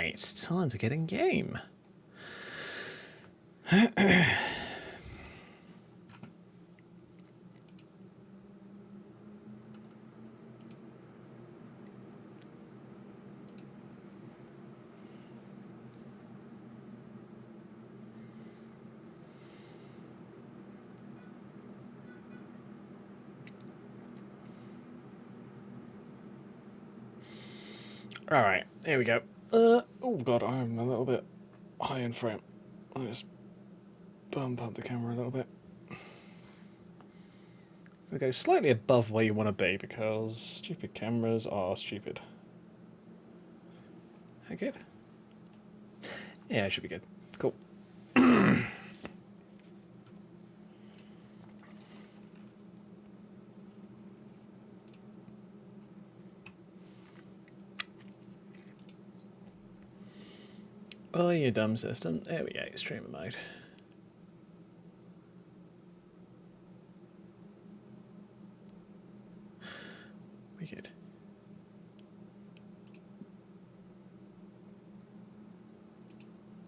Right, time to get in game. Alright, here we go. Oh god, I'm a little bit high in frame. I'll just bump up the camera a little bit. We go slightly above where you want to be because stupid cameras are stupid. That good? Yeah, it should be good. Cool. Oh, you dumb system. There we go, streamer mode. Wicked.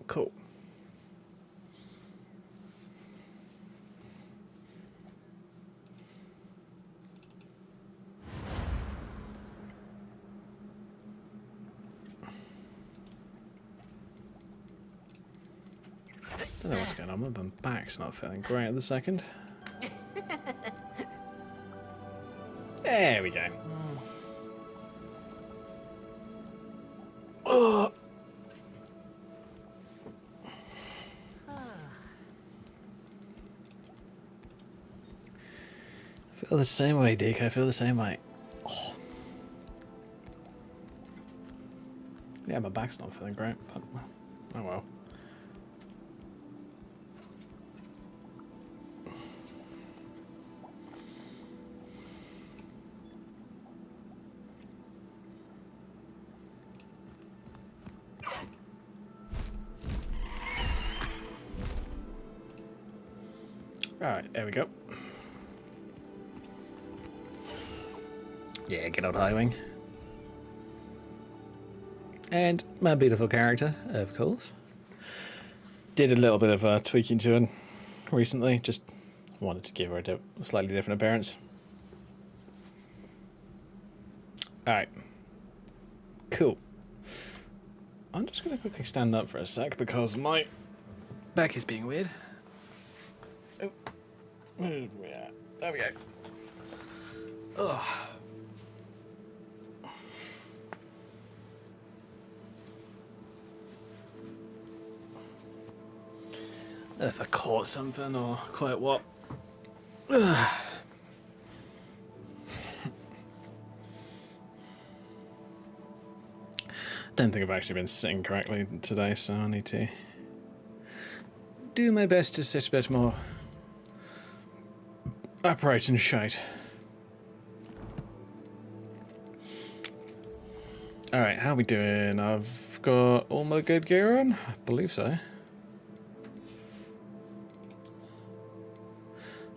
Cool. Don't know what's going on, my back's not feeling great at the second. There we go. Oh. I feel the same way, Dick. I feel the same way. Oh. Yeah, my back's not feeling great, but oh well. Alright, there we go. Yeah, good old Highwing. And my beautiful character, of course. Did a little bit of tweaking to her recently, just wanted to give her a slightly different appearance. Alright. Cool. I'm just going to quickly stand up for a sec because my back is being weird. Oh. There we go. Ugh. If I caught something or quite what. Ugh. Don't think I've actually been sitting correctly today, so I need to do my best to sit a bit more upright and shite. Alright, how are we doing? I've got all my good gear on? I believe so.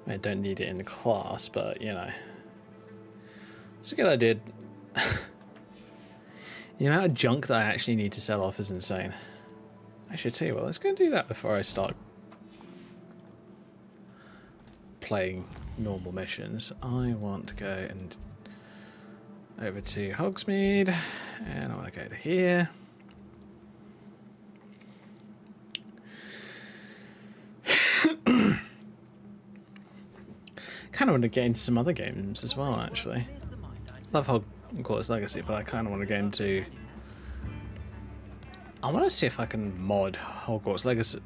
I don't need it in the class, but you know. It's a good idea. The amount of junk that I actually need to sell off is insane. Actually, tell you what, let's go and do that before I start playing normal missions. I want to go and over to Hogsmeade, and I want to go to here. Kind of want to get into some other games as well, actually. Love Hogwarts Legacy, but I kind of want to get into... I want to see if I can mod Hogwarts Legacy.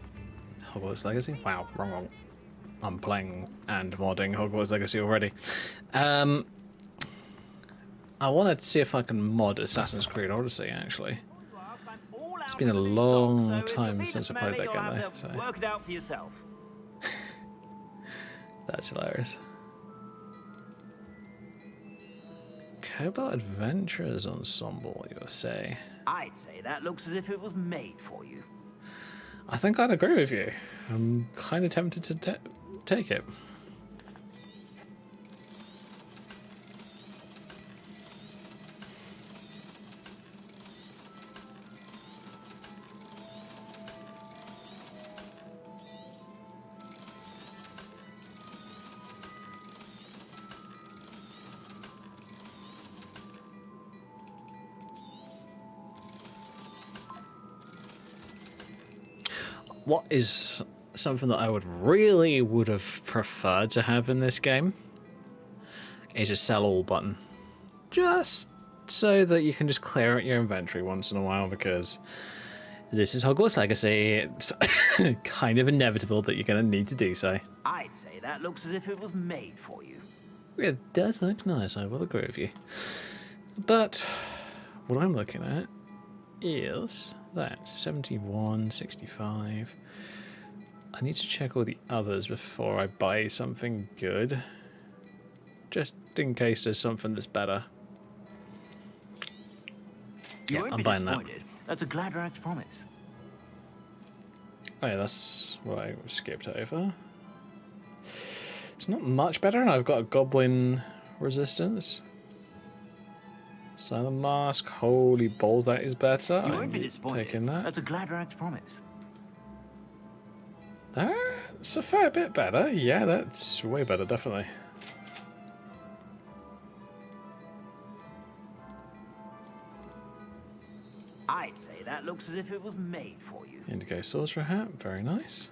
Hogwarts Legacy? Wow, wrong. I'm playing and modding Hogwarts Legacy already. I want to see if I can mod Assassin's Creed Odyssey, actually. It's been a long time since I played that game, though. So. Work it out for yourself. That's hilarious. Cobalt Adventurers Ensemble, you say? I'd say that looks as if it was made for you. I think I'd agree with you. I'm kind of tempted to take it. what is something that I would have preferred to have in this game is a sell all button. Just so that you can just clear out your inventory once in a while, because this is Hogwarts Legacy. It's kind of inevitable that you're going to need to do so. I'd say that looks as if it was made for you. It does look nice, I will agree with you. But what I'm looking at is that 71, 65. I need to check all the others before I buy something good, just in case there's something that's better. You won't I'm be buying that. disappointed. That's a Gladrax promise. Oh yeah, that's what I skipped over. It's not much better, and I've got a goblin resistance. Silent Mask, holy balls, that is better. You won't be disappointed. Taking that. That's a Gladrax promise. That's a fair bit better. Yeah, that's way better, definitely. I'd say that looks as if it was made for you. Indigo Sorcerer Hat, very nice.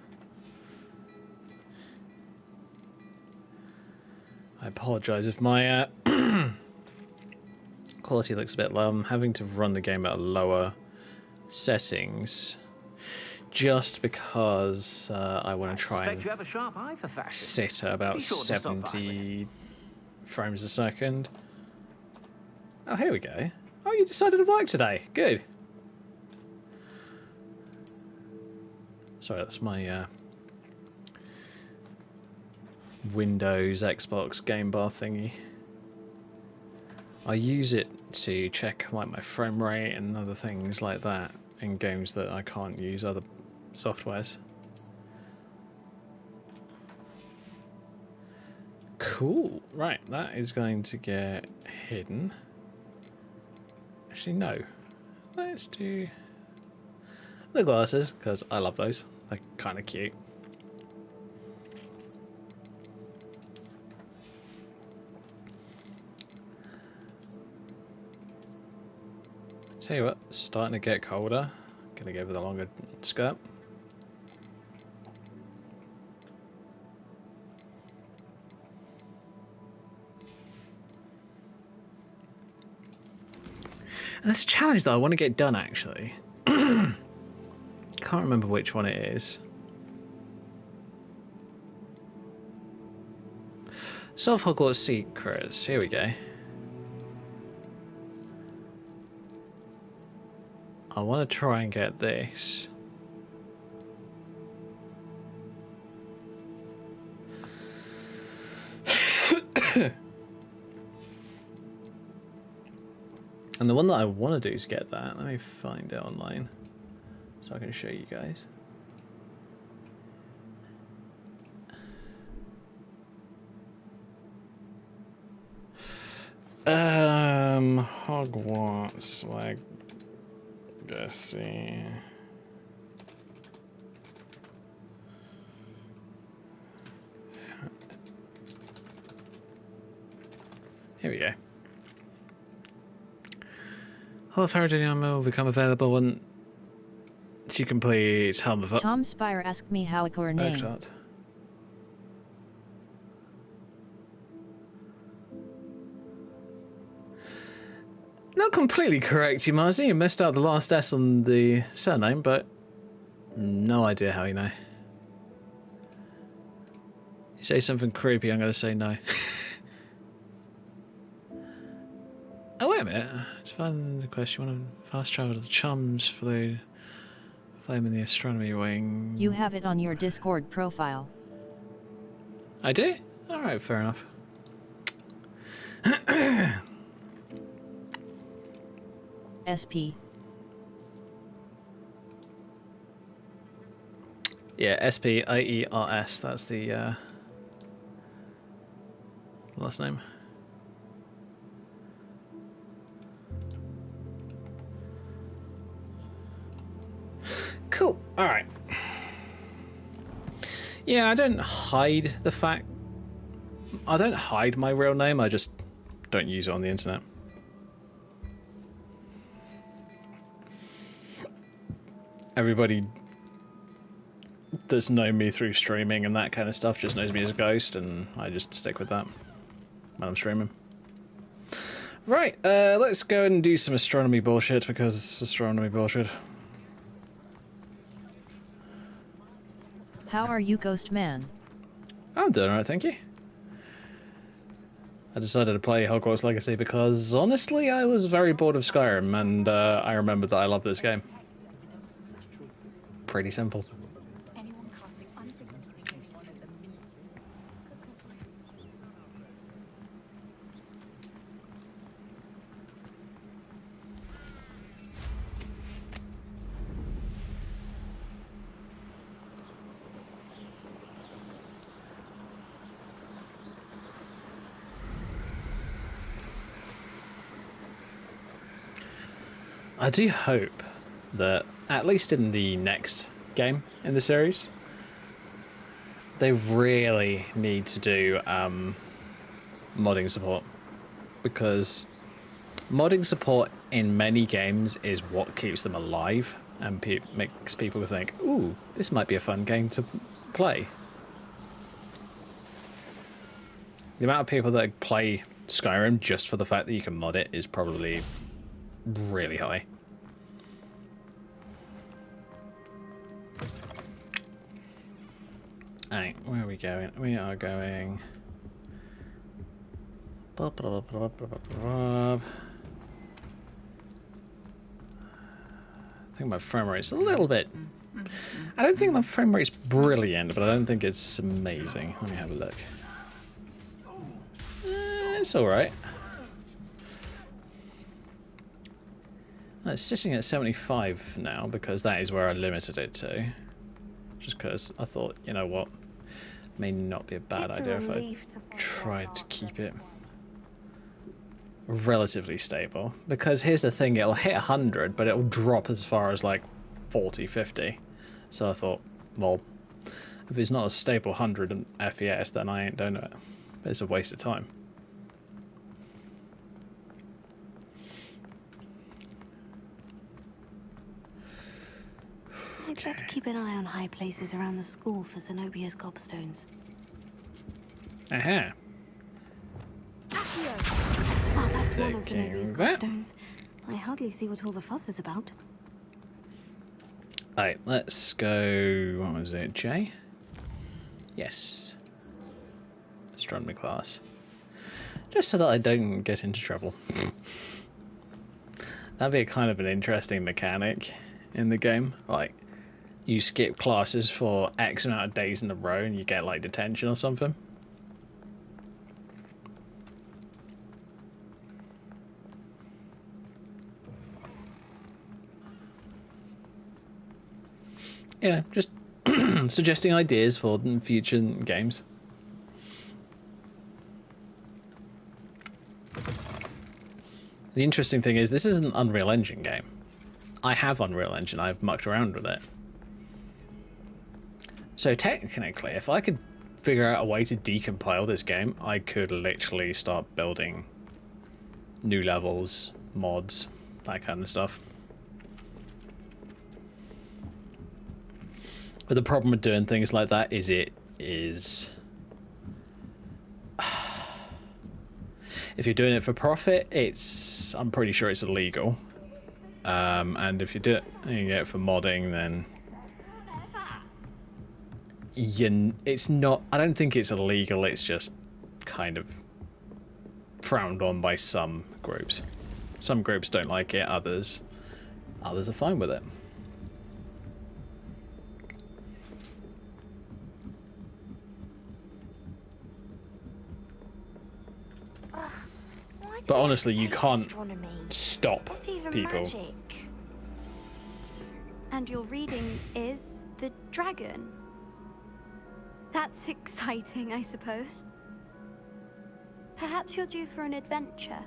I apologise if my quality looks a bit low. I'm having to run the game at lower settings just because I want to try and You have a sharp eye for fashion. sit at about Be sure to stop by 70 frames a second. Oh, here we go. Oh, you decided to work today. Good. Sorry, that's my Windows, Xbox game bar thingy. I use it to check like my frame rate and other things like that in games that I can't use other softwares. Cool. Right, that is going to get hidden. Actually, no. Let's do the glasses, because I love those. They're kind of cute. Tell you what, starting to get colder. Gonna go for the longer skirt. And there's a challenge that I want to get done, actually. Can't remember which one it is. Solve Hogwarts Secrets. Here we go. I want to try and get this. And the one that I want to do is get that. Let me find it online so I can show you guys. Hogwarts Legacy. Here we go. Hall of Faraday ammo will become available when she completes Helm of Tom Spire asked me how I core name. Oakshot. Not completely correct, you Marzi. You missed out the last S on the surname, but no idea how you know. You say something creepy, I'm going to say no. Oh, wait a minute. Let's find the question. You want to fast travel to the chums for the flame in the astronomy wing? You have it on your Discord profile. I do? Alright, fair enough. SP. Yeah, SPIERS. That's the last name. Cool. All right. Yeah, I don't hide the fact. I don't hide my real name. I just don't use it on the internet. Everybody that's known me through streaming and that kind of stuff just knows me as a ghost, and I just stick with that when I'm streaming. Right, let's go and do some astronomy bullshit, because it's astronomy bullshit. How are you, Ghost Man? I'm doing alright, thank you. I decided to play Hogwarts Legacy because, honestly, I was very bored of Skyrim, and I remembered that I love this game. Pretty simple. I do hope that, at least in the next game in the series, they really need to do modding support, because modding support in many games is what keeps them alive and makes people think, ooh, this might be a fun game to play. The amount of people that play Skyrim just for the fact that you can mod it is probably really high. Alright, where are we going? We are going... I think my frame rate's a little bit... I don't think my frame rate's brilliant, but I don't think it's amazing. Let me have a look. It's alright. It's sitting at 75 now, because that is where I limited it to. Just because I thought, you know what, may not be a bad idea if I tried to keep it relatively stable. Because here's the thing, it'll hit 100, but it'll drop as far as like 40, 50. So I thought, well, if it's not a stable 100 FPS, then I ain't doing it. It's a waste of time. I'd better keep an eye on high places around the school for Zenobia's gobstones. Aha. Ah, that's one of Taking Zenobia's that. gobstones. I hardly see what all the fuss is about. Alright, let's go... what was it? J? Yes. Astronomy class. Just so that I don't get into trouble. That'd be kind of an interesting mechanic in the game. Like, you skip classes for X amount of days in a row and you get, like, detention or something. Yeah, just suggesting ideas for future games. The interesting thing is, this is an Unreal Engine game. I have Unreal Engine, I've mucked around with it. So technically, if I could figure out a way to decompile this game, I could literally start building new levels, mods, that kind of stuff. But the problem with doing things like that is if you're doing it for profit, I'm pretty sure it's illegal. And if you do it and you get it for modding, then it's not. I don't think it's illegal. It's just kind of frowned on by some groups. Some groups don't like it. Others are fine with it. But honestly, you can't stop people. Magic. And your reading is the dragon. That's exciting, I suppose. Perhaps you're due for an adventure.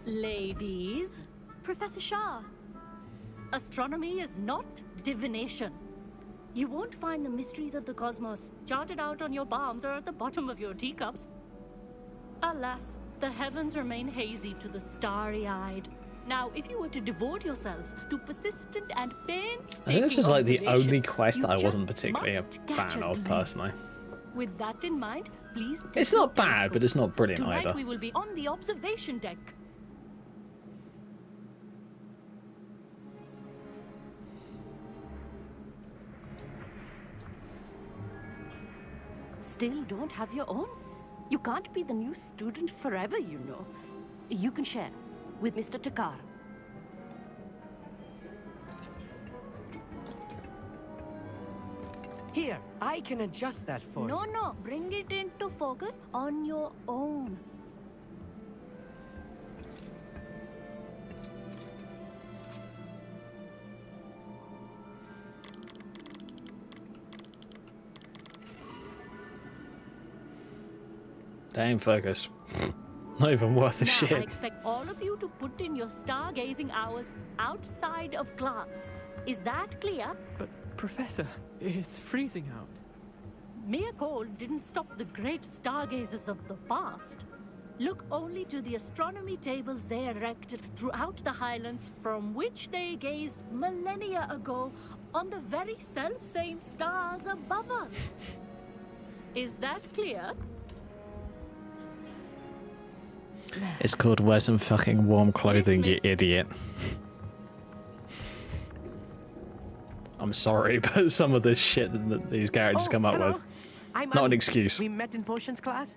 Ladies, Professor Shah. astronomy is not divination. You won't find the mysteries of the cosmos charted out on your palms or at the bottom of your teacups. Alas, the heavens remain hazy to the starry-eyed. Now, if you were to devote yourselves to persistent and painstaking I think this is like the observation, only quest that I you wasn't just particularly a might catch fan a of, glimpse. personally. With that in mind, please take It's your not bad, telescope. but it's not brilliant Tonight either. we will be on the observation deck. Still don't have your own? You can't be the new student forever, you know. You can share with Mr. Takar. Here, I can adjust that for you. No, bring it into focus on your own. They ain't focused. Not even worth a Now, shit. I expect all of you to put in your stargazing hours outside of class. Is that clear? But, Professor, it's freezing out. Mere cold didn't stop the great stargazers of the past. Look only to the astronomy tables they erected throughout the highlands from which they gazed millennia ago on the very self-same stars above us. Is that clear? It's called wear some fucking warm clothing, you Dismissed. idiot. I'm sorry, but some of the shit that these characters come up hello. with. I'm Not an Amit. excuse. We met in potions class.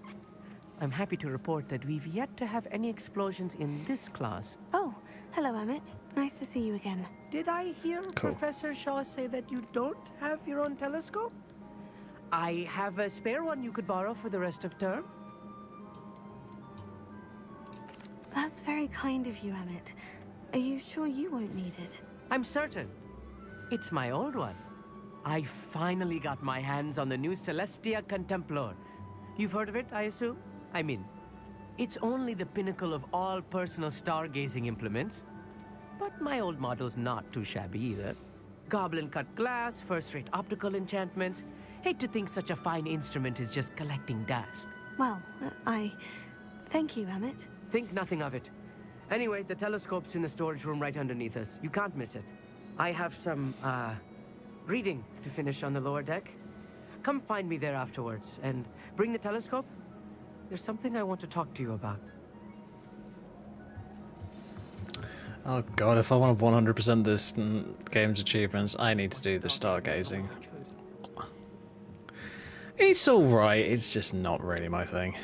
I'm happy to report that we've yet to have any explosions in this class. Oh, hello, Amit. Nice to see you again. Did I hear Cool. Professor Shaw say that you don't have your own telescope? I have a spare one you could borrow for the rest of term. That's very kind of you, Amit. Are you sure you won't need it? I'm certain. It's my old one. I finally got my hands on the new Celestia Contemplar. You've heard of it, I assume? I mean, it's only the pinnacle of all personal stargazing implements. But my old model's not too shabby either. Goblin-cut glass, first-rate optical enchantments. Hate to think such a fine instrument is just collecting dust. Well, thank you, Amit. Think nothing of it. Anyway, the telescope's in the storage room right underneath us. You can't miss it. I have some, reading to finish on the lower deck. Come find me there afterwards, and bring the telescope. There's something I want to talk to you about. Oh god, if I want to 100% this game's achievements, I need to do the stargazing. It's alright, it's just not really my thing.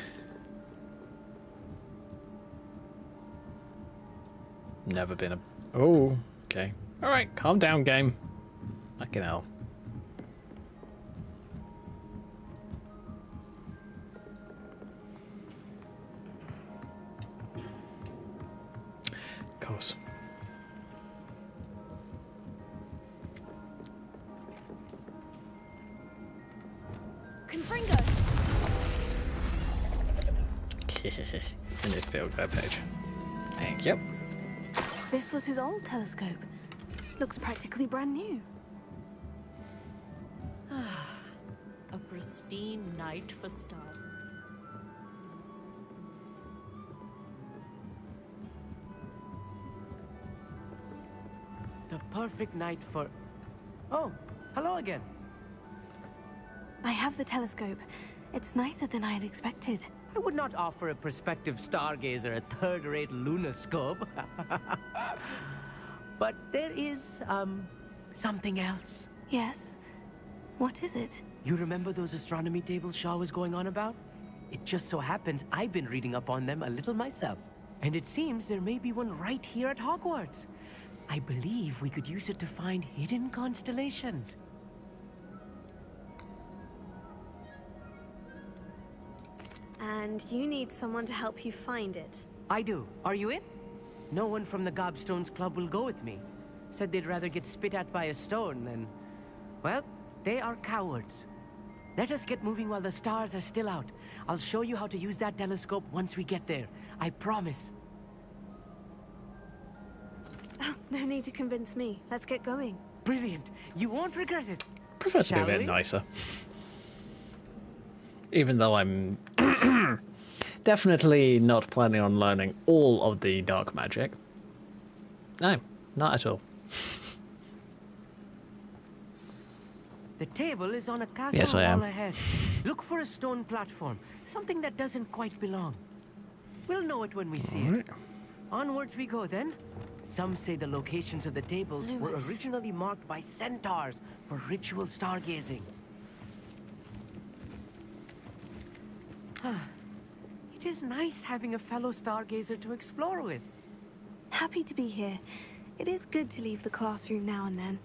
Never been a... Oh, okay. Alright, calm down, game. Fucking hell. Of course. Confringo! In this field guide page. Thank you. This was his old telescope. Looks practically brand new. A pristine night for stars. The perfect night for... Oh, hello again. I have the telescope. It's nicer than I had expected. I would not offer a prospective stargazer a third-rate lunoscope. But there is, something else. Yes. What is it? You remember those astronomy tables Shaw was going on about? It just so happens I've been reading up on them a little myself. And it seems there may be one right here at Hogwarts. I believe we could use it to find hidden constellations. And you need someone to help you find it. I do. Are you in? No one from the Gobstones Club will go with me. Said they'd rather get spit at by a stone than... Well, they are cowards. Let us get moving while the stars are still out. I'll show you how to use that telescope once we get there. I promise. Oh, no need to convince me. Let's get going. Brilliant. You won't regret it. Prefer to be a Shall bit we? nicer. Even though I'm Definitely not planning on learning all of the dark magic. No, not at all. The table is on a castle Yes, I wall am. ahead. Look for a stone platform, something that doesn't quite belong. We'll know it when we see it. Onwards we go then. Some say the locations of the tables were Loomis. originally marked by centaurs for ritual stargazing. It is nice having a fellow stargazer to explore with. Happy to be here. It is good to leave the classroom now and then.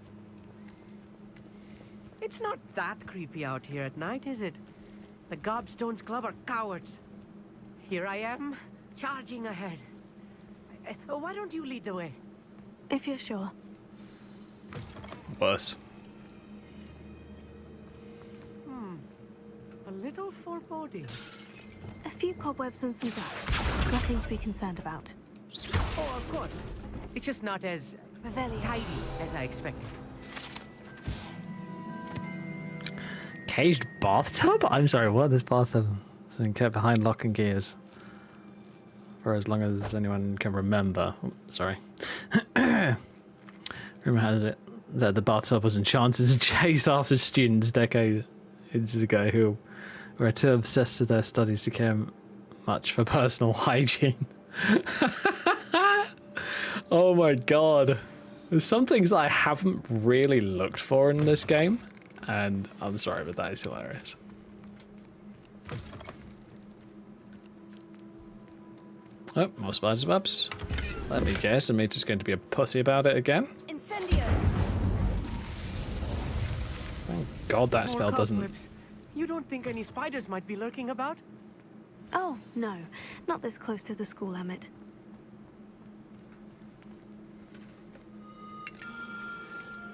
It's not that creepy out here at night, is it? The Gobstones Club are cowards. Here I am, charging ahead. Why don't you lead the way? If you're sure. Worse. A little foreboding. A few cobwebs and some dust. Nothing to be concerned about. Oh, of course. It's just not as Revelio. tidy as I expected. Caged bathtub? I'm sorry, what? This bathtub has been kept behind lock and gears for as long as anyone can remember. Oh, sorry. Rumor has it that the bathtub was enchanted to chase after students decades ago who were too obsessed with their studies to care much for personal hygiene. Oh my god. There's some things that I haven't really looked for in this game, and I'm sorry, but that is hilarious. Oh, more spiders webs. Let me guess, Amita's going to be a pussy about it again. Incendio. Thank God that More spell doesn't... cobwebs. You don't think any spiders might be lurking about? Oh, no. Not this close to the school, Emmett.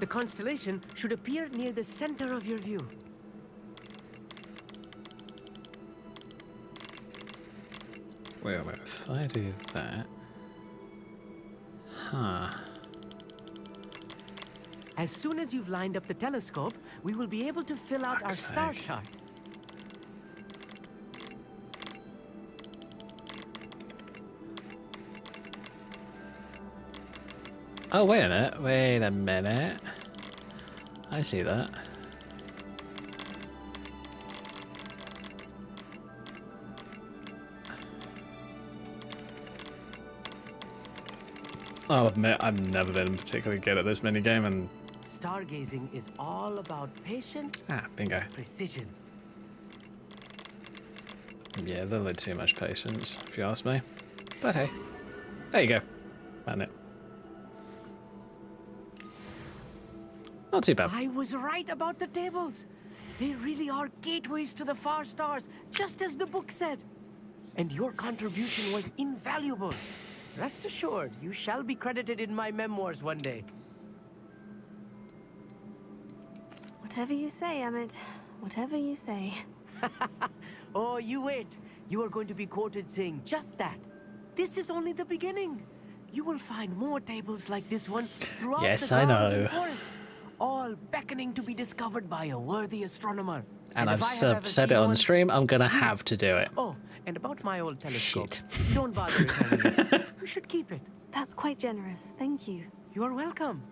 The constellation should appear near the center of your view. Wait. If I do that... Huh. As soon as you've lined up the telescope, we will be able to fill out our star sake. chart. Oh, wait a minute. Wait a minute. I see that. I'll admit, I've never been particularly good at this minigame, and... Stargazing is all about patience, bingo. precision. Yeah, a little bit too much patience, if you ask me. But hey. There you go. Found it. Not too bad. I was right about the tables. They really are gateways to the far stars, just as the book said. And your contribution was invaluable. Rest assured, you shall be credited in my memoirs one day. Whatever you say, Emmett. Whatever you say. Oh, you wait. You are going to be quoted saying just that. This is only the beginning. You will find more tables like this one throughout Yes, the I gardens and know. forest, all beckoning to be discovered by a worthy astronomer. And if I've I have ever said seen it on one, stream, I'm gonna it's you. have to do it. Oh, and about my old telescope. Shit. Don't bother returning it. You should keep it. That's quite generous. Thank you. You are welcome.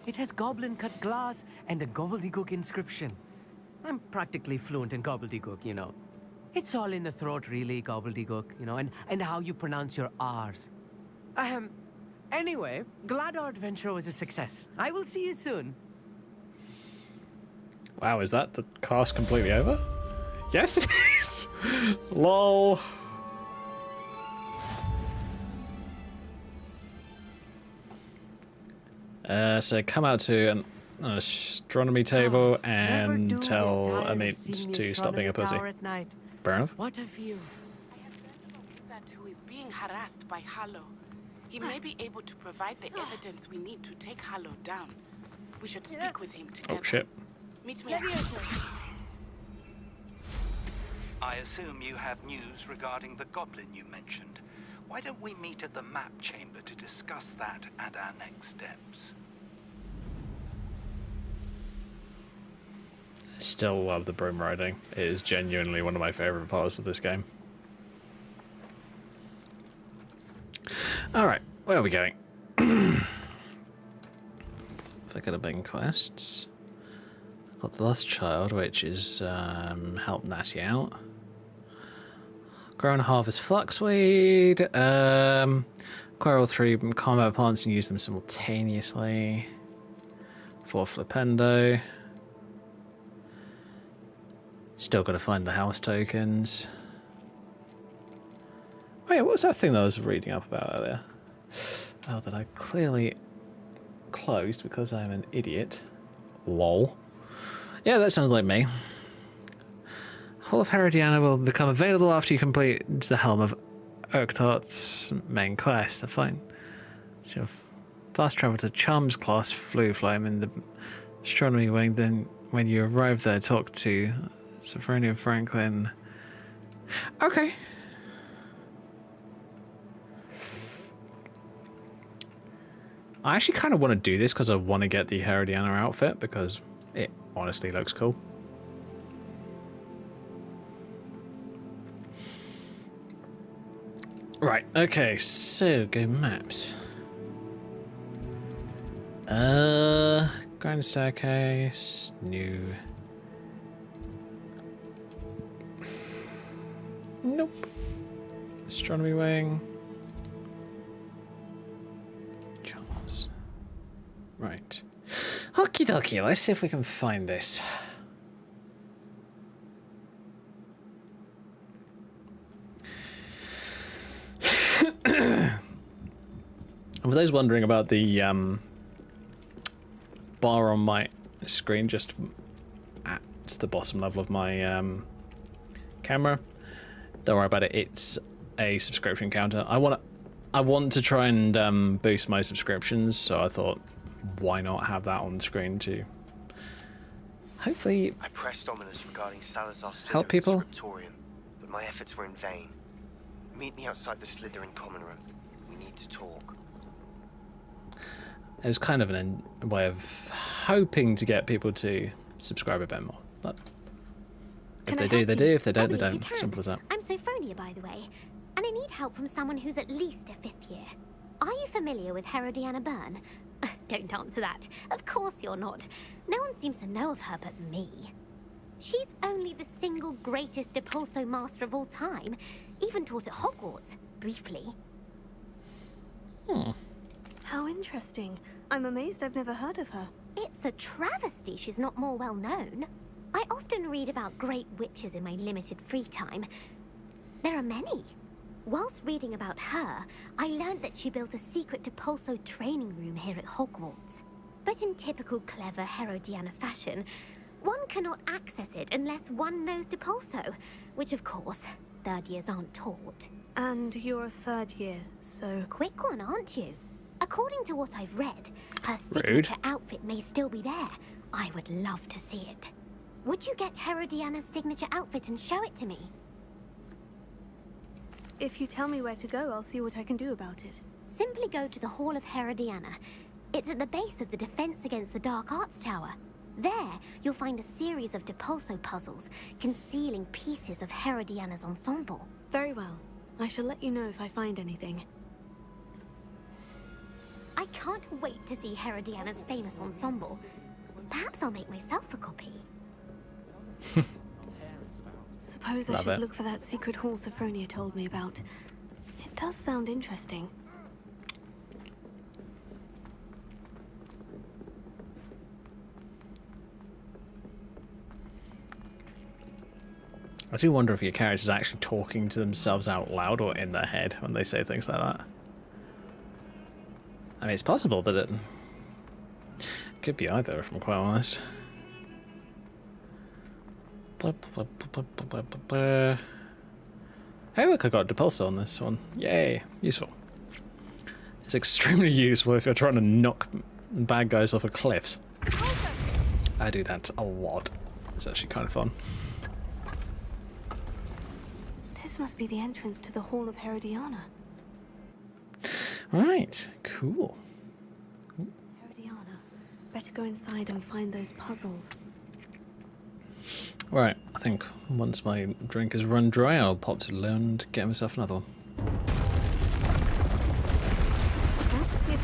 It has goblin-cut glass and a gobbledygook inscription. I'm practically fluent in gobbledygook, you know. It's all in the throat, really, gobbledygook, you know, and how you pronounce your R's. Anyway, glad our adventure was a success. I will see you soon. Wow, is that the cast completely over? Yes, it is! LOL. So come out to an astronomy table Never and do get tell tired of Amit seeing the to stop being a astronomy pussy. tower at night. Fair enough. What a view. I have learned from Wizard who is being harassed by Harlow. He may be able to provide the evidence we need to take Harlow down. We should speak with him together. Oh shit. Meet me at I assume you have news regarding the goblin you mentioned. Why don't we meet at the map chamber to discuss that and our next steps? Still love the broom riding. It is genuinely one of my favorite parts of this game. Alright, where are we going? Look at the main quests. Got the Lost Child, which is help Natty out. Grow and harvest fluxweed. Acquire all 3 combat plants and use them simultaneously. 4 flipendo. Still got to find the house tokens. Oh yeah, what was that thing that I was reading up about earlier? Oh, that I clearly closed because I'm an idiot. Lol. Yeah, that sounds like me. Hall of Herodiana will become available after you complete the Helm of Urquhart's main quest. Fine. So fast travel to Charms class Flu Flame in the astronomy wing. Then, when you arrive there, talk to Sophronia Franklin. Okay. I actually kind of want to do this because I want to get the Herodiana outfit because it honestly looks cool. Right, okay, so go maps. Grand staircase, new. Nope. Astronomy wing. Charms. Right. Okie dokie, let's see if we can find this. For those wondering about the bar on my screen, just at the bottom level of my camera, don't worry about it. It's a subscription counter. I want to try and boost my subscriptions, so I thought, why not have that on screen too? Hopefully, I pressed Ominous regarding Salazar's help people. scriptorium, but my efforts were in vain. Meet me outside the Slytherin common room. We need to talk. It was kind of a way of hoping to get people to subscribe a bit more. But if they do, they do. If they don't, they don't. Simple as that. I'm Sophronia, by the way, and I need help from someone who's at least a 5th year. Are you familiar with Herodiana Byrne? Don't answer that. Of course you're not. No one seems to know of her but me. She's only the single greatest Depulso master of all time. Even taught at Hogwarts, briefly. How interesting. I'm amazed I've never heard of her. It's a travesty she's not more well known. I often read about great witches in my limited free time. There are many. Whilst reading about her, I learned that she built a secret Depulso training room here at Hogwarts. But in typical clever Herodiana fashion, one cannot access it unless one knows Depulso, which of course, 3rd years aren't taught. And you're a 3rd year, so... Quick one, aren't you? According to what I've read, her signature outfit may still be there. I would love to see it. Would you get Herodiana's signature outfit and show it to me? If you tell me where to go, I'll see what I can do about it. Simply go to the Hall of Herodiana. It's at the base of the Defense Against the Dark Arts Tower. There, you'll find a series of Depulso puzzles concealing pieces of Herodiana's ensemble. Very well. I shall let you know if I find anything. I can't wait to see Herodiana's famous ensemble. Perhaps I'll make myself a copy. Suppose I should look for that secret hall Sophronia told me about. It does sound interesting. I do wonder if your character's actually talking to themselves out loud or in their head when they say things like that. I mean, it's possible that it could be either, if I'm quite honest. Hey, look, I got Depulso on this one. Yay, useful. It's extremely useful if you're trying to knock bad guys off of cliffs. I do that a lot. It's actually kind of fun. This must be the entrance to the Hall of Herodiana. Right, cool. Herodiana. Better go inside and find those puzzles. Right, I think once my drink has run dry, I'll pop to the lounge and get myself another one.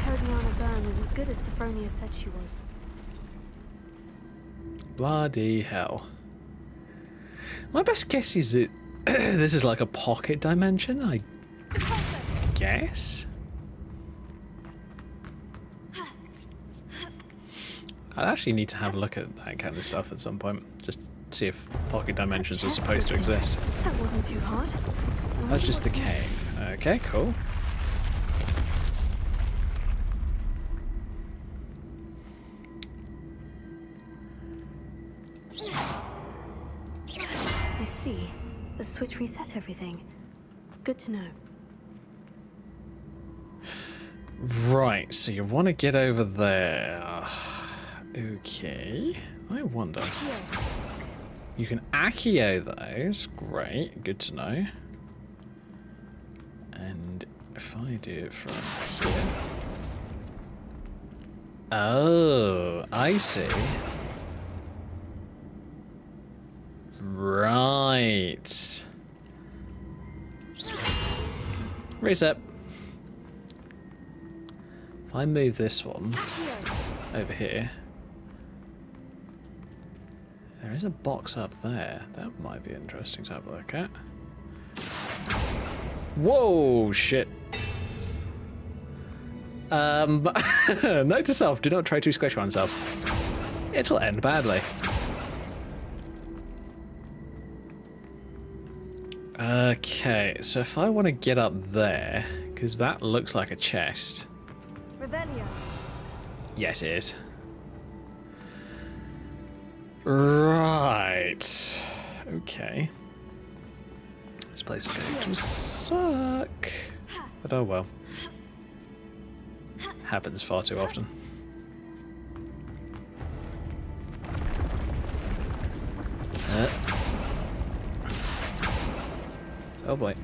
Herodiana Byrne was as good as Sophronia said she was. Bloody hell. My best guess is that this is like a pocket dimension, I guess? I'd actually need to have a look at that kind of stuff at some point. Just see if pocket dimensions are supposed to exist. That wasn't too hard. That's just the cave. Okay, cool. I see. The switch reset everything. Good to know. Right, so you want to get over there. Okay. I wonder. You can Accio those. Great, good to know. And if I do it from here. Oh, I see. Right. Reset. If I move this one over here, there is a box up there. That might be interesting to have a look at. Whoa, shit. Note to self, do not try to squish oneself. It'll end badly. Okay, so if I want to get up there, because that looks like a chest. Revelio. Yes, it is. Right. Okay. This place is going to suck. But oh well. Happens far too often. Oh boy.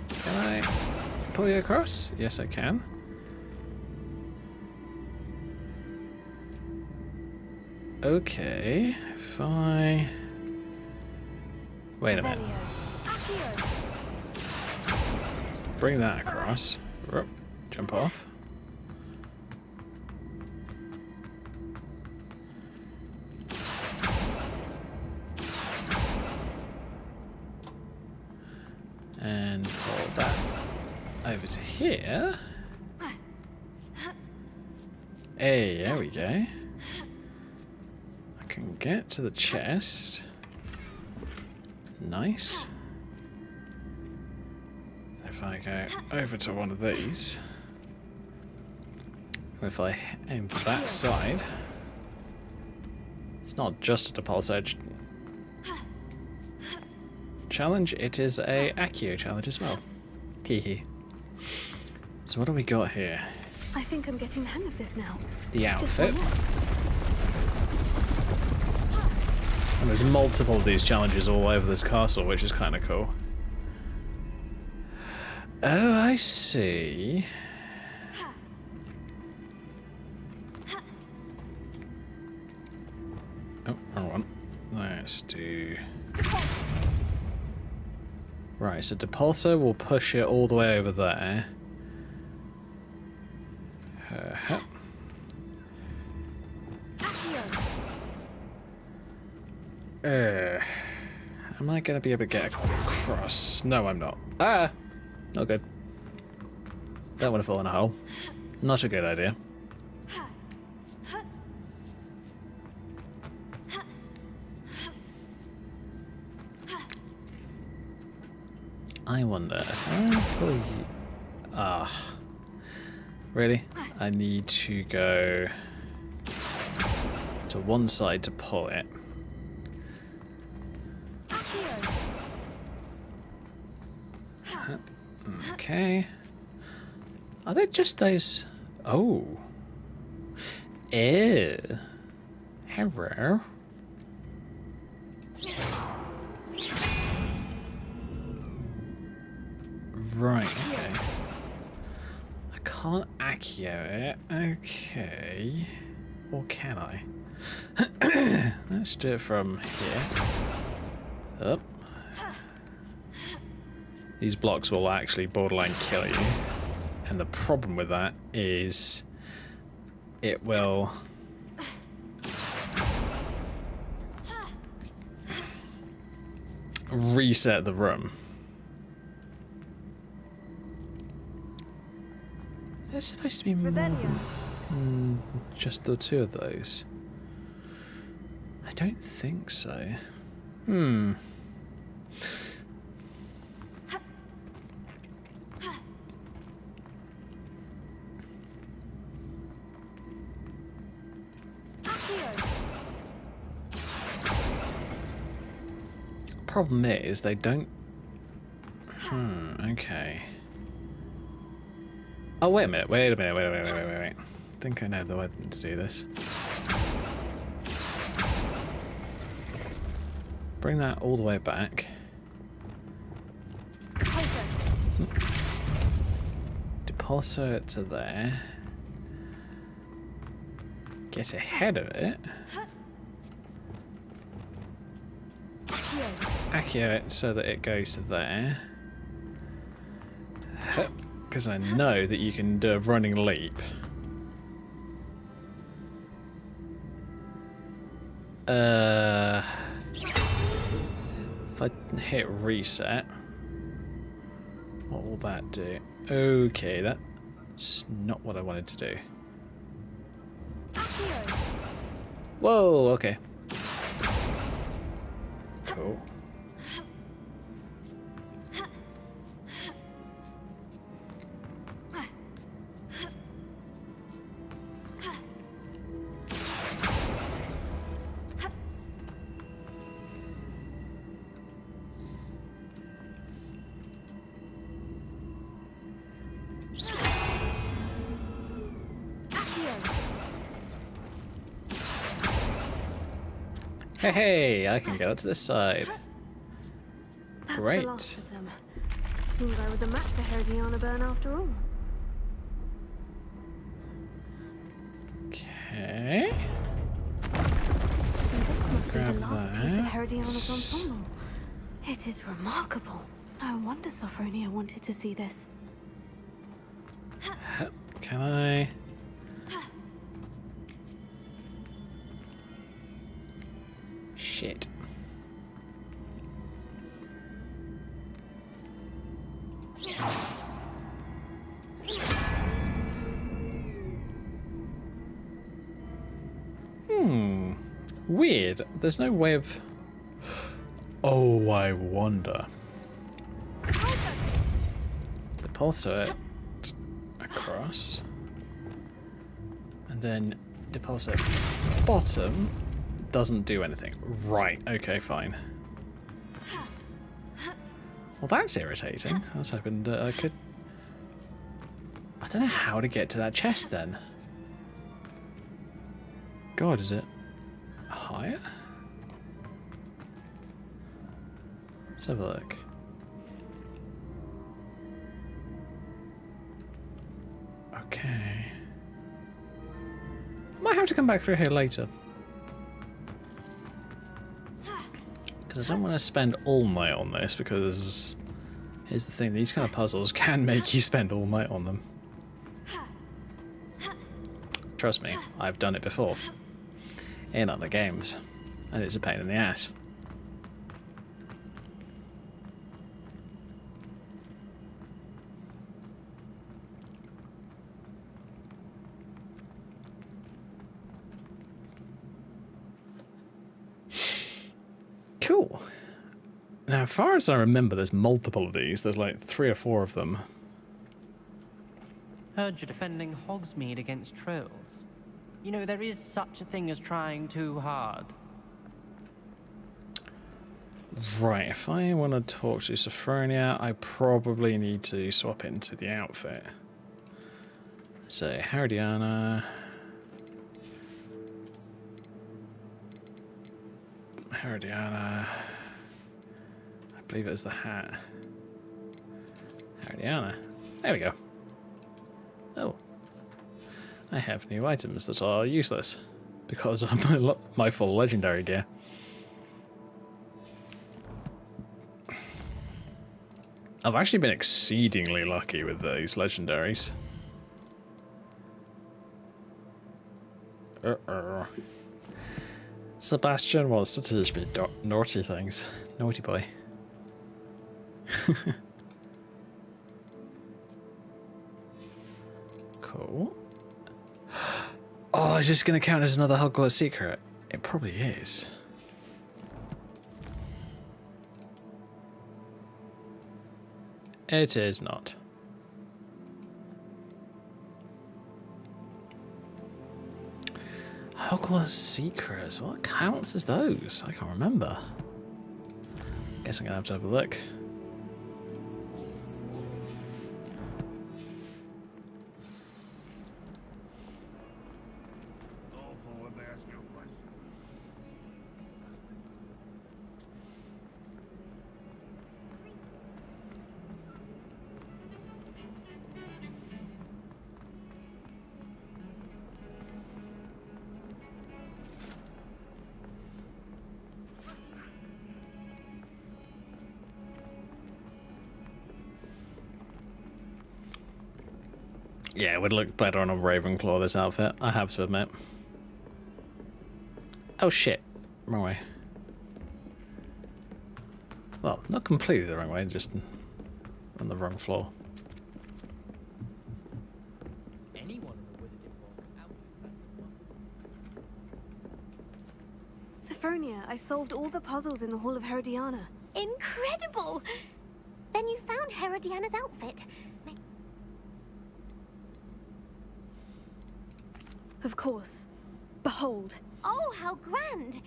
Can I pull you across? Yes, I can. Okay, if I... Wait a minute. Bring that across. Jump off. And pull that over to here. Hey, there we go. I can get to the chest. Nice. If I go over to one of these, if I aim for that side, it's not just a depulso challenge, it is a Accio challenge as well. Teehee. So what do we got here? I think I'm getting the hang of this now. The outfit. And there's multiple of these challenges all over this castle, which is kind of cool. Oh, I see. Oh, wrong one. Let's do... Right, so Depulso will push it all the way over there. Am I going to be able to get across? No, I'm not. Ah! Not good. Don't want to fall in a hole. Not a good idea. I wonder if I pull you... Ah. Really? I need to go to one side to pull it. Okay. Are they just those... Oh. Ew. Hello. Right, okay. I can't Accio it. Okay. Or can I? Let's do it from here. Up. These blocks will actually borderline kill you. And the problem with that is it will reset the room. There's supposed to be more than just the two of those. I don't think so. Problem is, they don't... okay. Oh, wait a minute, wait. I think I know the way to do this. Bring that all the way back. Depulsar it to there. Get ahead of it. Accio it so that it goes to there. Because I know that you can do a running leap. If I hit reset, what will that do? Okay, that's not what I wanted to do. Whoa, okay. Cool. Hey, I can get up to this side. That's Great. the last of them. Seems I was a match for Herodiana Byrne after all. Okay. And this must be the Grab last piece of that. Herodiana's ensemble. It is remarkable. No wonder Sophronia wanted to see this. Can I? Shit. Weird. There's no way of... Oh, I wonder. The pulsar it across. And then depulsar bottom doesn't do anything. Right, okay, fine. Well, that's irritating. I was hoping that I could... I don't know how to get to that chest then. God, is it higher? Let's have a look. Okay. Might have to come back through here later. Because I don't want to spend all night on this, because here's the thing, these kind of puzzles can make you spend all night on them. Trust me, I've done it before. In other games. And it's a pain in the ass. Cool. Now, as far as I remember, there's multiple of these. There's like 3 or 4 of them. Heard you're defending Hogsmeade against trolls. You know, there is such a thing as trying too hard. Right, if I want to talk to Sophronia, I probably need to swap into the outfit. So, Herodiana. Herodiana. I believe it was the hat. Herodiana. There we go. Oh. I have new items that are useless because of my full legendary gear. I've actually been exceedingly lucky with those legendaries. Sebastian wants to teach me naughty things. Naughty boy. Cool. Oh, is this going to count as another Hogwarts secret? It probably is. It is not. Hogwarts secrets. What counts as those? I can't remember. Guess I'm gonna have to have a look. Yeah, it would look better on a Ravenclaw, this outfit, I have to admit. Oh shit, wrong way. Well, not completely the wrong way, just on the wrong floor. Sophronia, I solved all the puzzles in the Hall of Herodiana. Incredible! Then you found Herodiana's outfit. Of course. Behold. Oh, how grand!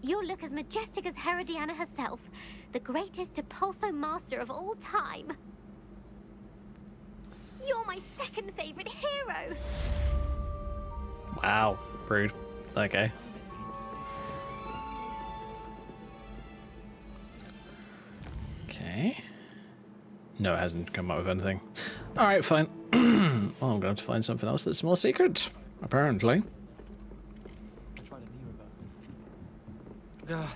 You'll look as majestic as Herodiana herself, the greatest Depulso master of all time. You're my second favorite hero! Wow, rude. Okay. Okay. No, it hasn't come up with anything. Alright, fine. Well, I'm going to have to find something else that's more secret, apparently. God.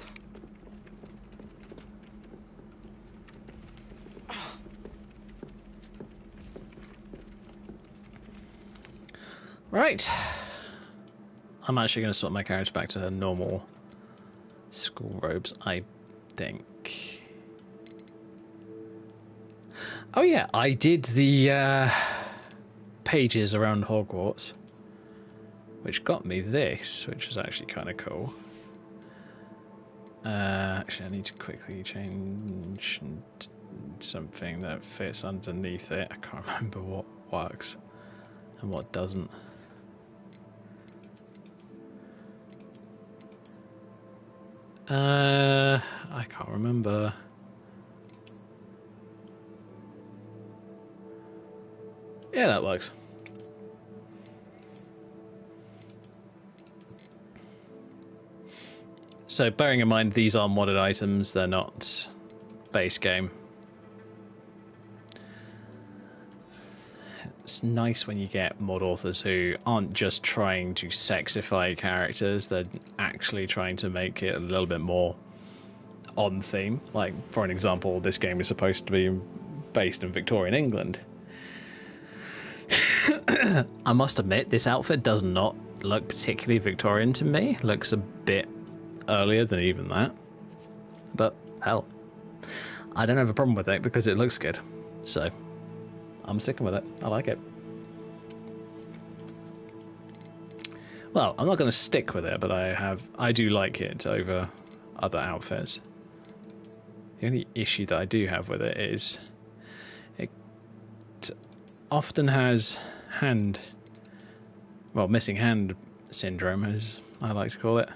Right. I'm actually going to swap my character back to her normal school robes, I think. Oh yeah, I did the pages around Hogwarts, which got me this, which was actually kind of cool. Actually, I need to quickly change something that fits underneath it. I can't remember what works and what doesn't. I can't remember. Yeah, that works. So bearing in mind these are modded items, they're not base game. It's nice when you get mod authors who aren't just trying to sexify characters, they're actually trying to make it a little bit more on theme. Like, for an example, this game is supposed to be based in Victorian England. I must admit, this outfit does not look particularly Victorian to me. It looks a bit earlier than even that. But, hell, I don't have a problem with it because it looks good. So, I'm sticking with it. I like it. Well, I'm not going to stick with it, but I do like it over other outfits. The only issue that I do have with it is it often has missing hand syndrome, as I like to call it.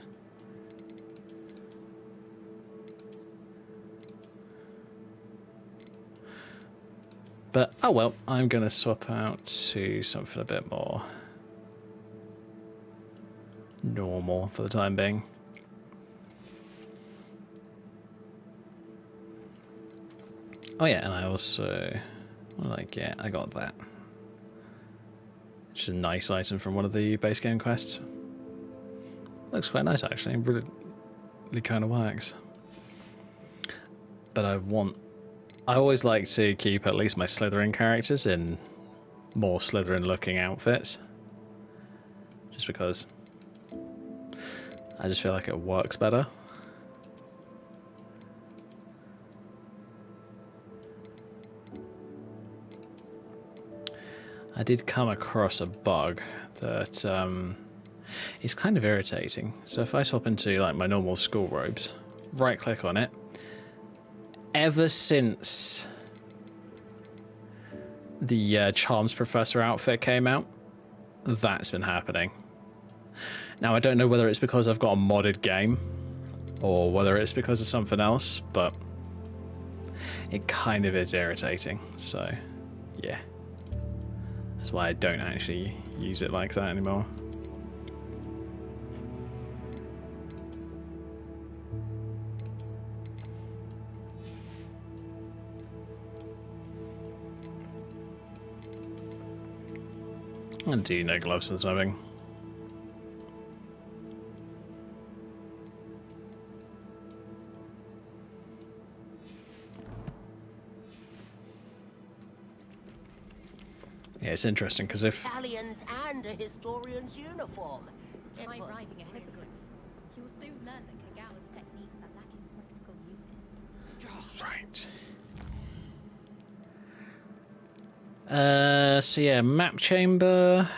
But, oh well, I'm going to swap out to something a bit more normal for the time being. Oh yeah, and I also, I got that. Which is a nice item from one of the base game quests. Looks quite nice actually, really kind of works. But I always like to keep at least my Slytherin characters in more Slytherin looking outfits. Just because I just feel like it works better. I did come across a bug that is kind of irritating. So if I swap into like my normal school robes, right click on it, ever since the Charms Professor outfit came out, that's been happening. Now I don't know whether it's because I've got a modded game or whether it's because of something else, but it kind of is irritating. So yeah, that's why I don't actually use it like that anymore. And do you know gloves for swimming? Yeah, it's interesting because if Italians and a historian's uniform. Try riding a hippogriff. You will soon learn that Kagawa's techniques are lacking practical uses. right. So yeah, map chamber.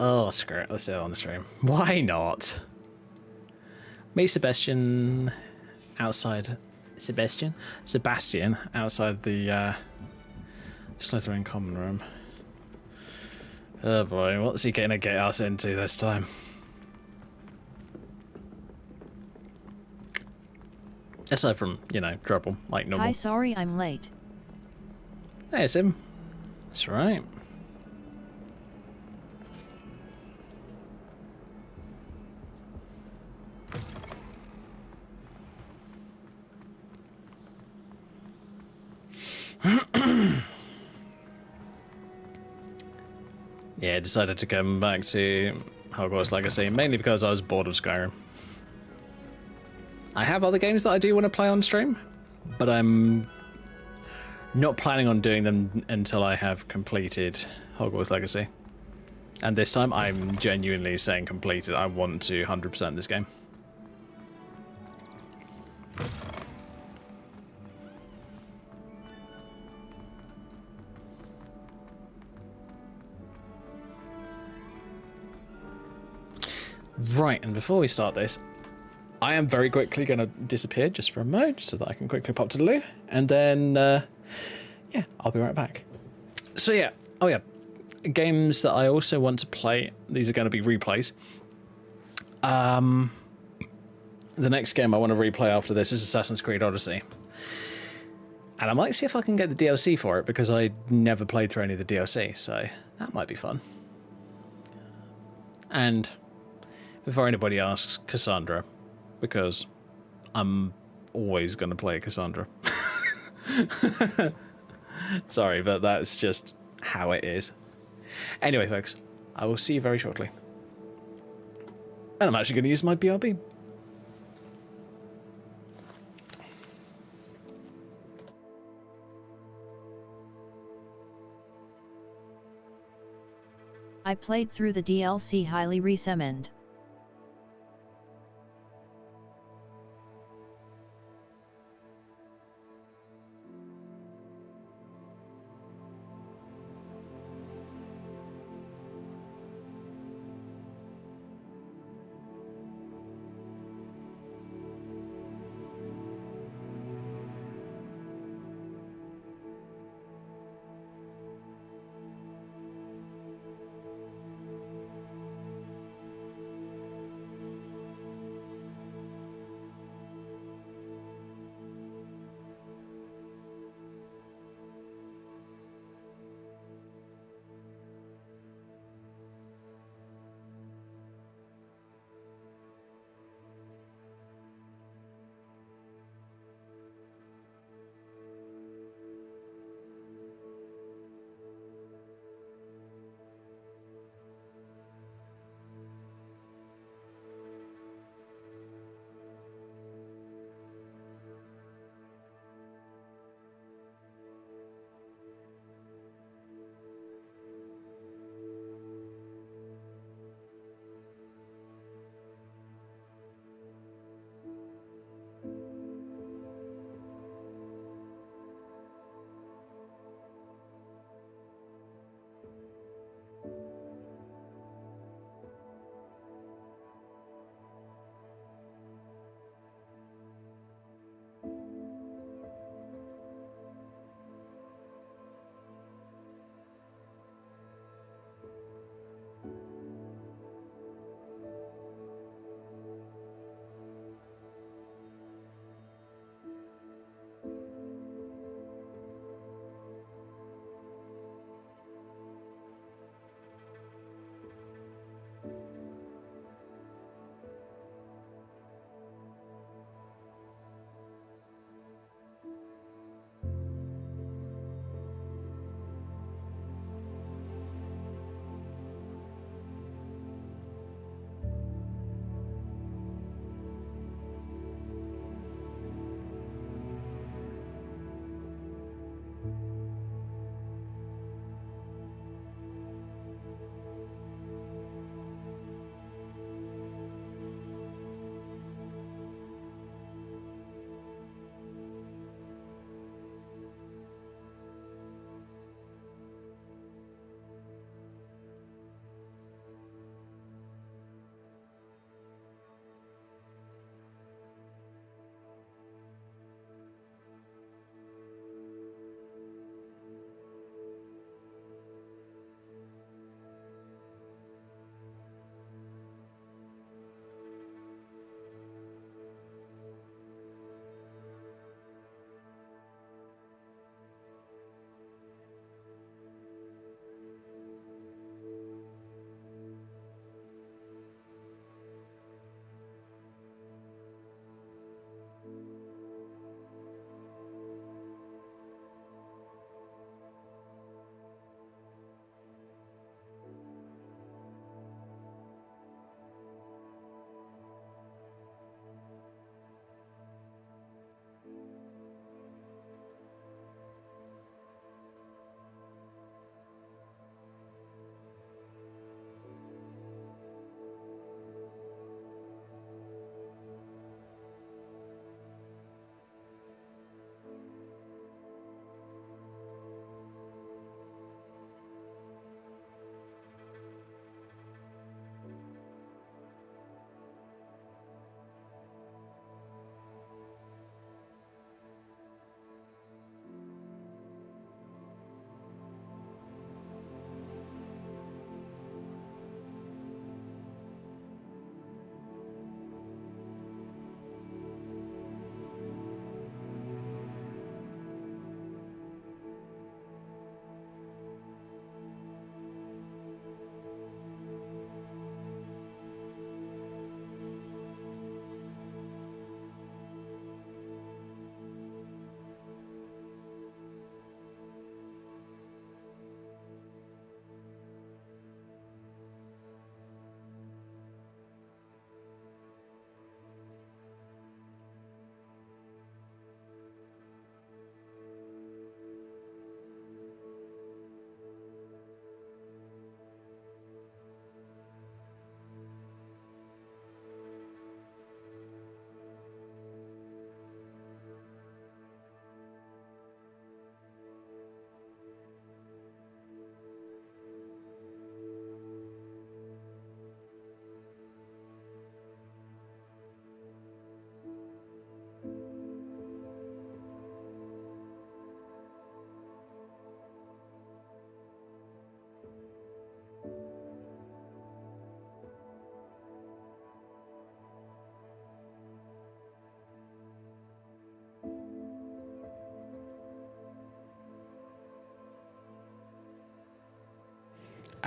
Oh, screw it. Let's do it on the stream. Why not? Me, Sebastian, outside. Sebastian outside the Slytherin common room. Oh boy, what's he gonna get us into this time? Aside from, you know, trouble, like normal. Hi, sorry I'm late. Hey, Sim. That's right. Yeah, I decided to come back to Hogwarts Legacy, mainly because I was bored of Skyrim. I have other games that I do want to play on stream, but I'm not planning on doing them until I have completed Hogwarts Legacy. And this time, I'm genuinely saying completed. I want to 100% this game. Right, and before we start this, I am very quickly going to disappear just for a moment so that I can quickly pop to the loo, and then, yeah, I'll be right back. So yeah, oh yeah, games that I also want to play, these are going to be replays. The next game I want to replay after this is Assassin's Creed Odyssey. And I might see if I can get the DLC for it, because I never played through any of the DLC, so that might be fun. And before anybody asks, Cassandra, because I'm always going to play Cassandra. Sorry, but that's just how it is. Anyway, folks, I will see you very shortly. And I'm actually going to use my BRB. I played through the DLC, highly recommend.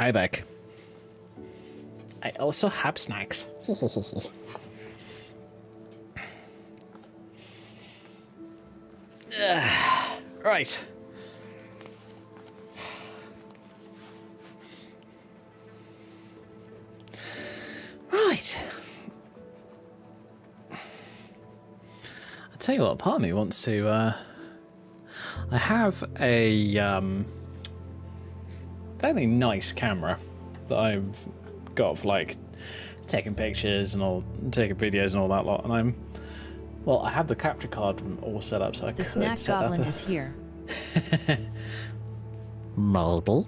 I beg. I also have snacks. Right. Right. I'll tell you what, part of me wants to, I have a, fairly nice camera that I've got for, like, taking pictures and all, taking videos and all that lot, and I have the capture card all set up, so I The could snack set goblin up is here. Marble.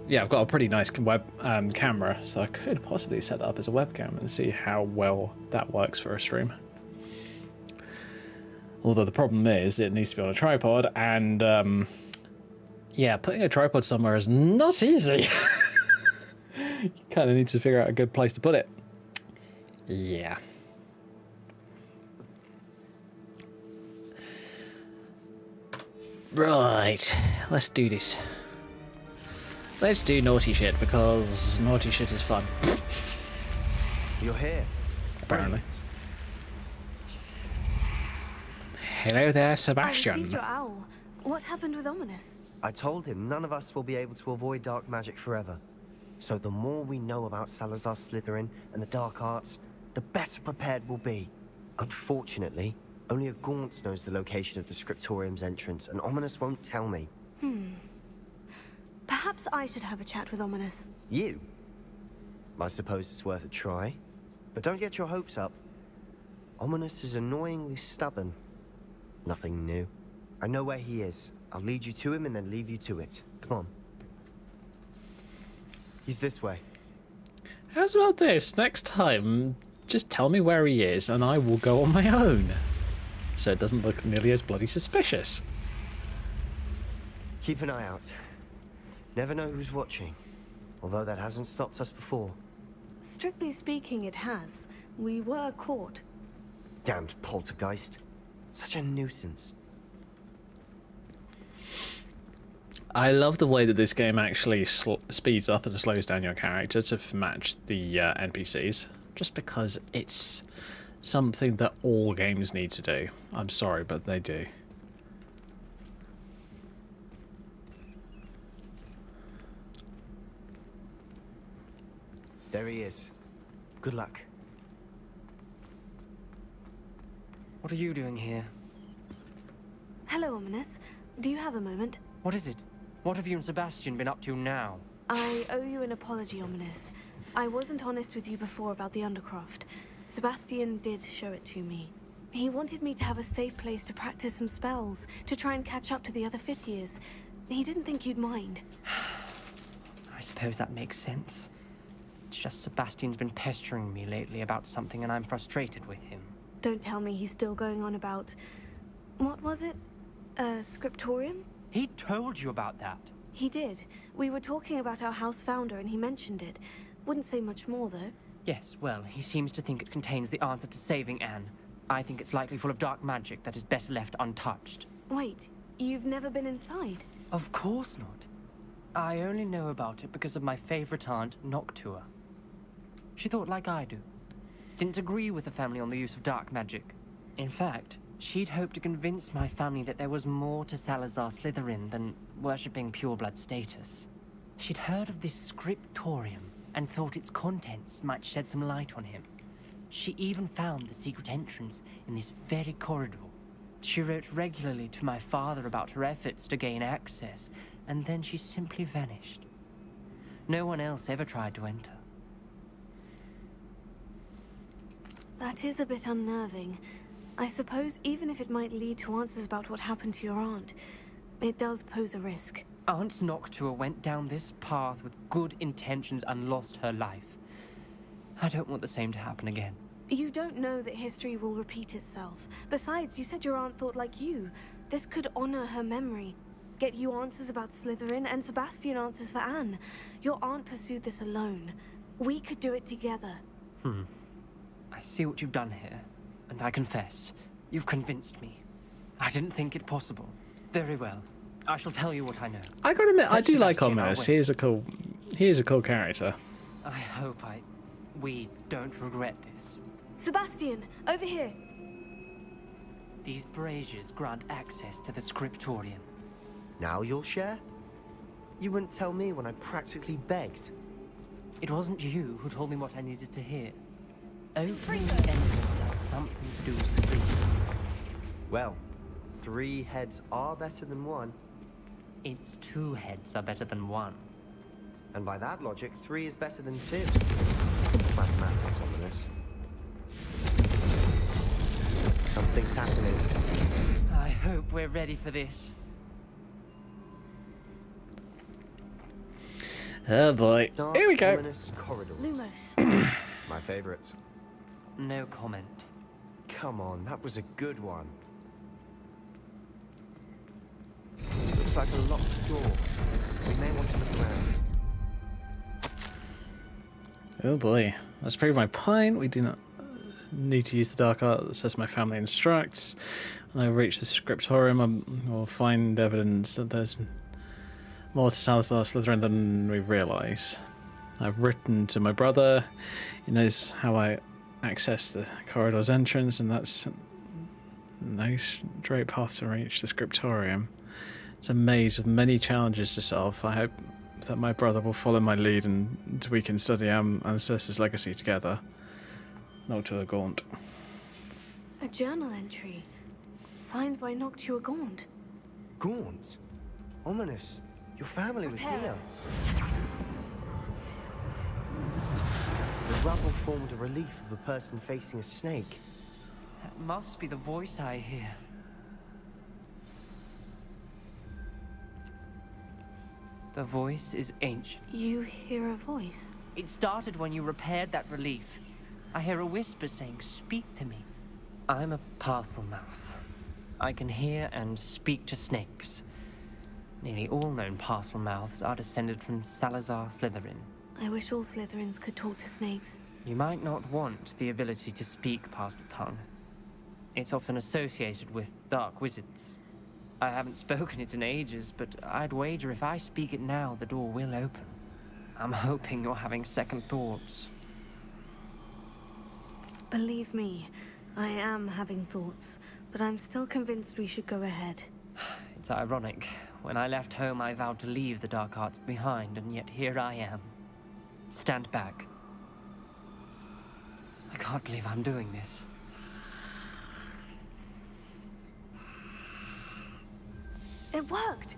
Yeah, I've got a pretty nice web camera, so I could possibly set it up as a webcam and see how well that works for a stream. Although the problem is it needs to be on a tripod, and yeah, putting a tripod somewhere is not easy. You kind of need to figure out a good place to put it. Yeah. Right, let's do this. Let's do naughty shit, because naughty shit is fun. You're here. Apparently. Hello there, I Sebastian. received your owl. What happened with Ominous? I told him none of us will be able to avoid dark magic forever. So the more we know about Salazar Slytherin and the dark arts, the better prepared we'll be. Unfortunately, only a Gaunt's knows the location of the Scriptorium's entrance, and Ominous won't tell me. Perhaps I should have a chat with Ominous. You? I suppose it's worth a try. But don't get your hopes up. Ominous is annoyingly stubborn. Nothing new. I know where he is. I'll lead you to him and then leave you to it. Come on. He's this way. How's about this? Next time, just tell me where he is and I will go on my own. So it doesn't look nearly as bloody suspicious. Keep an eye out. Never know who's watching. Although that hasn't stopped us before. Strictly speaking, it has. We were caught. Damned poltergeist. Such a nuisance. I love the way that this game actually speeds up and slows down your character to match the NPCs. Just because it's something that all games need to do. I'm sorry, but they do. There he is. Good luck. What are you doing here? Hello, Ominous. Do you have a moment? What is it? What have you and Sebastian been up to now? I owe you an apology, Ominous. I wasn't honest with you before about the Undercroft. Sebastian did show it to me. He wanted me to have a safe place to practice some spells, to try and catch up to the other 5th years. He didn't think you'd mind. I suppose that makes sense. It's just Sebastian's been pestering me lately about something and I'm frustrated with him. Don't tell me he's still going on about... What was it? Scriptorium? He told you about that? He did. We were talking about our house founder and he mentioned it. Wouldn't say much more, though. Yes, well, he seems to think it contains the answer to saving Anne. I think it's likely full of dark magic that is better left untouched. Wait, you've never been inside? Of course not. I only know about it because of my favorite aunt, Noctua. She thought like I do. Didn't agree with the family on the use of dark magic. In fact, she'd hoped to convince my family that there was more to Salazar Slytherin than worshipping pureblood status. She'd heard of this scriptorium and thought its contents might shed some light on him. She even found the secret entrance in this very corridor. She wrote regularly to my father about her efforts to gain access, and then she simply vanished. No one else ever tried to enter. That is a bit unnerving. I suppose even if it might lead to answers about what happened to your aunt, it does pose a risk. Aunt Noctua went down this path with good intentions and lost her life. I don't want the same to happen again. You don't know that history will repeat itself. Besides, you said your aunt thought like you. This could honor her memory. Get you answers about Slytherin and Sebastian answers for Anne. Your aunt pursued this alone. We could do it together. I see what you've done here, and I confess, you've convinced me. I didn't think it possible. Very well. I shall tell you what I know. I gotta admit, I Send do like Sebastian our Ominous. way. He is a cool character. I hope we don't regret this. Sebastian, over here. These braziers grant access to the scriptorium. Now you'll share? You wouldn't tell me when I practically begged. It wasn't you who told me what I needed to hear. Opening the entrance has something to do with the breeze. Well, 3 heads are better than 1. Its 2 heads are better than 1. And by that logic, 3 is better than 2. Simple mathematics, Ominous. Something's happening. I hope we're ready for this. Oh boy. Dark, Here we go. ominous corridors. Lumos. My favorite. No comment. Come on, that was a good one. Looks like a locked door. We may want to look around. Oh boy. Let's prove my point. We do not need to use the dark art that says my family instructs. When I reach the scriptorium, I will find evidence that there's more to Salazar Slytherin than we realise. I've written to my brother. He knows how I access the corridor's entrance, and that's no straight path to reach the scriptorium. It's a maze with many challenges to solve. I hope that my brother will follow my lead and we can study our ancestors' legacy together. Noctua Gaunt. A journal entry. Signed by Noctua Gaunt. Gaunt? Ominous. Your family was here. The rubble formed a relief of a person facing a snake. That must be the voice I hear. The voice is ancient. You hear a voice? It started when you repaired that relief. I hear a whisper saying, "Speak to me." I'm a parcel mouth. I can hear and speak to snakes. Nearly all known parcel mouths are descended from Salazar Slytherin. I wish all Slytherins could talk to snakes. You might not want the ability to speak parcel tongue. It's often associated with dark wizards. I haven't spoken it in ages, but I'd wager if I speak it now, the door will open. I'm hoping you're having second thoughts. Believe me, I am having thoughts, but I'm still convinced we should go ahead. It's ironic. When I left home, I vowed to leave the dark arts behind, and yet here I am. Stand back. I can't believe I'm doing this. It worked!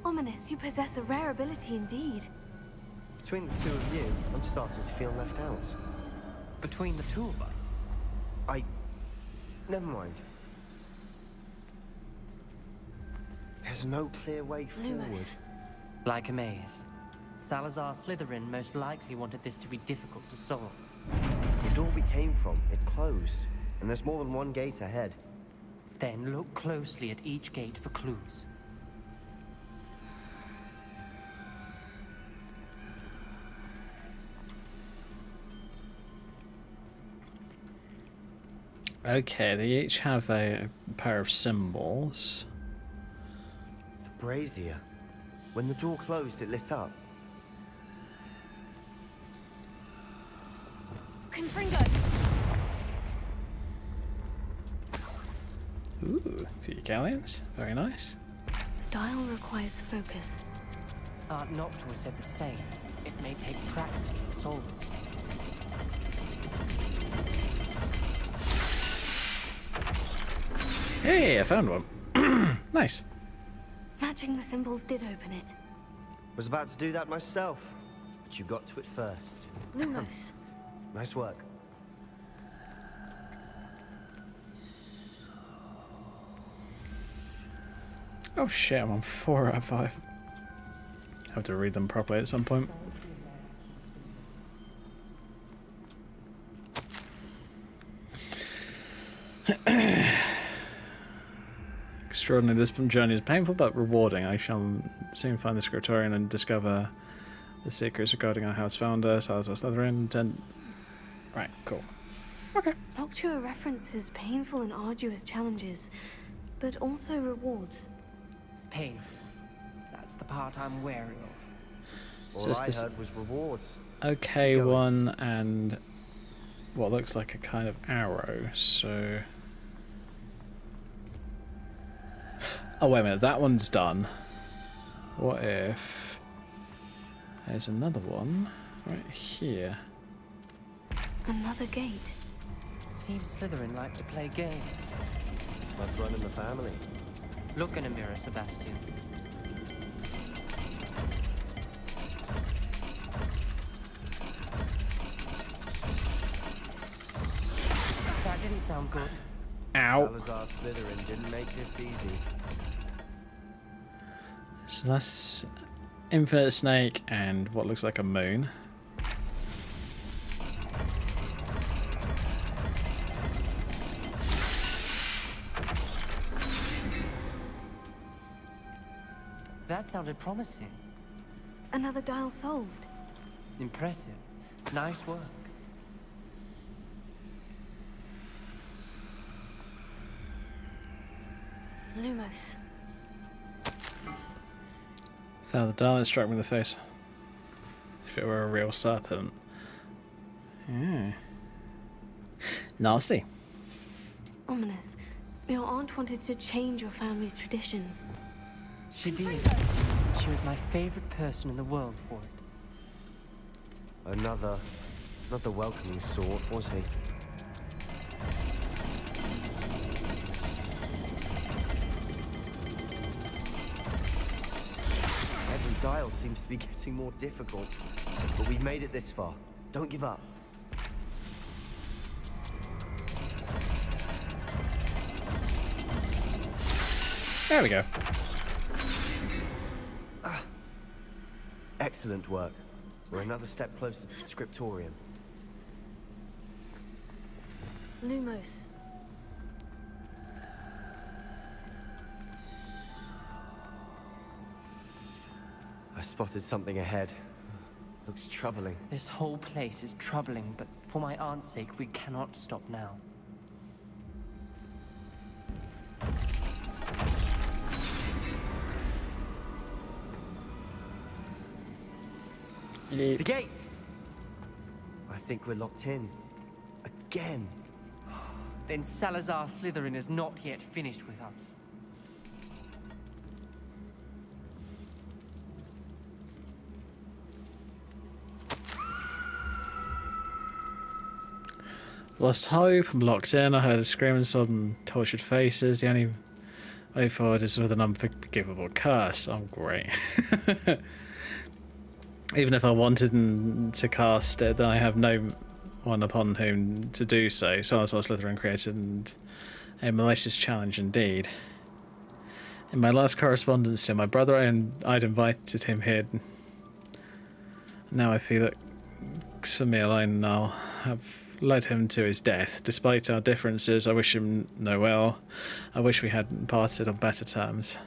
Ominous, you possess a rare ability indeed. Between the two of you, I'm starting to feel left out. Between the two of us? Never mind. There's no clear way forward. Lumos. Like a maze. Salazar Slytherin most likely wanted this to be difficult to solve. The door we came from, it closed. And there's more than one gate ahead. Then look closely at each gate for clues. Okay, they each have a pair of symbols. The brazier. When the door closed, it lit up. Confringo! Ooh, few galleons. Very nice. The dial requires focus. Noctua said the same. It may take practice to solve it. Hey, I found one. Nice. Matching the symbols did open it. Was about to do that myself, but you got to it first. Lumos. Nice work. Oh shit, I'm on 4 out of 5. I have to read them properly at some point. Extraordinary, this journey is painful but rewarding. I shall soon find the scriptorium and discover the secrets regarding our house founder, Salazar Slytherin. Right, cool. Okay. Noctua references painful and arduous challenges, but also rewards. Painful. That's the part I'm wary of. All I heard was rewards. Okay, one and what looks like a kind of arrow, so... Oh, wait a minute, that one's done. What if... There's another one right here. Another gate. Seems Slytherin like to play games. Must run in the family. Look in a mirror, Sebastian. That didn't sound good. Ow. Salazar Slytherin didn't make this easy. So that's Infinite Snake and what looks like a moon. That sounded promising. Another dial solved. Impressive. Nice work. Lumos. Found the dial that struck me in the face. If it were a real serpent. Yeah. Nasty. Ominous. Your aunt wanted to change your family's traditions. She did. She was my favorite person in the world for it. Another, not the welcoming sort, was he? Every dial seems to be getting more difficult, but we've made it this far. Don't give up. There we go. Excellent work. We're another step closer to the scriptorium. Lumos. I spotted something ahead. Looks troubling. This whole place is troubling, but for my aunt's sake, we cannot stop now. The gate! I think we're locked in. Again. Then Salazar Slytherin is not yet finished with us. Lost hope, I'm locked in, I heard a scream and saw them tortured faces. The only way forward is with an unforgivable curse. Oh, great. Even if I wanted to cast it, I have no one upon whom to do so. Salazar Slytherin created a malicious challenge indeed. In my last correspondence to my brother, I'd invited him here. Now I feel that for me alone, I'll have led him to his death. Despite our differences, I wish him no well. I wish we had parted on better terms.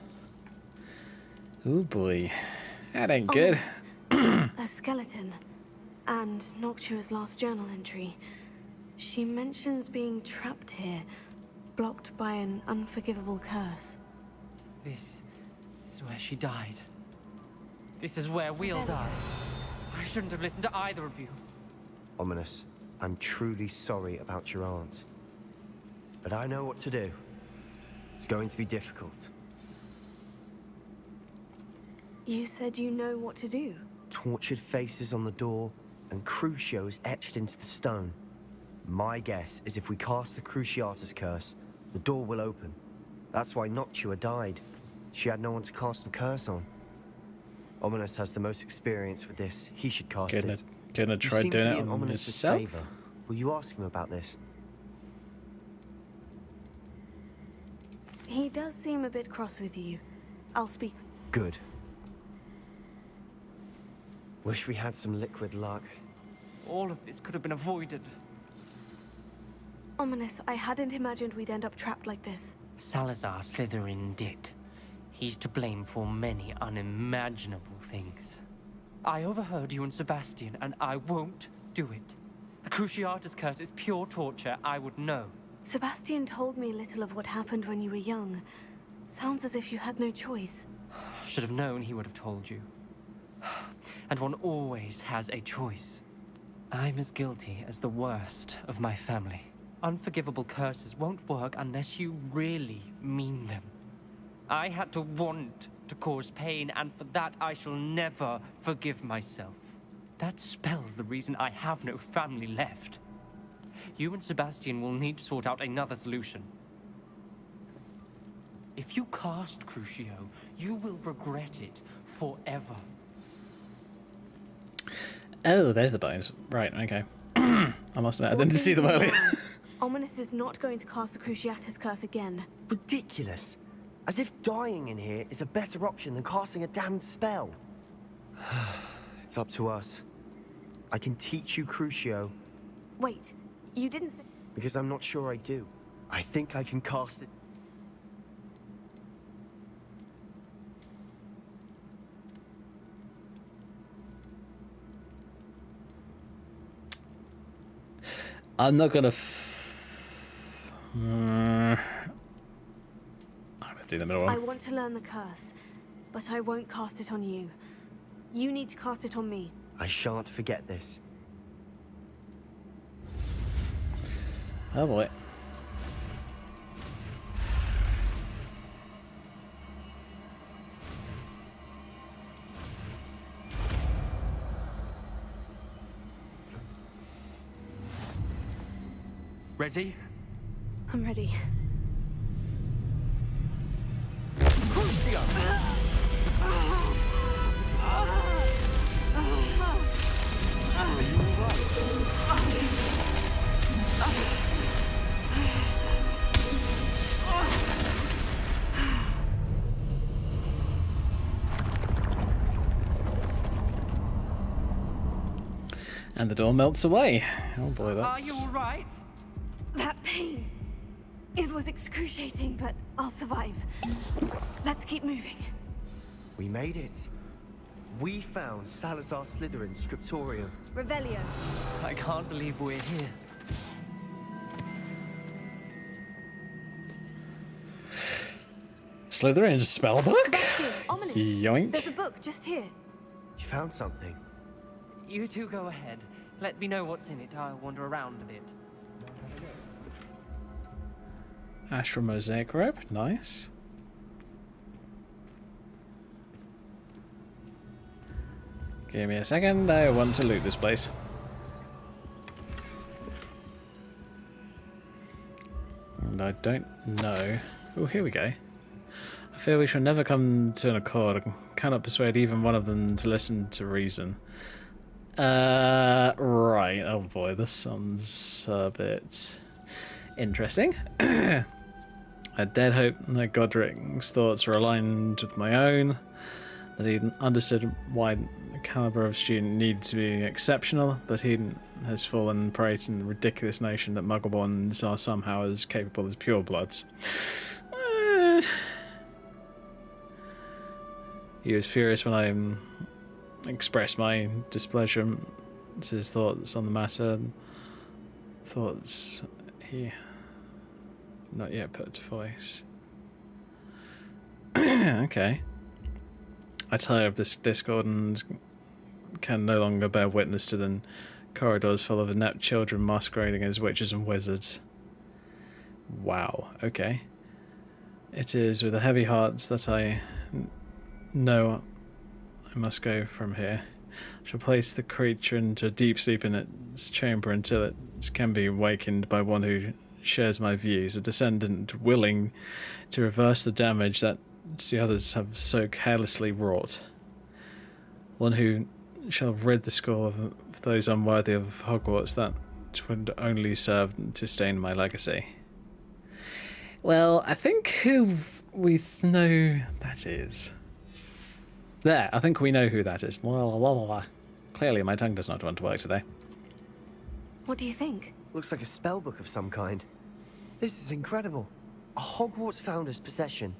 Oh boy, that ain't good. A skeleton. And Noctua's last journal entry. She mentions being trapped here, blocked by an unforgivable curse. This is where she died. This is where we'll die. I shouldn't have listened to either of you. Ominous, I'm truly sorry about your aunt. But I know what to do. It's going to be difficult. You said you know what to do. Tortured faces on the door, and Crucios etched into the stone. My guess is if we cast the Cruciatus curse, the door will open. That's why Noctua died. She had no one to cast the curse on. Ominous has the most experience with this. He should cast it. Gonna try you seem doing to be it in on Ominous's himself? favor. Will you ask him about this? He does seem a bit cross with you. I'll speak. Good. Wish we had some liquid luck. All of this could have been avoided. Ominous, I hadn't imagined we'd end up trapped like this. Salazar Slytherin did. He's to blame for many unimaginable things. I overheard you and Sebastian, and I won't do it. The Cruciatus curse is pure torture. I would know. Sebastian told me little of what happened when you were young. Sounds as if you had no choice. Should have known he would have told you. And one always has a choice. I'm as guilty as the worst of my family. Unforgivable curses won't work unless you really mean them. I had to want to cause pain, and for that I shall never forgive myself. That spells the reason I have no family left. You and Sebastian will need to sort out another solution. If you cast Crucio, you will regret it forever. Oh, there's the bones. Right, okay. I must admit, I didn't see them earlier. Ominous is not going to cast the Cruciatus curse again. Ridiculous. As if dying in here is a better option than casting a damned spell. It's up to us. I can teach you Crucio. Wait, you didn't say... Because I'm not sure I do. I think I can cast it. I'm not gonna. I'm gonna do the middle one. I want to learn the curse, but I won't cast it on you. You need to cast it on me. I shan't forget this. Oh boy. Ready? I'm ready. And the door melts away. Oh boy, that's... Are you all right? That pain. It was excruciating, but I'll survive. Let's keep moving. We made it. We found Salazar Slytherin's scriptorium. Revelio. I can't believe we're here. Slytherin's spellbook? Sebastian, ominous. Yoink. There's a book just here. You found something. You two go ahead. Let me know what's in it. I'll wander around a bit. Astral mosaic rope, nice. Give me a second, I want to loot this place. And I don't know... Oh, here we go. I fear we shall never come to an accord. I cannot persuade even one of them to listen to reason. Right. Oh boy, this sounds a bit interesting. I dead hope that Godric's thoughts were aligned with my own, that he understood why the caliber of student needed to be exceptional, but he has fallen prey to the ridiculous notion that Muggleborns are somehow as capable as purebloods. He was furious when I expressed my displeasure to his thoughts on the matter. Thoughts he not yet put to voice. Okay. I tire of this discord and can no longer bear witness to the corridors full of inept children masquerading as witches and wizards. Wow, okay. It is with a heavy heart that I know I must go from here. I shall place the creature into a deep sleep in its chamber until it can be awakened by one who shares my views, a descendant willing to reverse the damage that the others have so carelessly wrought. One who shall rid the school of those unworthy of Hogwarts that would only serve to stain my legacy. Well, I think who we know that is. There, I think we know who that is. Clearly my tongue does not want to work today. What do you think? Looks like a spellbook of some kind. This is incredible. A Hogwarts founder's possession.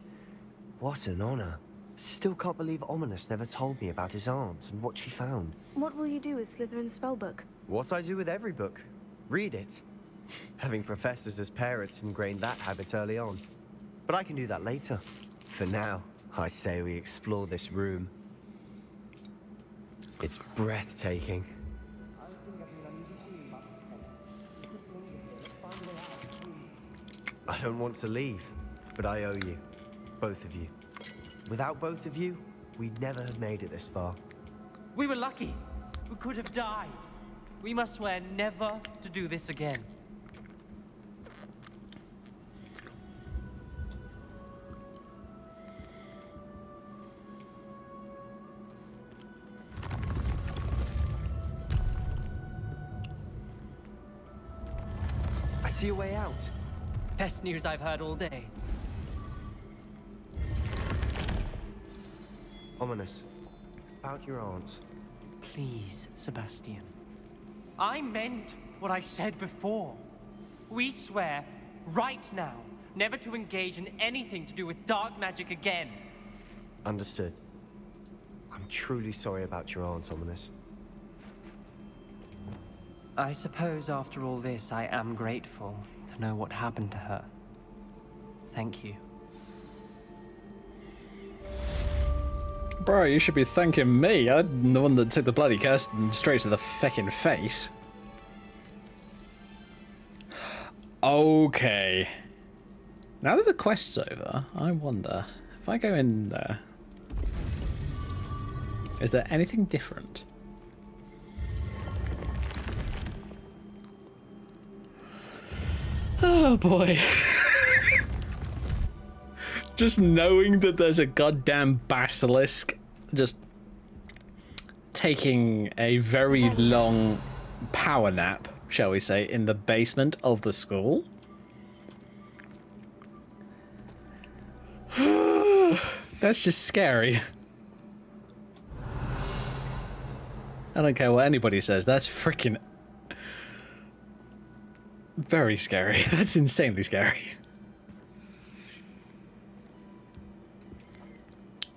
What an honor. Still can't believe Ominous never told me about his aunt and what she found. What will you do with Slytherin's spellbook? What I do with every book. Read it. Having professors as parents ingrained that habit early on. But I can do that later. For now, I say we explore this room. It's breathtaking. I don't want to leave, but I owe you. Both of you. Without both of you, we'd never have made it this far. We were lucky. We could have died. We must swear never to do this again. I see a way out. Best news I've heard all day. Ominous. About your aunt. Please, Sebastian. I meant what I said before. We swear, right now, never to engage in anything to do with dark magic again. Understood. I'm truly sorry about your aunt, Ominous. I suppose after all this, I am grateful to know what happened to her. Thank you. Bro, you should be thanking me. I'm the one that took the bloody curse straight to the feckin' face. Okay. Now that the quest's over, I wonder if I go in there, is there anything different? Oh boy. Just knowing that there's a goddamn basilisk just taking a very long power nap, shall we say, in the basement of the school. That's just scary. I don't care what anybody says, that's freaking very scary. That's insanely scary.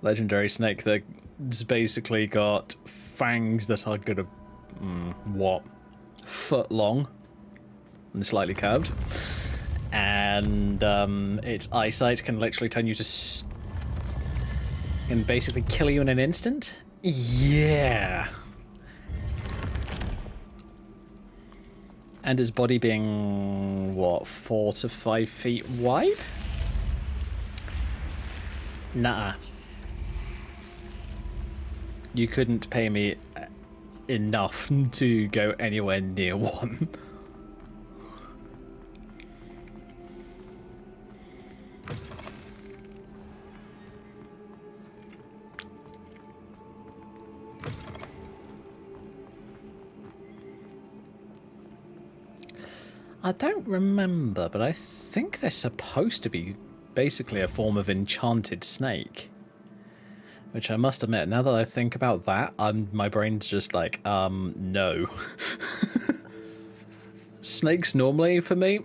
Legendary snake that's basically got fangs that are good of, what, foot long and slightly curved. And its eyesight can literally turn you to can basically kill you in an instant. Yeah. And his body being, what, 4 to 5 feet wide? Nah. You couldn't pay me enough to go anywhere near one. I don't remember, but I think they're supposed to be basically a form of enchanted snake. Which I must admit, now that I think about that, my brain's just like, no. Snakes normally, for me,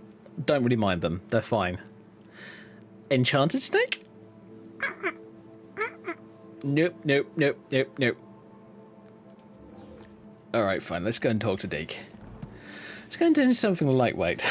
don't really mind them. They're fine. Enchanted snake? Nope, nope, nope, nope, nope. Alright, fine, let's go and talk to Deke. Let's go and do something lightweight.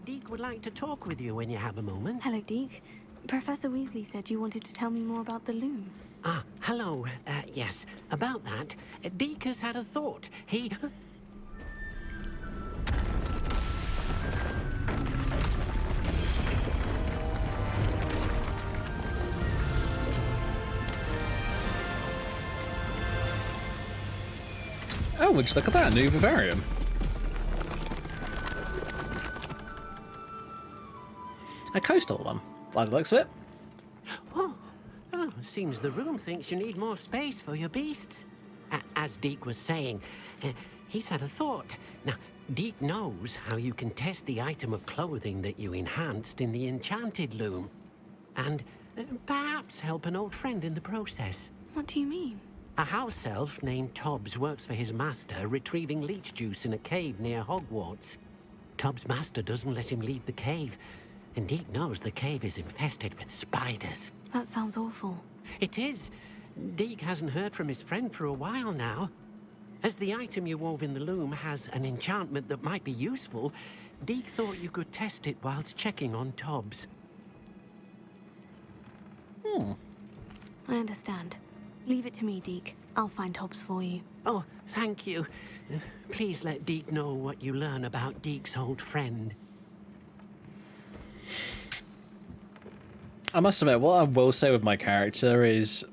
Deke would like to talk with you when you have a moment. Hello, Deke. Professor Weasley said you wanted to tell me more about the loom. Ah, hello. Yes, about that. Deke has had a thought. He... Oh, would you look at that, a new vivarium. A coastal one, by the looks of it. Oh, seems the room thinks you need more space for your beasts. As Deke was saying, he's had a thought. Now, Deke knows how you can test the item of clothing that you enhanced in the enchanted loom. And perhaps help an old friend in the process. What do you mean? A house elf named Tobbs works for his master, retrieving leech juice in a cave near Hogwarts. Tobbs' master doesn't let him leave the cave, And Deke knows the cave is infested with spiders. That sounds awful. It is. Deke hasn't heard from his friend for a while now. As the item you wove in the loom has an enchantment that might be useful, Deke thought you could test it whilst checking on Tobbs. I understand. Leave it to me, Deke. I'll find Tobbs for you. Oh, thank you. Please let Deke know what you learn about Deke's old friend. I must admit, what I will say with my character is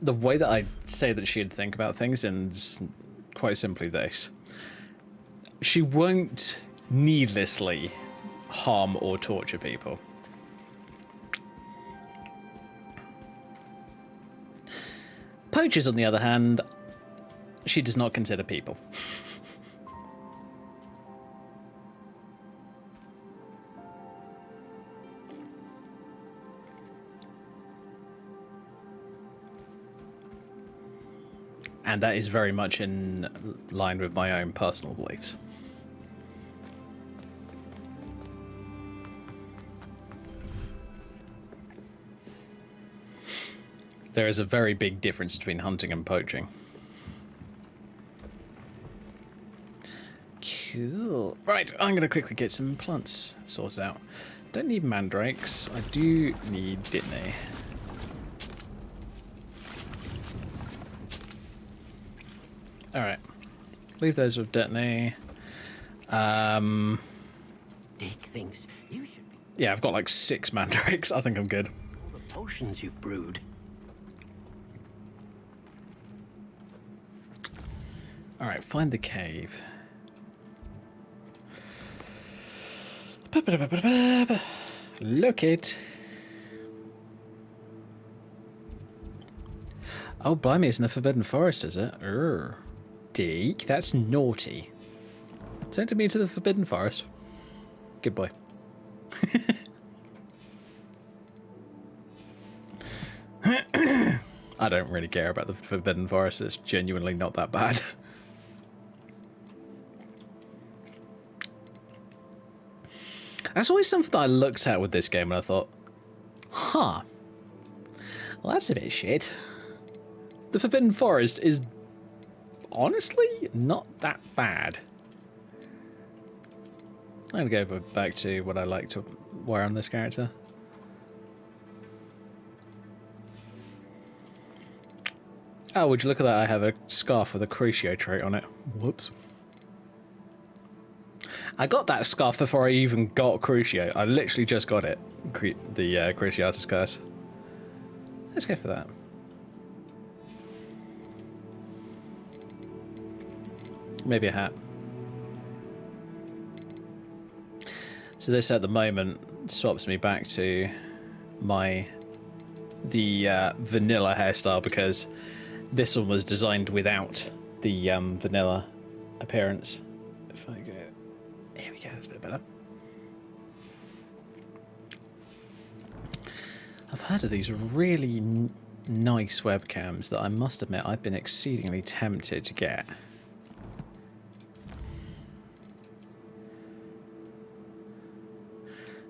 the way that I say that she'd think about things, and quite simply this. She won't needlessly harm or torture people. Poachers, on the other hand, she does not consider people. And that is very much in line with my own personal beliefs. There is a very big difference between hunting and poaching. Cool. Right, I'm going to quickly get some plants sorted out. Don't need mandrakes. I do need Ditney. Alright. Leave those with Ditney. Deke thinks you should be... Yeah, I've got like 6 mandrakes. I think I'm good. All the potions you've brewed. Alright, find the cave. Look it. Oh, blimey, it's in the Forbidden Forest, is it? Urgh. Deke, that's naughty. Send me to the Forbidden Forest. Good boy. I don't really care about the Forbidden Forest. It's genuinely not that bad. That's always something that I looked at with this game and I thought, huh, well, that's a bit shit. The Forbidden Forest is honestly not that bad. I'm going to go back to what I like to wear on this character. Oh, would you look at that? I have a scarf with a Crucio trait on it. Whoops. I got that scarf before I even got Crucio. I literally just got it. The Cruciatus curse. Let's go for that. Maybe a hat. So this at the moment swaps me back to the vanilla hairstyle, because this one was designed without the vanilla appearance. If I go, here we go, that's a bit better. I've heard of these really nice webcams that I must admit I've been exceedingly tempted to get.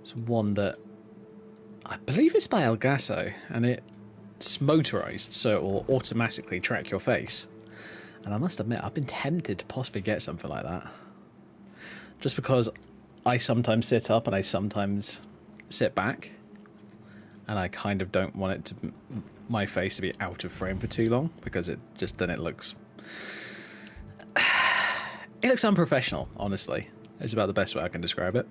It's one that I believe it's by Elgato, and it's motorized, so it will automatically track your face. And I must admit, I've been tempted to possibly get something like that. Just because I sometimes sit up and I sometimes sit back. And I kind of don't want it to, my face to be out of frame for too long, because it just, then it looks unprofessional, honestly. It's about the best way I can describe it.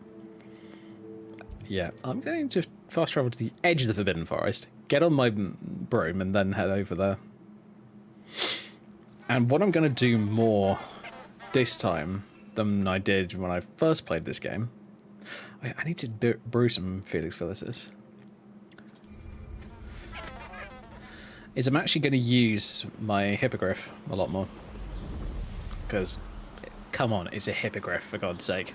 Yeah, I'm going to fast travel to the edge of the Forbidden Forest, get on my broom, and then head over there. And what I'm going to do more this time than I did when I first played this game, I need to brew some Felix Felicis, is I'm actually going to use my hippogriff a lot more. Because, come on, it's a hippogriff, for God's sake.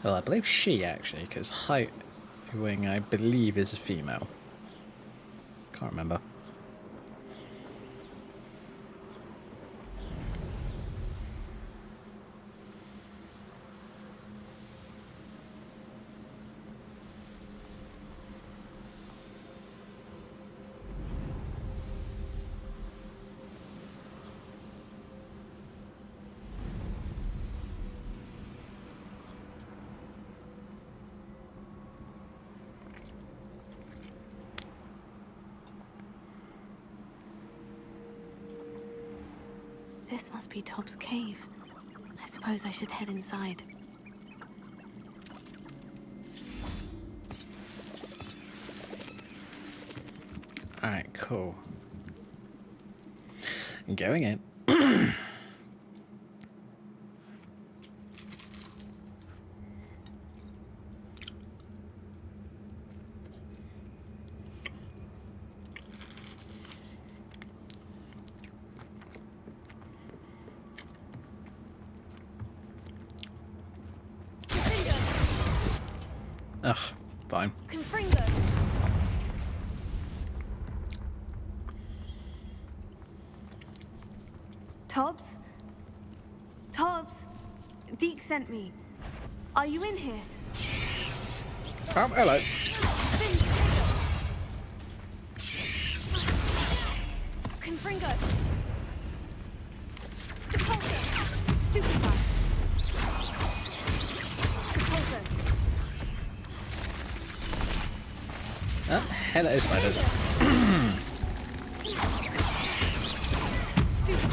Well, I believe she, actually, because height wing, I believe, is a female. Can't remember. This must be Tob's cave. I suppose I should head inside. Alright, cool. Going in. Ugh, fine. Confringo. Tobbs? Tobbs? Deke sent me. Are you in here? Hello. Confringo. Repulsor. Stupefy. Repulsor. Oh, hello, spiders. Stupefy.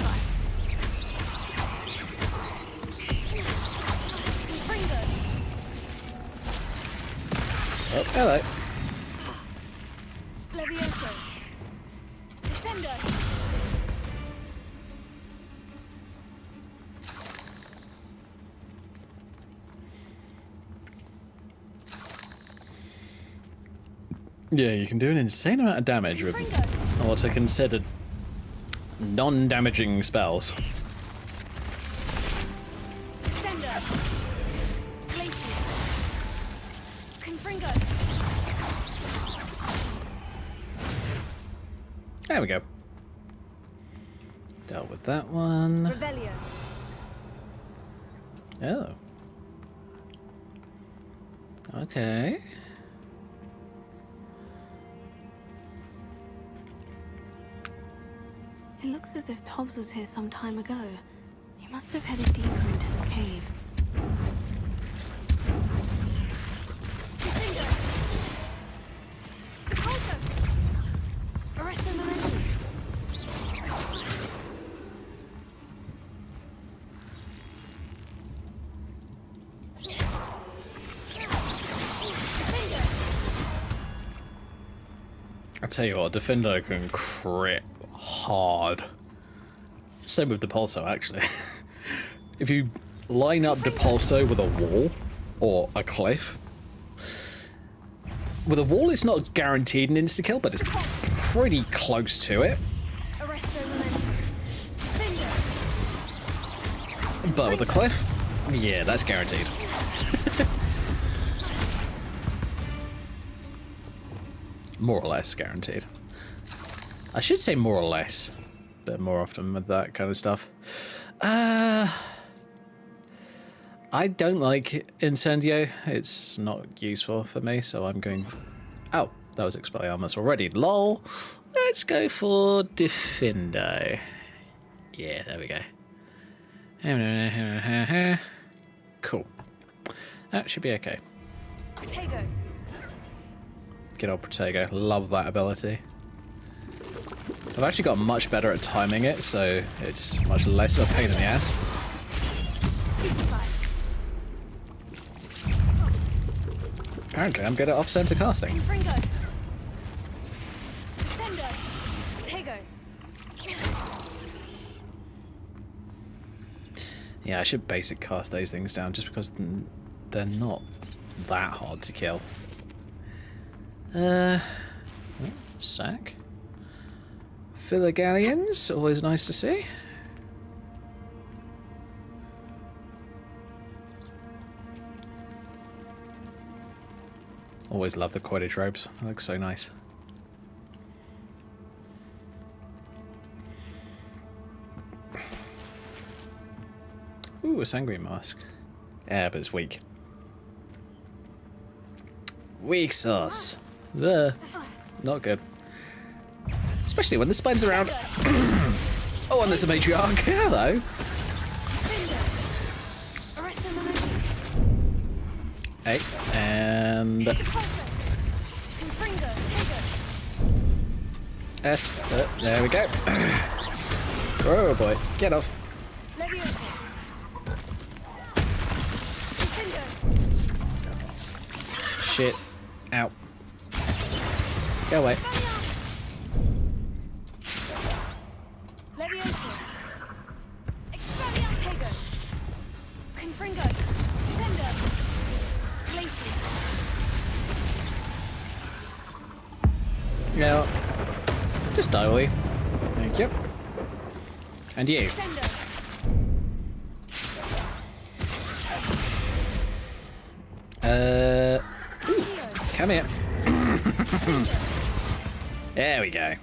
Confringo. Oh, hello. Levioso. Descendo. Yeah, you can do an insane amount of damage with what are considered non-damaging spells. Descendo. Glacius. Confringo. There we go. Dealt with that one. Revelio. Oh. Okay. It looks as if Tobbs was here some time ago. He must have headed deeper into the cave. Arresto momentum. I tell you what, Defender can crit hard. Same with Depulso, actually. If you line up Depulso with a wall or a cliff, with a wall it's not guaranteed an insta-kill, but it's pretty close to it. Arresto momentum. But with a cliff, yeah, that's guaranteed. More or less guaranteed. I should say more or less, but more often with that kind of stuff. I don't like Incendio. It's not useful for me, so I'm going... Oh, that was Expelliarmus already. LOL. Let's go for Defendo. Yeah, there we go. Cool. That should be okay. Protego. Good old Protego. Love that ability. I've actually got much better at timing it, so it's much less of a pain in the ass. Apparently, I'm good at off-center casting. Confringo. Descendo. Protego. Yeah, I should basic cast those things down just because they're not that hard to kill. Sack. Filler galleons, always nice to see. Always love the Quidditch robes. They look so nice. Ooh, a Sanguine Mask. Yeah, but it's weak. Weak sauce. Ugh. Not good. Especially when the spider's around. Oh, and there's a matriarch. Hello. Hey, and... S. There we go. Oh boy, get off. shit. Ow. Go away. Levioso. Expelliarmus. Confringo. Sender. Glacius. Now, just die away. Thank you. And you. Sender. Ooh, come here. There we go.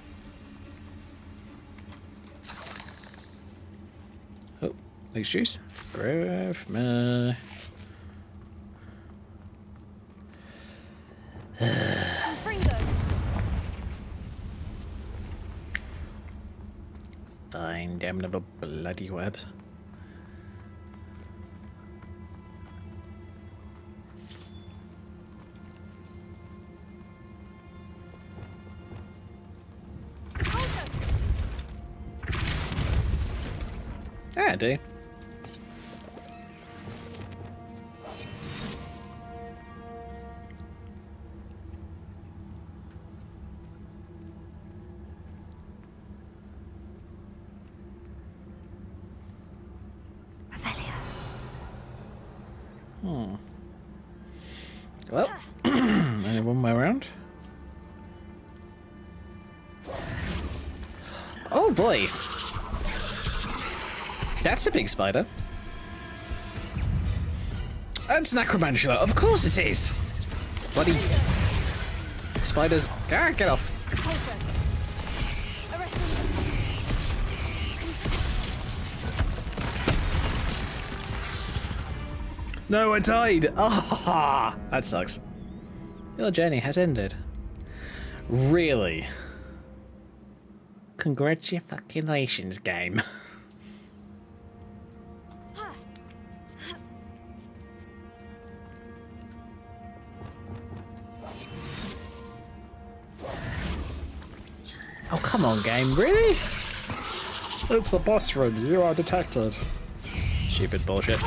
Oh, leech juice. Growth. Confringo. Fine, damnable bloody webs. Yeah, I do. Well, only one more round. Oh boy! That's a big spider. That's necromantula. Of course it is! Bloody spiders. Ah, get off. No, I died! Ah, that sucks. Your journey has ended. Really? Congratulations, game. Oh, come on, game. Really? It's the boss room. You are detected. Stupid bullshit.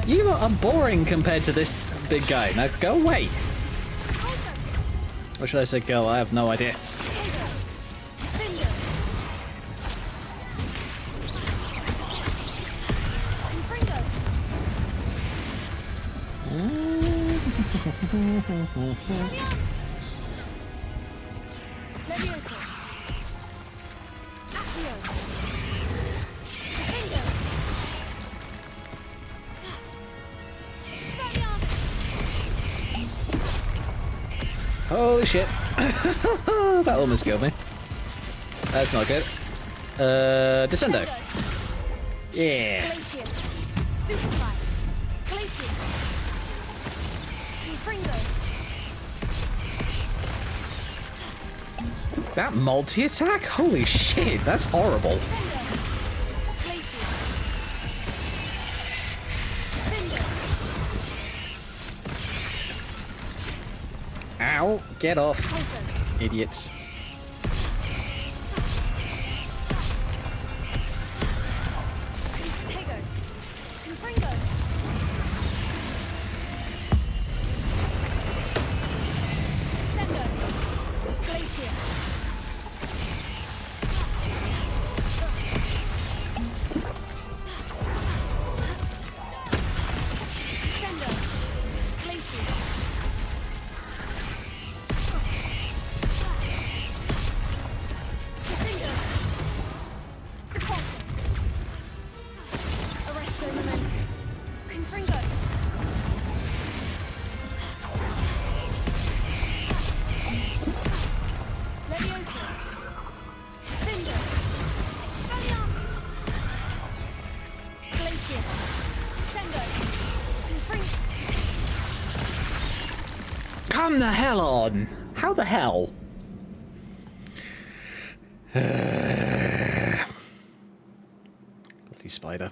You are boring compared to this big guy. Now go away. Or should I say go? I have no idea. Holy shit. That almost killed me. That's not good. Descendo. Yeah. That multi-attack? Holy shit, that's horrible. Ow, get off, idiots. Come the hell on! How the hell? Bloody spider.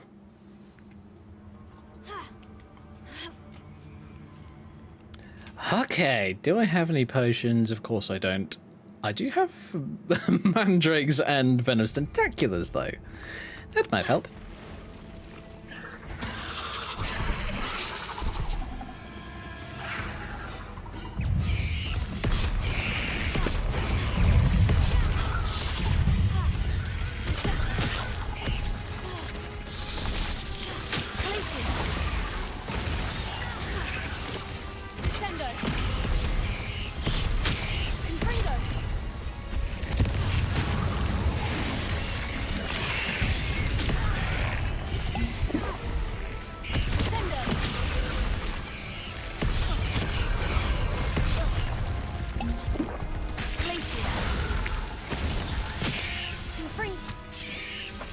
Okay, do I have any potions? Of course I don't. I do have mandrakes and venomous tentaculars, though. That might help.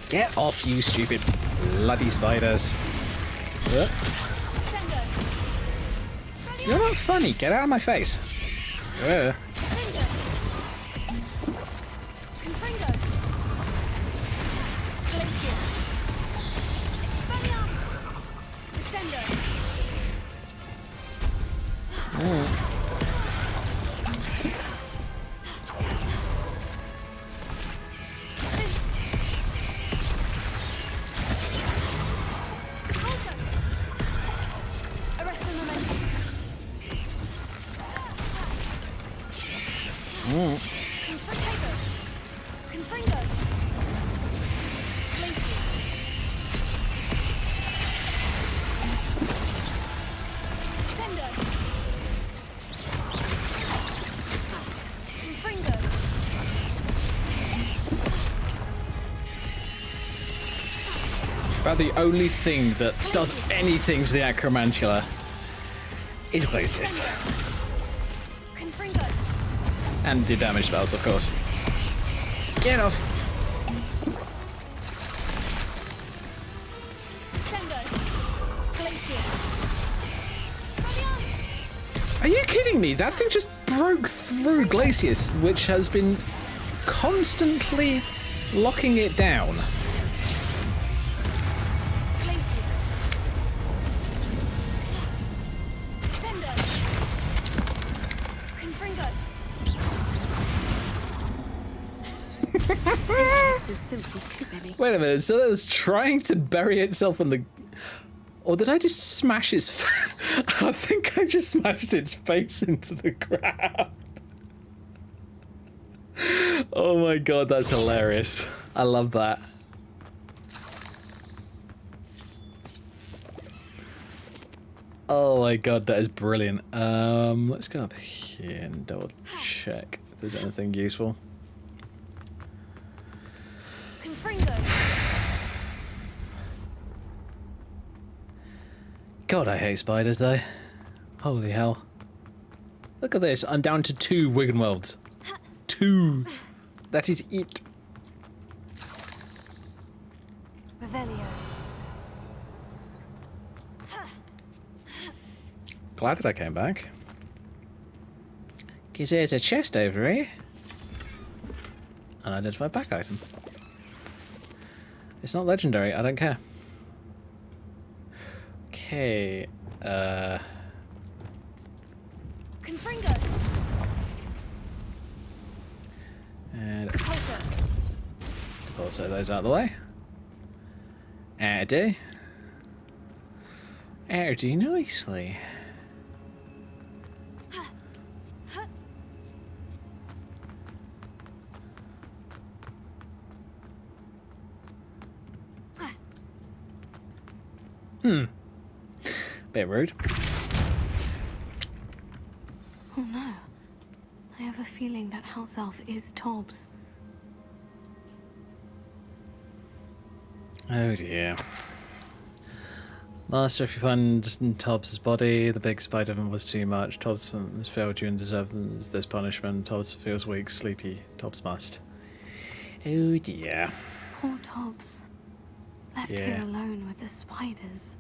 Get off, you stupid bloody spiders. You're not funny. Get out of my face. About the only thing that does anything to the Acromantula is Glacius. And do damage spells, of course. Get off! Are you kidding me? That thing just broke through Glacius, which has been constantly locking it down. Wait a minute, so that was trying to bury itself in the... Or did I just smash its... I think I just smashed its face into the ground. Oh my god, that's hilarious. I love that. Oh my god, that is brilliant. Let's go up here and double check if there's anything useful. God, I hate spiders, though. Holy hell. Look at this. I'm down to 2 Wiggenwelds. 2. That is it. Revelio. Glad that I came back. Because there's a chest over here. Unidentified back item. It's not legendary. I don't care. Okay, and also those out of the way. Add nicely. Bit rude. Oh no. I have a feeling that house elf is Tobbs. Oh dear. Master, if you find Tobbs' body, the big spider was too much. Tobbs has failed you and deserves this punishment. Tobbs feels weak, sleepy. Tobbs must. Oh dear. Poor Tobbs. Left here alone with the spiders.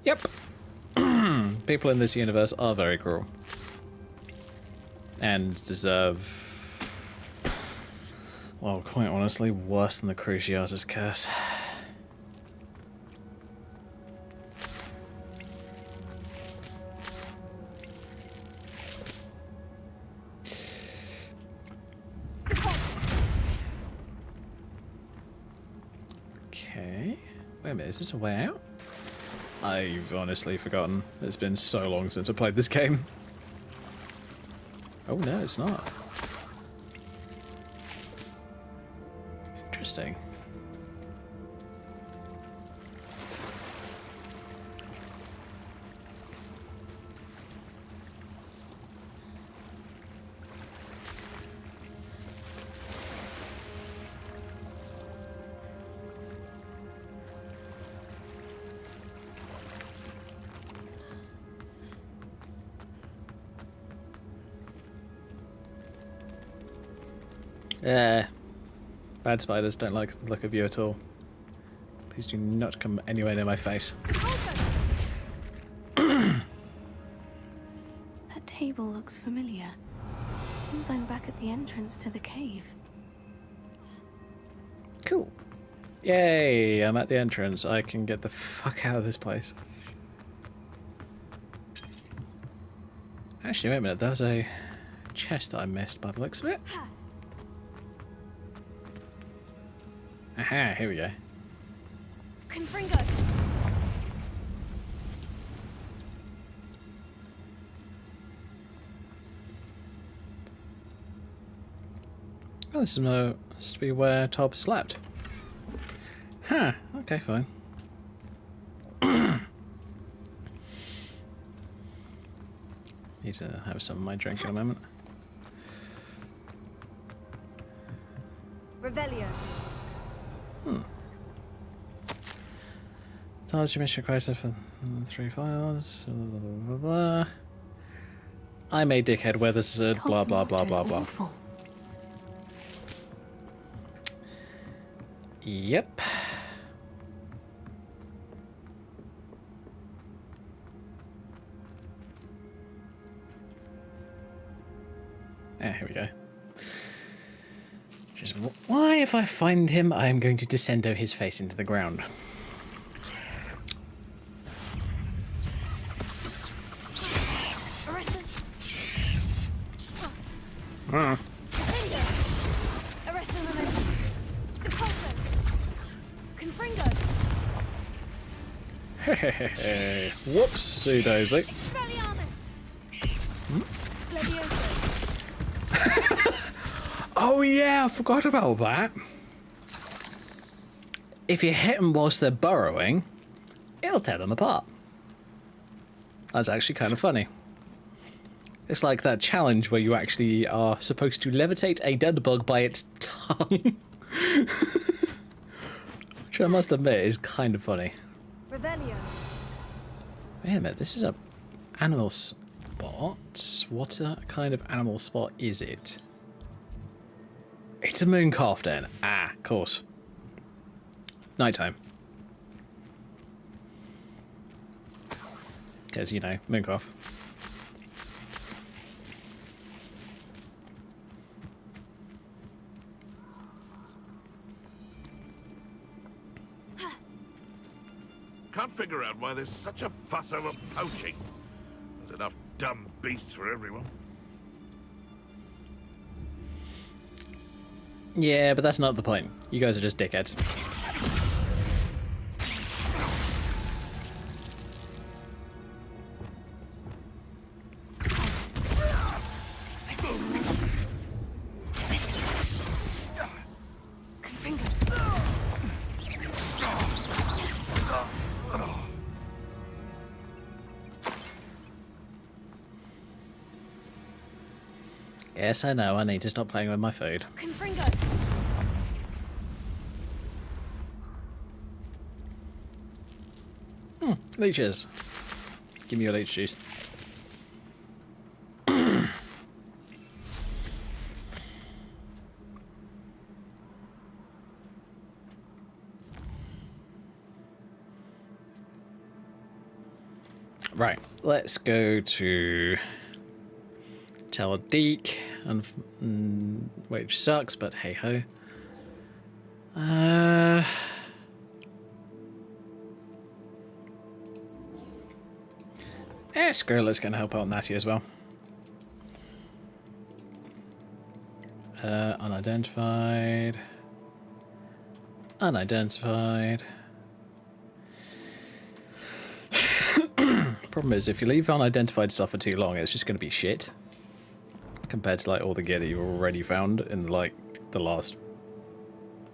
Yep. People in this universe are very cruel. And deserve... well, quite honestly, worse than the Cruciatus curse. Okay. Wait a minute, is this a way out? I've honestly forgotten. It's been so long since I played this game. Oh no, it's not. Interesting. Bad spiders don't like the look of you at all. Please do not come anywhere near my face. That table looks familiar. Seems I'm back at the entrance to the cave. Cool. Yay, I'm at the entrance. I can get the fuck out of this place. Actually, wait a minute. There was a chest that I missed by the looks of it. Aha, here we go. Confringo! Oh, this is supposed to be where Tob slept. Huh, okay, fine. Need to have some of my drink in a moment. Revelio. Told you mission requested for 3 files. Blah, blah, blah. I'm a dickhead weathersard. Blah blah blah blah blah. Awful. Yep. Here we go. Just why, if I find him, I am going to descendo his face into the ground. Whoops, daisy. Oh yeah, I forgot about that. If you hit them whilst they're burrowing, it'll tear them apart. That's actually kind of funny. It's like that challenge where you actually are supposed to levitate a dead bug by its tongue. Which I must admit is kind of funny. Revelio. Wait a minute, this is a animal spot. What kind of animal spot is it? It's a moon calf den. Ah, of course. Nighttime. Because, you know, moon calf. Can't figure out why there's such a fuss over poaching. There's enough dumb beasts for everyone. Yeah, but that's not the point. You guys are just dickheads. Yes, I know. I need to stop playing with my food. Confringo. Leeches. Give me your leech juice. Right, let's go to Tower Deek, which sucks, but hey ho. Skrilla's going to help out Natty as well. Unidentified. Unidentified. Problem is, if you leave unidentified stuff for too long, it's just going to be shit. Compared to like all the gear that you've already found in like the last,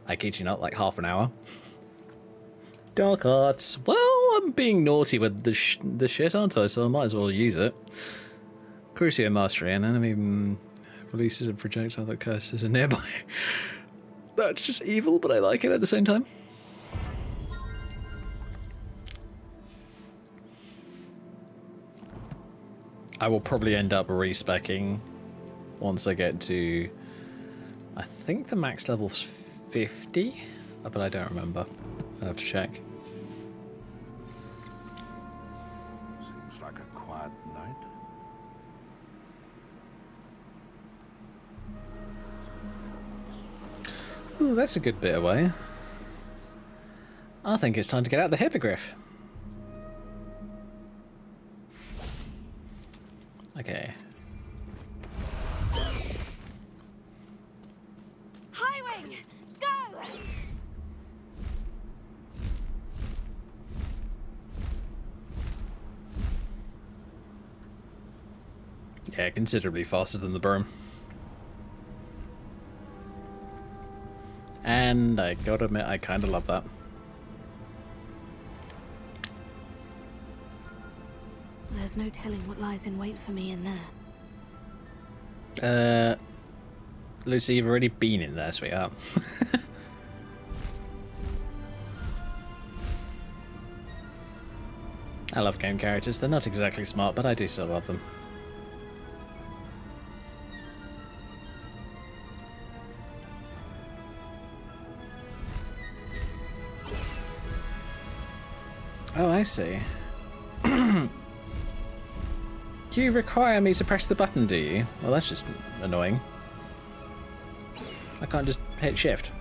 I kid you not, like half an hour. Dark arts. Well, I'm being naughty with the shit, aren't I? So I might as well use it. Crucio Mastery, and enemy releases a projectile that curses are nearby. That's just evil, but I like it at the same time. I will probably end up respecking once I get to, I think the max level's 50, but I don't remember. I'll have to check. Seems like a quiet night. Ooh, that's a good bit away. I think it's time to get out the hippogriff. Okay. Highwing! Go! Yeah, considerably faster than the berm. And I gotta admit, I kinda love that. There's no telling what lies in wait for me in there. Lucy, you've already been in there, sweetheart. I love game characters. They're not exactly smart, but I do still love them. Oh, I see. Do you require me to press the button, do you? Well, that's just annoying. I can't just hit shift.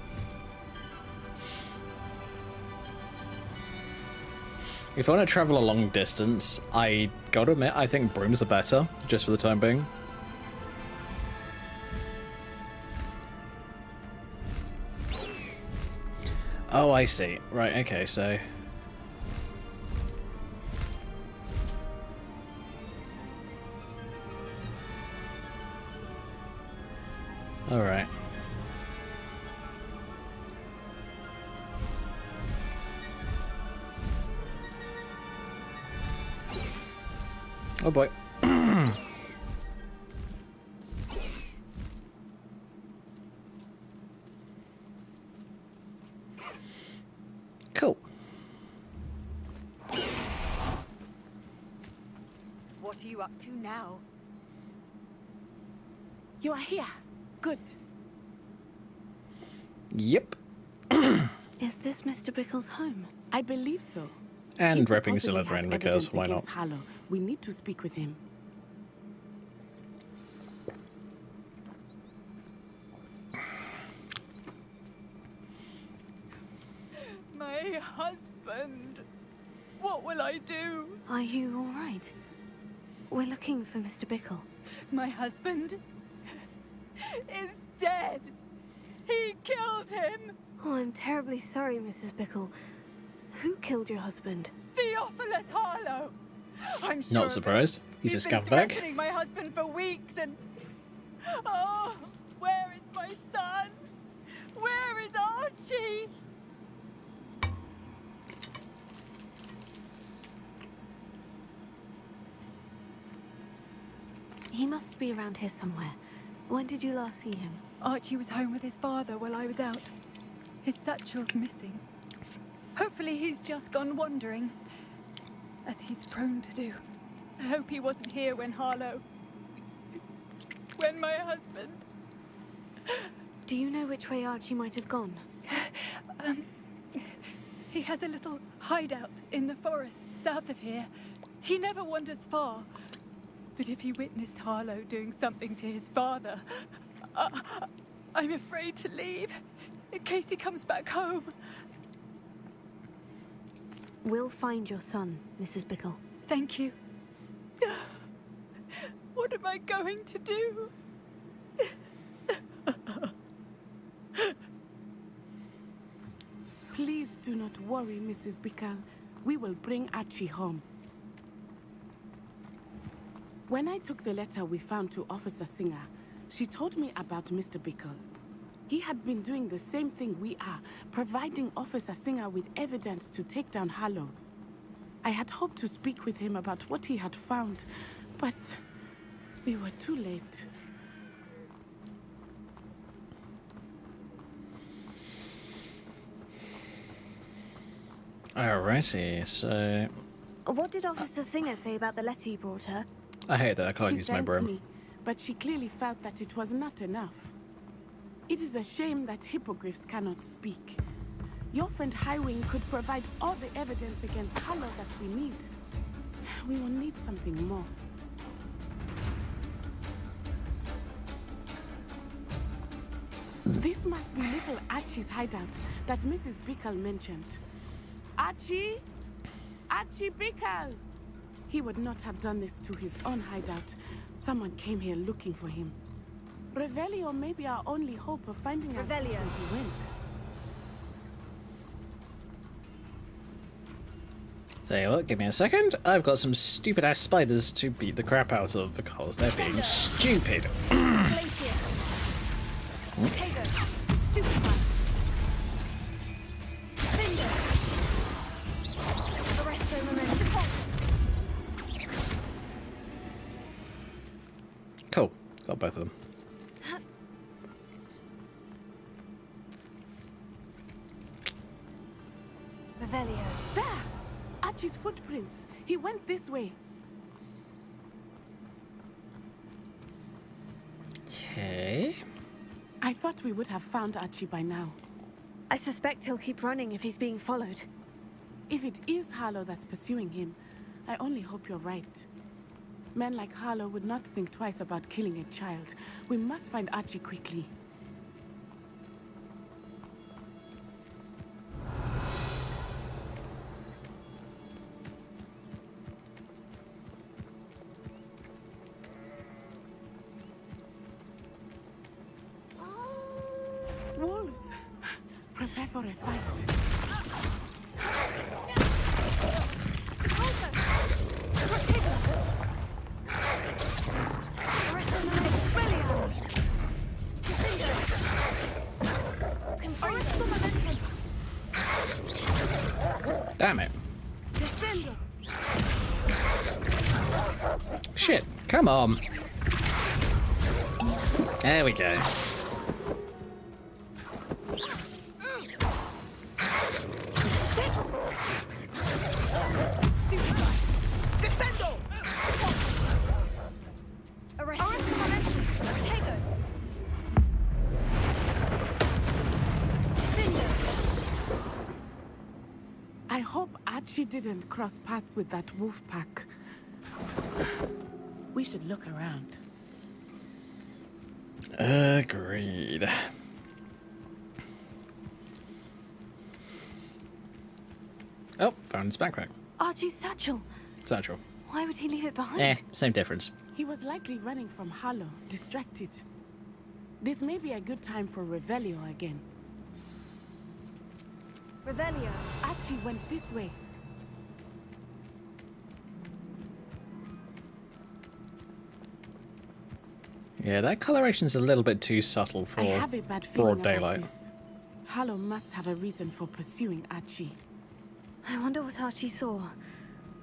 If I want to travel a long distance, I gotta admit, I think brooms are better, just for the time being. Oh, I see. Right, okay, so... Alright. Oh boy. Cool. What are you up to now? You are here. Good. Yep. Is this Mr. Bickle's home? I believe so. And He repping supposedly Slytherin, has because evidence why not? against Harlow. We need to speak with him. My husband. What will I do? Are you all right? We're looking for Mr. Bickle. My husband is dead. He killed him. Oh, I'm terribly sorry, Mrs. Bickle. Who killed your husband? Theophilus Harlow. I'm sure. Not surprised. He's a been scumbag. threatening my husband for weeks, and oh, where is my son? Where is Archie? He must be around here somewhere. When did you last see him? Archie was home with his father while I was out. His satchel's missing. Hopefully he's just gone wandering, as he's prone to do. I hope he wasn't here when my husband... Do you know which way Archie might have gone? He has a little hideout in the forest south of here. He never wanders far. But if he witnessed Harlow doing something to his father, I'm afraid to leave, in case he comes back home. We'll find your son, Mrs. Bickle. Thank you. What am I going to do? Please do not worry, Mrs. Bickle. We will bring Archie home. When I took the letter we found to Officer Singer, she told me about Mr. Bickle. He had been doing the same thing we are, providing Officer Singer with evidence to take down Harlow. I had hoped to speak with him about what he had found, but we were too late. Alrighty, so... What did Officer Singer say about the letter you brought her? I hate that I can't She use my thanked broom. me, but she clearly felt that it was not enough. It is a shame that hippogriffs cannot speak. Your friend Highwing could provide all the evidence against Harlow that we need. We will need something more. This must be little Archie's hideout that Mrs. Bickle mentioned. Archie? Archie Bickle! He would not have done this to his own hideout. Someone came here looking for him. Revelio may be our only hope of finding out where he went. Say what? Give me a second. I've got some stupid ass spiders to beat the crap out of because they're being stupid. Cool. Got both of them. Revelio. There! Archie's footprints. He went this way. Okay. I thought we would have found Archie by now. I suspect he'll keep running if he's being followed. If it is Harlow that's pursuing him, I only hope you're right. Men like Harlow would not think twice about killing a child. We must find Archie quickly. Wolves! Prepare for a fight. Damn it. Shit. Come on. There we go. I hope Archie didn't cross paths with that wolf pack. We should look around. Agreed. Oh, found his backpack. Archie's satchel. Satchel. Why would he leave it behind? Same difference. He was likely running from Harlow, distracted. This may be a good time for Revelio again. Revelio. Archie went this way. Yeah, that coloration's a little bit too subtle I for have a bad feeling broad daylight. about this. Harlow must have a reason for pursuing Archie. I wonder what Archie saw.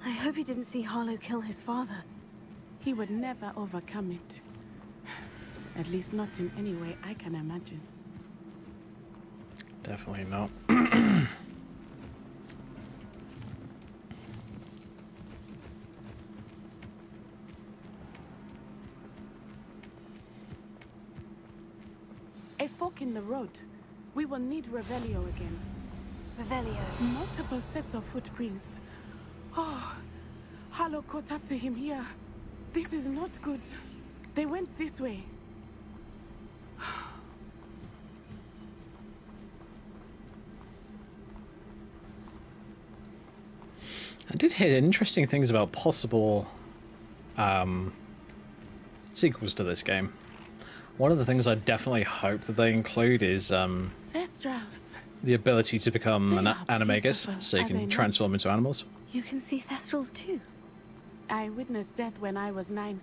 I hope he didn't see Harlow kill his father. He would never overcome it. At least not in any way I can imagine. Definitely not. A fork in the road. We will need Revelio again. Revelio. Multiple sets of footprints. Oh, Harlow caught up to him here. This is not good. They went this way. I did hear interesting things about possible sequels to this game. One of the things I definitely hope that they include is Thestrals. the ability to become an animagus, so you are they can not? transform into animals. You can see thestrals too. I witnessed death when I was 9.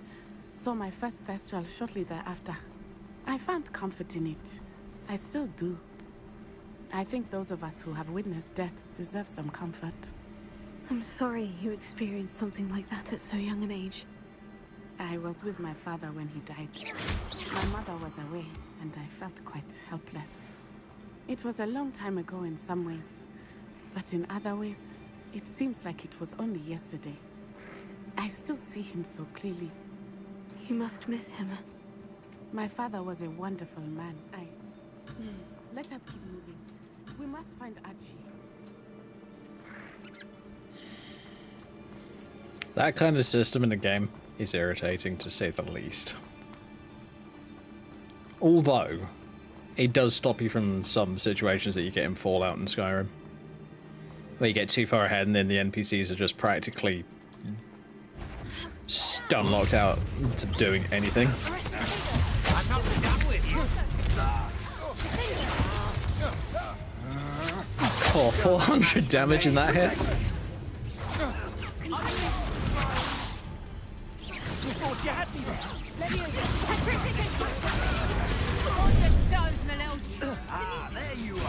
Saw my first thestral shortly thereafter. I found comfort in it. I still do. I think those of us who have witnessed death deserve some comfort. I'm sorry you experienced something like that at so young an age. I was with my father when he died. My mother was away, and I felt quite helpless. It was a long time ago in some ways, but in other ways, it seems like it was only yesterday. I still see him so clearly. You must miss him. My father was a wonderful man. Let us keep moving. We must find Archie. That kind of system in the game is irritating, to say the least. Although, it does stop you from some situations that you get in Fallout and Skyrim, where you get too far ahead and then the NPCs are just practically stun locked out to doing anything. I'm not done with you. Oh, 400 damage in that hit. Ah, there you are.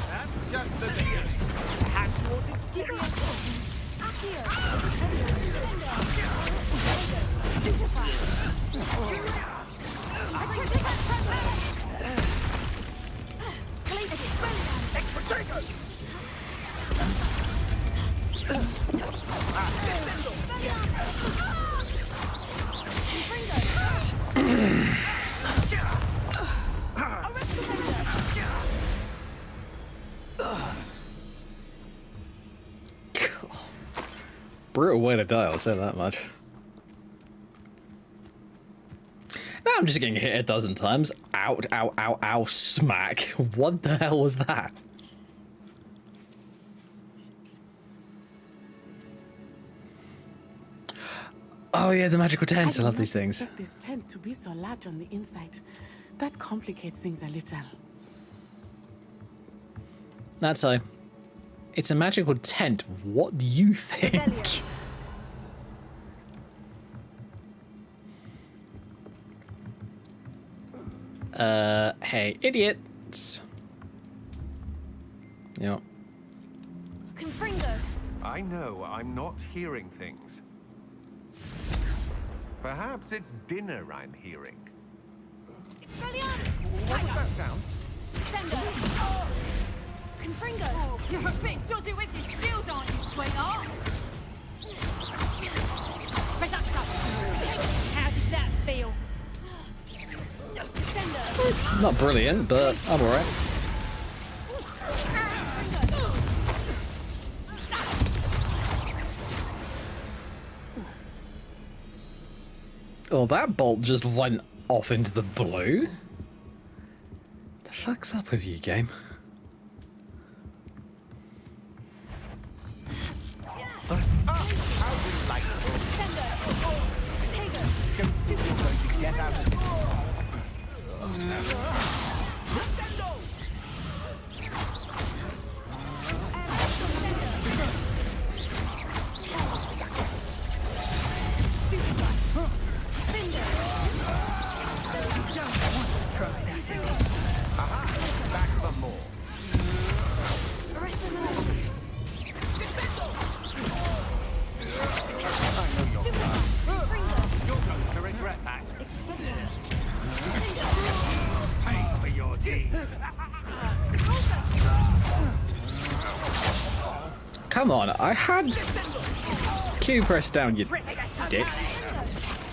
That's just the beginning. Perhaps you ought to give me a Brutal way to die, I'll say that much. Now I'm just getting hit a dozen times. Ow, ow, ow, ow, smack. What the hell was that? Oh yeah, the magical tents. I love these things. Expect this tent to be so large on the inside. That complicates things a little. That's so. It's a magical tent. What do you think? Hey, idiots. Yep. Confringo. I know I'm not hearing things. Perhaps it's dinner I'm hearing. What was that sound? Sendo! Confringo! You're a bit dodgy with your skills, aren't you, sweetheart? How does that feel? Sendo! Not brilliant, but I'm alright. Oh, that bolt just went off into the blue? The fuck's up with you, game? Come on, I had Q pressed down, you dick.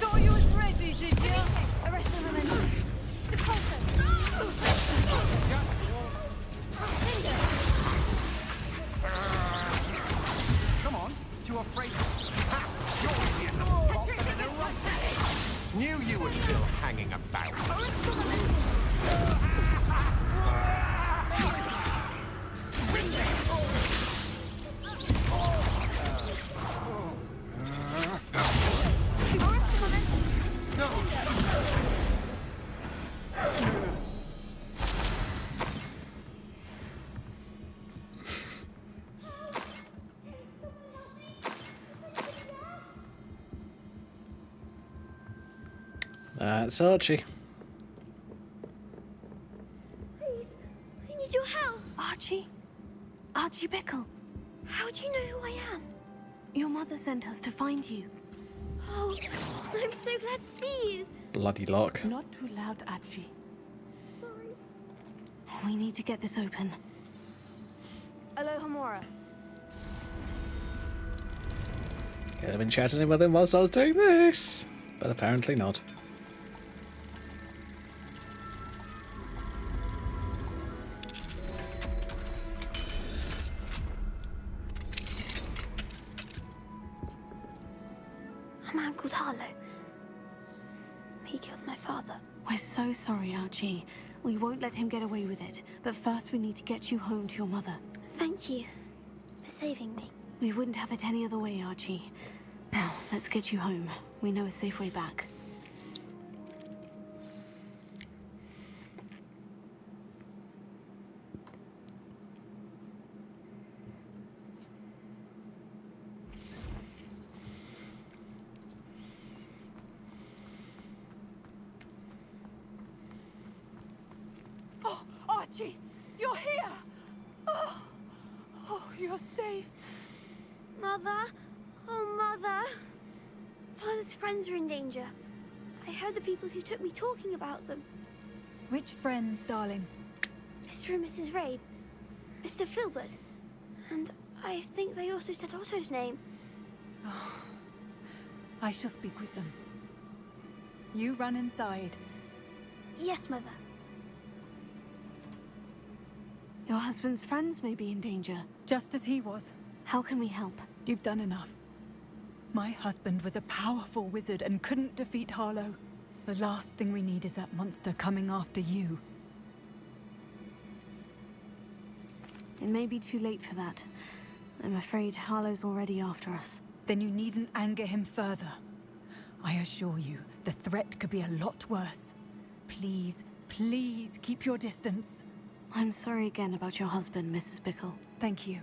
Thought you was ready, did you? Arrest the momentum. Come on, you afraid? You're here to stop them in a rush. Knew you were still hanging about. That's Archie. Please, I need your help. Archie? Archie Bickle. How do you know who I am? Your mother sent us to find you. Oh, I'm so glad to see you. Bloody lock. Not too loud, Archie. We need to get this open. Aloha Mora. Could have been chatting with him whilst I was doing this, but apparently not. A man called Harlow. He killed my father. We're so sorry, Archie. We won't let him get away with it. But first we need to get you home to your mother. Thank you for saving me. We wouldn't have it any other way, Archie. Now, let's get you home. We know a safe way back. Oh, Archie, you're here! Oh, you're safe. Mother? Oh, Mother. Father's friends are in danger. I heard the people who took me talking about them. Which friends, darling? Mr. and Mrs. Ray, Mr. Filbert, and I think they also said Otto's name. Oh, I shall speak with them. You run inside. Yes, Mother. Your husband's friends may be in danger. Just as he was. How can we help? You've done enough. My husband was a powerful wizard and couldn't defeat Harlow. The last thing we need is that monster coming after you. It may be too late for that. I'm afraid Harlow's already after us. Then you needn't anger him further. I assure you, the threat could be a lot worse. Please, please keep your distance. I'm sorry again about your husband, Mrs. Bickle. Thank you.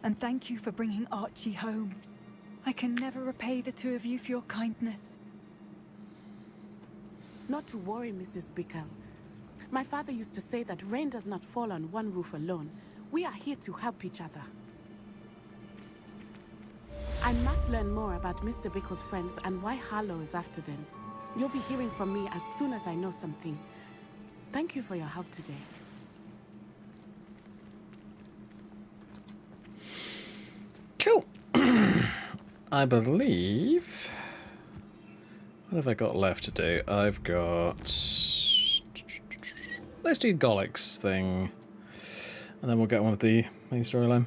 And thank you for bringing Archie home. I can never repay the two of you for your kindness. Not to worry, Mrs. Bickle. My father used to say that rain does not fall on one roof alone. We are here to help each other. I must learn more about Mr. Bickle's friends and why Harlow is after them. You'll be hearing from me as soon as I know something. Thank you for your help today. Cool. I believe... What have I got left to do? I've got... Let's do Golik's thing. And then we'll get on with the main storyline.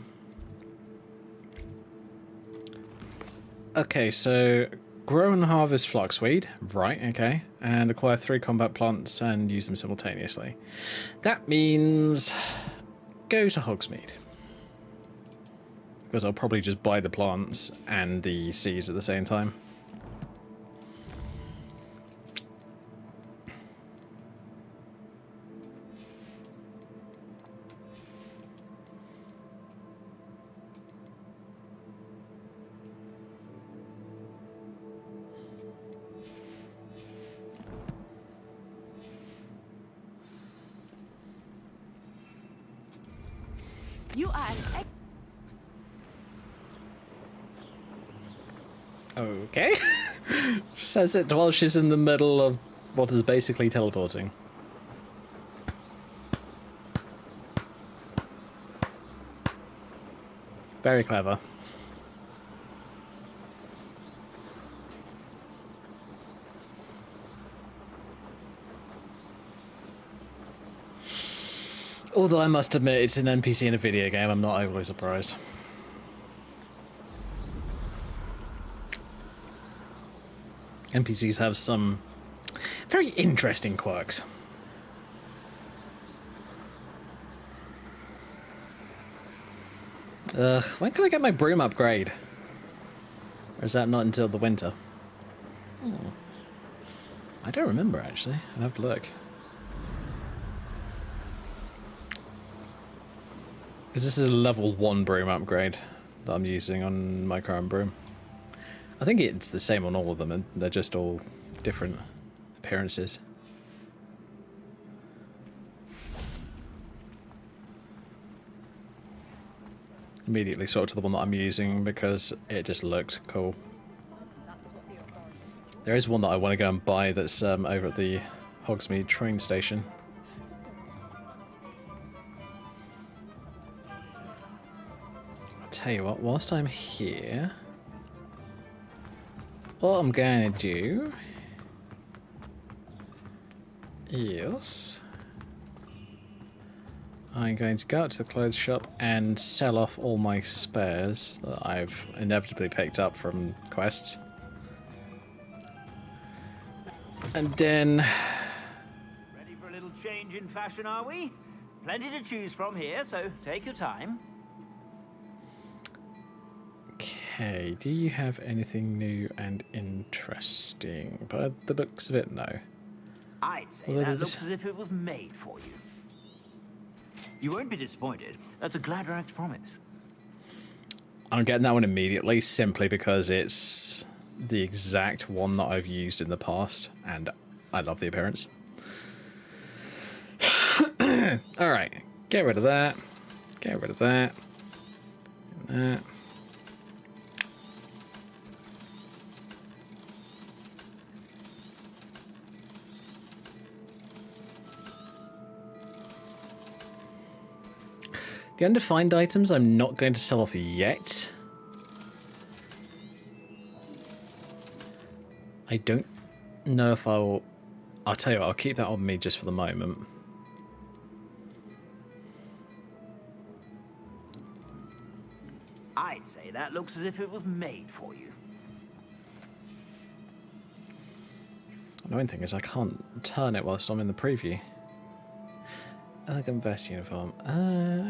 Okay, so... Grow and harvest flaxweed. Right, okay. And acquire 3 combat plants and use them simultaneously. That means... Go to Hogsmeade. Because I'll probably just buy the plants and the seeds at the same time. You are an Okay. Says it while she's in the middle of what is basically teleporting. Very clever. Although I must admit, it's an NPC in a video game, I'm not overly surprised. NPCs have some very interesting quirks. When can I get my broom upgrade? Or is that not until the winter? I don't remember, actually. I'll have to look. Because this is a level 1 broom upgrade that I'm using on my current broom. I think it's the same on all of them, and they're just all different appearances. Immediately sort to the one that I'm using because it just looks cool. There is one that I want to go and buy that's over at the Hogsmeade train station. I'll tell you what, whilst I'm here, what I'm going to do is I'm going to go out to the clothes shop and sell off all my spares that I've inevitably picked up from quests. And then... Ready for a little change in fashion, are we? Plenty to choose from here, so take your time. Okay, do you have anything new and interesting? By the looks of it, no. I'd say Although that this- looks as if it was made for you. You won't be disappointed. That's a Gladrax promise. I'm getting that one immediately, simply because it's the exact one that I've used in the past, and I love the appearance. Alright, get rid of that. Get rid of that. And that. The undefined items I'm not going to sell off yet. I don't know if I'll tell you what, I'll keep that on me just for the moment. I'd say that looks as if it was made for you. Annoying thing is I can't turn it whilst I'm in the preview. Elegant vest uniform.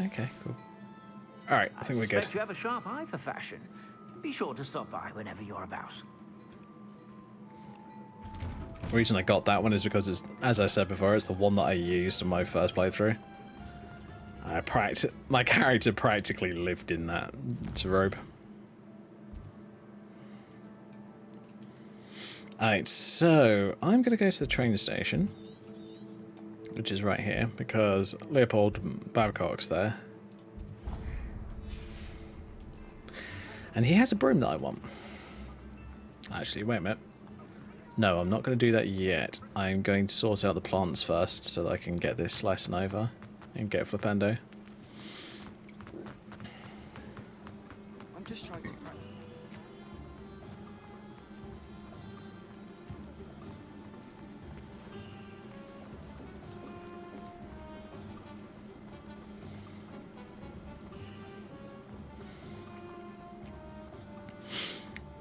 Okay, cool. Alright, I think we're good. I suspect you have a sharp eye for fashion. Be sure to stop by whenever you're about. The reason I got that one is because, it's, as I said before, it's the one that I used in my first playthrough. My character practically lived in that robe. Alright, so I'm going to go to the train station, which is right here, because Leopold Babcock's there. And he has a broom that I want. Actually, wait a minute. No, I'm not going to do that yet. I'm going to sort out the plants first so that I can get this lesson over and get Flipendo. I'm just trying to...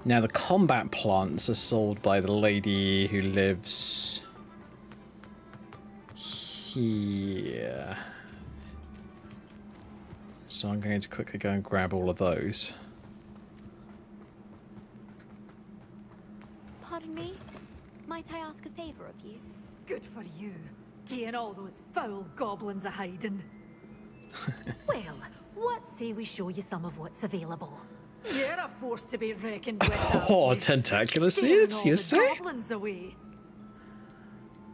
Now, the combat plants are sold by the lady who lives here. So I'm going to quickly go and grab all of those. Pardon me? Might I ask a favour of you? Good for you. Getting all those foul goblins a hiding. Well, what say we show you some of what's available? You're a force to be reckoned with. Oh, tentacular seeds, you say? Goblins away.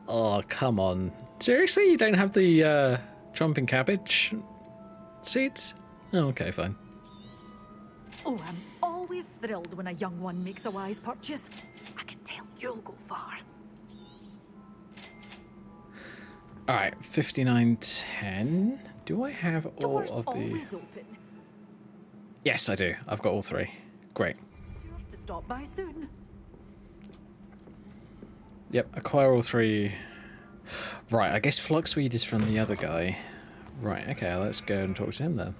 Oh, come on. Seriously? You don't have the jumping cabbage seeds? Oh, okay, fine. Oh, I'm always thrilled when a young one makes a wise purchase. I can tell you'll go far. Alright, 5910. Do I have all Doors of the... always open. Yes, I do. I've got all three. Great. Sure to stop by soon. Yep, acquire all three. Right, I guess Fluxweed is from the other guy. Right, okay, let's go and talk to him then.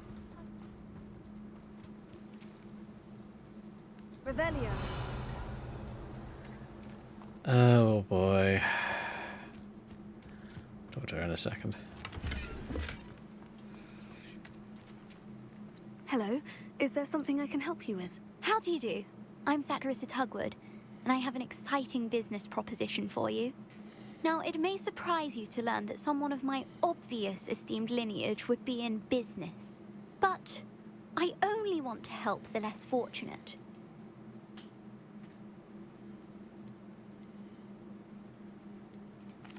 Revelio. Oh boy. Talk to her in a second. Hello. Is there something I can help you with? How do you do? I'm Satirissa Tugwood, and I have an exciting business proposition for you. Now, it may surprise you to learn that someone of my obvious esteemed lineage would be in business. But I only want to help the less fortunate.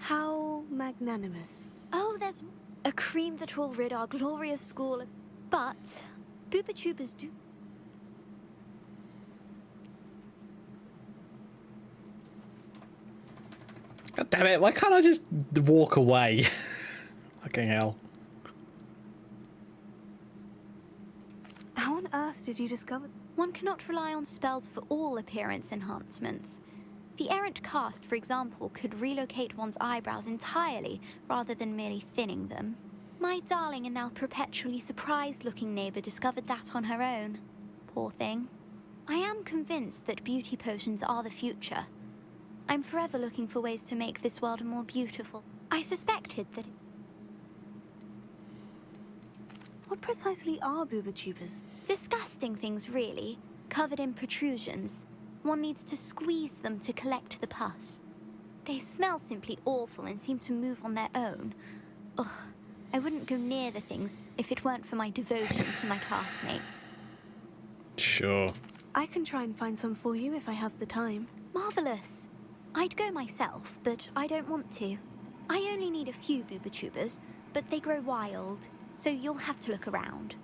How magnanimous. Oh, there's a cream that will rid our glorious school of... But Booba Tubers do... God damn it, why can't I just walk away? Fucking hell. How on earth did you discover... One cannot rely on spells for all appearance enhancements. The errant cast, for example, could relocate one's eyebrows entirely rather than merely thinning them. My darling and now perpetually surprised-looking neighbour discovered that on her own. Poor thing. I am convinced that beauty potions are the future. I'm forever looking for ways to make this world more beautiful. I suspected that... What precisely are booba tubers? Disgusting things, really. Covered in protrusions. One needs to squeeze them to collect the pus. They smell simply awful and seem to move on their own. Ugh, I wouldn't go near the things if it weren't for my devotion to my classmates. Sure. I can try and find some for you if I have the time. Marvellous. I'd go myself, but I don't want to. I only need a few booba tubers, but they grow wild, so you'll have to look around.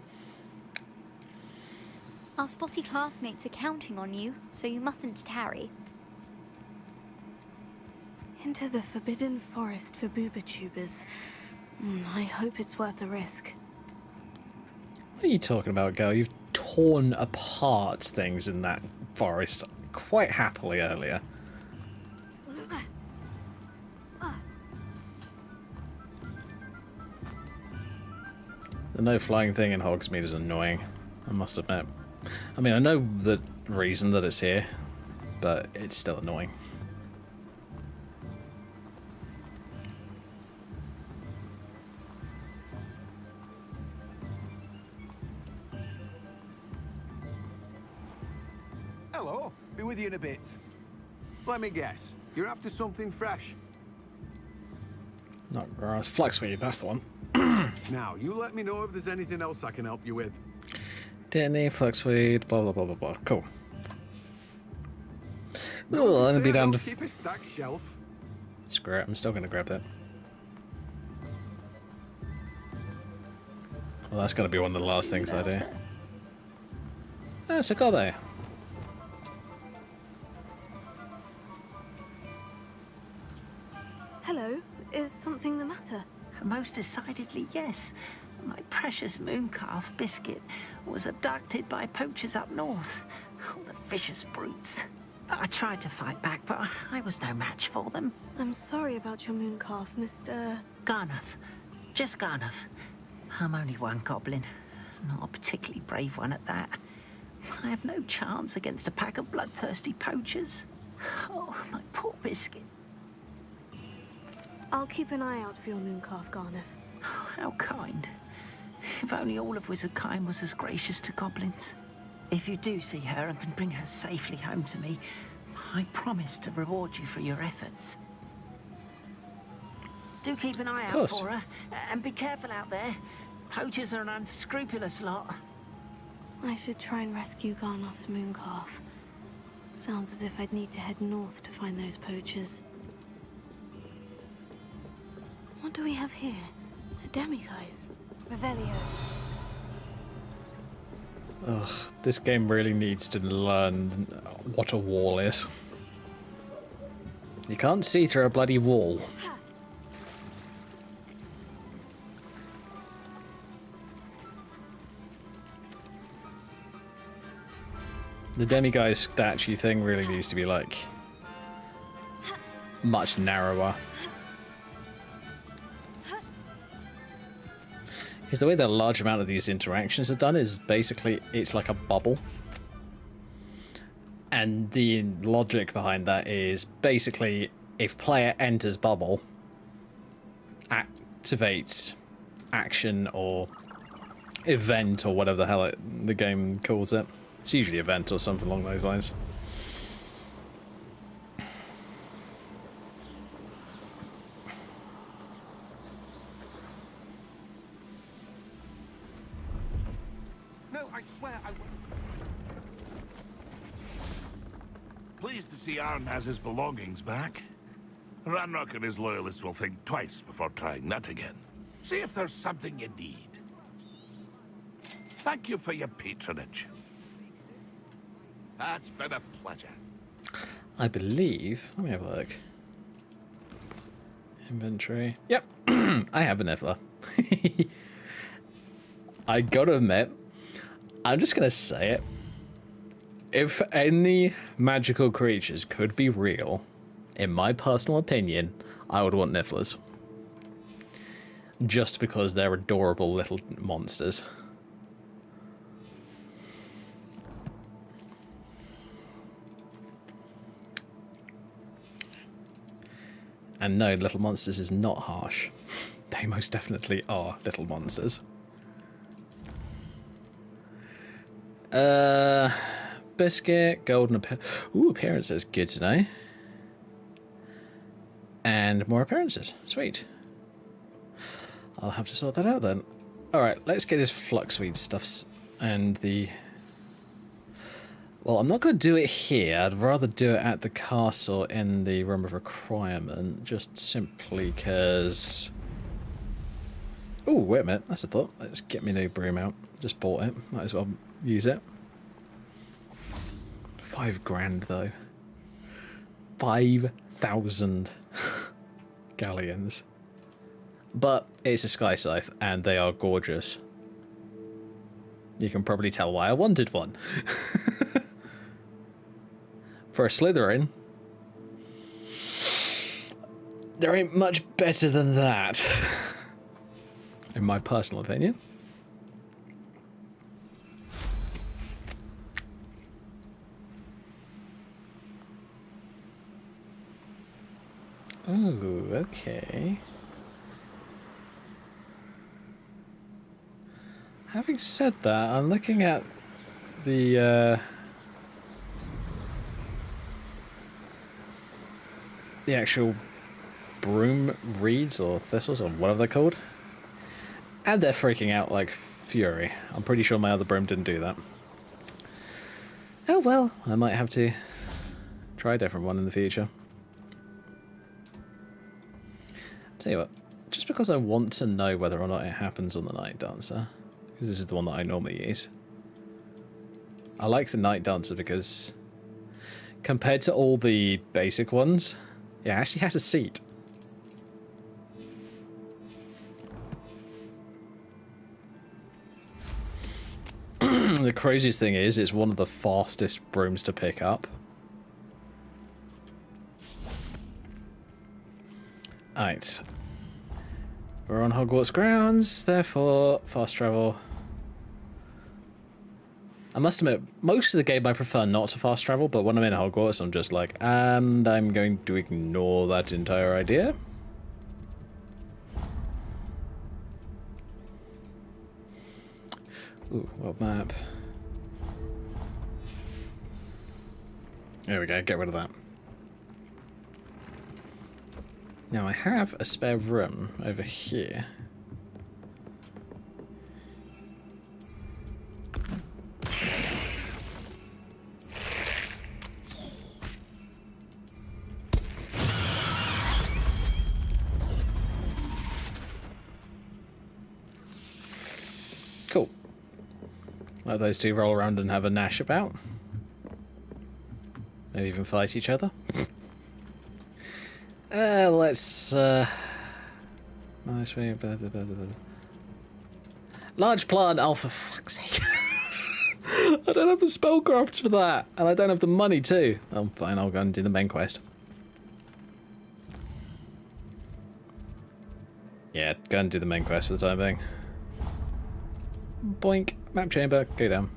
Our spotty classmates are counting on you, so you mustn't tarry. Into the forbidden forest for booba tubers. I hope it's worth the risk. What are you talking about, girl? You've torn apart things in that forest quite happily earlier. The no flying thing in Hogsmeade is annoying, I must admit. I mean, I know the reason that it's here, but it's still annoying. Hello, be with you in a bit. Let me guess, you're after something fresh? Not grass. Flaxweed, that's the one. Now, you let me know if there's anything else I can help you with. Danny, flaxweed, blah blah blah blah blah. Cool. No, Oh, I'm gonna be down to. keep a stacked shelf. Screw it, I'm still gonna grab that. Well, that's gotta be one of the last things I do. That's a go there. Hello, is something the matter? Most decidedly, yes. My precious mooncalf biscuit was abducted by poachers up north. Oh, the vicious brutes. I tried to fight back, but I was no match for them. I'm sorry about your mooncalf, Mr... Garnuff. Just Garnuff. I'm only one goblin. Not a particularly brave one at that. I have no chance against a pack of bloodthirsty poachers. Oh, my poor biscuit. I'll keep an eye out for your mooncalf, Garnuff. How kind. If only all of Wizardkind was as gracious to goblins. If you do see her and can bring her safely home to me, I promise to reward you for your efforts. Do keep an eye out for her, and be careful out there. Poachers are an unscrupulous lot. I should try and rescue Garnuff's mooncalf. Sounds as if I'd need to head north to find those poachers. What do we have here? A demiguise. Revelio. Ugh, this game really needs to learn what a wall is. You can't see through a bloody wall. The demiguise statue thing really needs to be like much narrower. Because the way that a large amount of these interactions are done is basically it's like a bubble. And the logic behind that is basically if player enters bubble, activates action or event or whatever the hell the game calls it. It's usually event or something along those lines. No, I swear I won't. Pleased to see Aaron has his belongings back. Ranrock and his loyalists will think twice before trying that again. See if there's something you need. Thank you for your patronage. That's been a pleasure. I believe... Let me have a look. Inventory. Yep, I have a Niffler. I gotta admit, I'm just gonna say it. If any magical creatures could be real, in my personal opinion, I would want Nifflers. Just because they're adorable little monsters. And no, little monsters is not harsh. They most definitely are little monsters. Biscuit, golden appearances, good to know. And more appearances, sweet. I'll have to sort that out then. Alright, let's get his fluxweed stuffs and the... Well, I'm not going to do it here. I'd rather do it at the castle in the Room of Requirement, just simply because... Oh, wait a minute, that's a thought. Let's get me new broom out. Just bought it, might as well use it. 5 grand though. 5,000 galleons. But it's a Sky Scythe, and they are gorgeous. You can probably tell why I wanted one. For a Slytherin, there ain't much better than that. In my personal opinion. Ooh, okay. Having said that, I'm looking at the actual broom reeds or thistles or whatever they're called. And they're freaking out like fury. I'm pretty sure my other broom didn't do that. Oh well, I might have to try a different one in the future. Tell you what, just because I want to know whether or not it happens on the Night Dancer, because this is the one that I normally use. I like the Night Dancer because compared to all the basic ones, it actually has a seat. The craziest thing is, it's one of the fastest brooms to pick up. Alright. We're on Hogwarts grounds, therefore fast travel. I must admit, most of the game I prefer not to fast travel, but when I'm in Hogwarts I'm just like, and I'm going to ignore that entire idea. Ooh, world map. There we go, get rid of that. Now I have a spare room over here. Cool. Let those two roll around and have a gnash about. Maybe even fight each other. Let's large plant. Oh, for fuck's sake! I don't have the spellcrafts for that, and I don't have the money too. Oh, fine. I'll go and do the main quest. Yeah, go and do the main quest for the time being. Boink. Map chamber. Go down.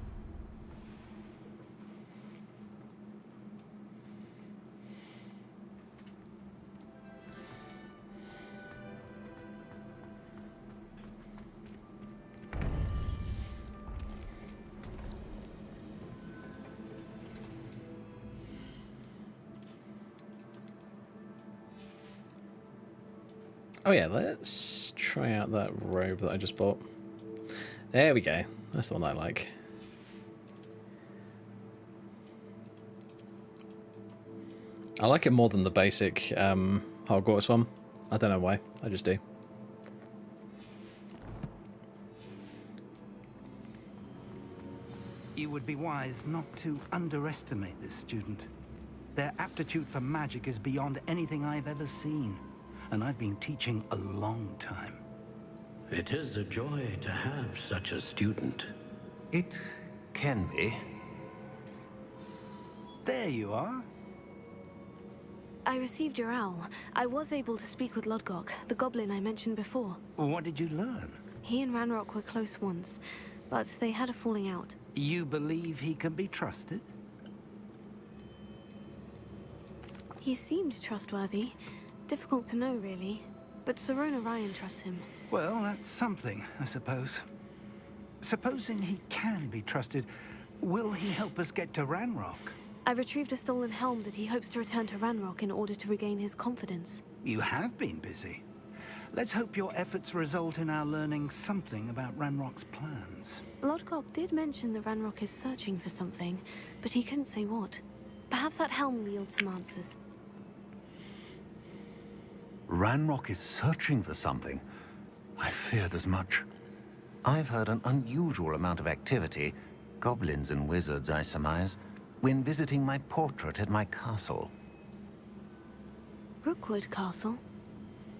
Oh yeah, let's try out that robe that I just bought. There we go. That's the one I like. I like it more than the basic Hogwarts one. I don't know why. I just do. You would be wise not to underestimate this student. Their aptitude for magic is beyond anything I've ever seen, and I've been teaching a long time. It is a joy to have such a student. It can be. There you are. I received your owl. I was able to speak with Lodgok, the goblin I mentioned before. What did you learn? He and Ranrock were close once, but they had a falling out. You believe he can be trusted? He seemed trustworthy. Difficult to know, really. But Sirona Ryan trusts him. Well, that's something, I suppose. Supposing he can be trusted, will he help us get to Ranrock? I retrieved a stolen helm that he hopes to return to Ranrock in order to regain his confidence. You have been busy. Let's hope your efforts result in our learning something about Ranrock's plans. Lodgok did mention that Ranrock is searching for something, but he couldn't say what. Perhaps that helm will yield some answers. Ranrock is searching for something. I feared as much. I've heard an unusual amount of activity, goblins and wizards, I surmise, when visiting my portrait at my castle. Rookwood Castle?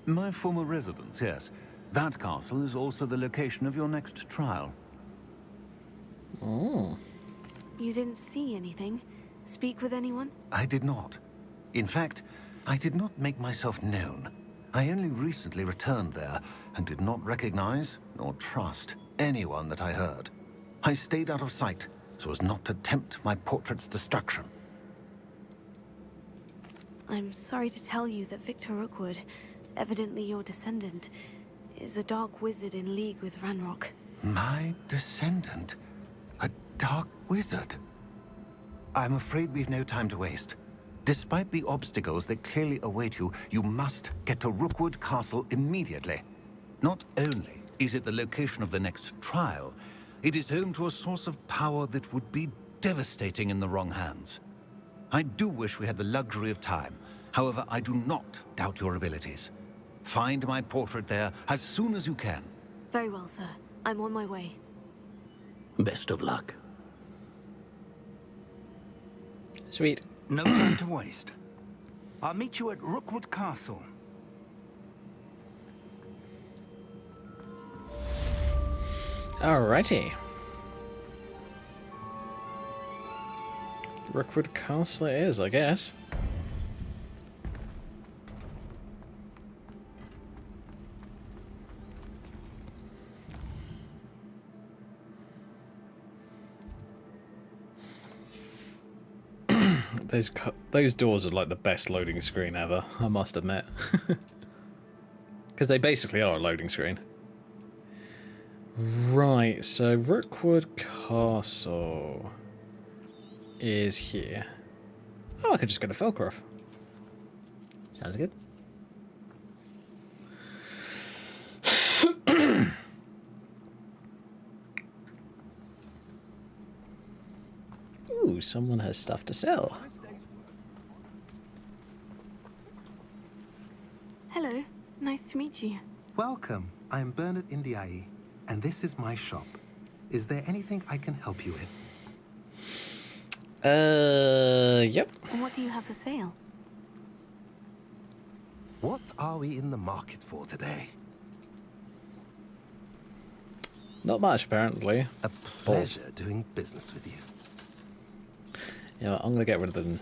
My former residence, yes. That castle is also the location of your next trial. Oh. You didn't see anything? Speak with anyone? I did not. In fact, I did not make myself known. I only recently returned there and did not recognize nor trust anyone that I heard. I stayed out of sight so as not to tempt my portrait's destruction. I'm sorry to tell you that Victor Rookwood, evidently your descendant, is a dark wizard in league with Ranrock. My descendant? A dark wizard? I'm afraid we've no time to waste. Despite the obstacles that clearly await you, you must get to Rookwood Castle immediately. Not only is it the location of the next trial, it is home to a source of power that would be devastating in the wrong hands. I do wish we had the luxury of time. However, I do not doubt your abilities. Find my portrait there as soon as you can. Very well, sir. I'm on my way. Best of luck. Sweet. No time to waste. I'll meet you at Rookwood Castle. Alrighty. Rookwood Castle it is, I guess. Those doors are like the best loading screen ever, I must admit. Because they basically are a loading screen. Right, so Rookwood Castle is here. Oh, I could just go to Felcroft. Sounds good. Ooh, someone has stuff to sell. Hello, nice to meet you. Welcome. I am Bernard Indiai, and this is my shop. Is there anything I can help you with? Yep. And what do you have for sale? What are we in the market for today? Not much, apparently. A pleasure doing business with you. Yeah, I'm going to get rid of the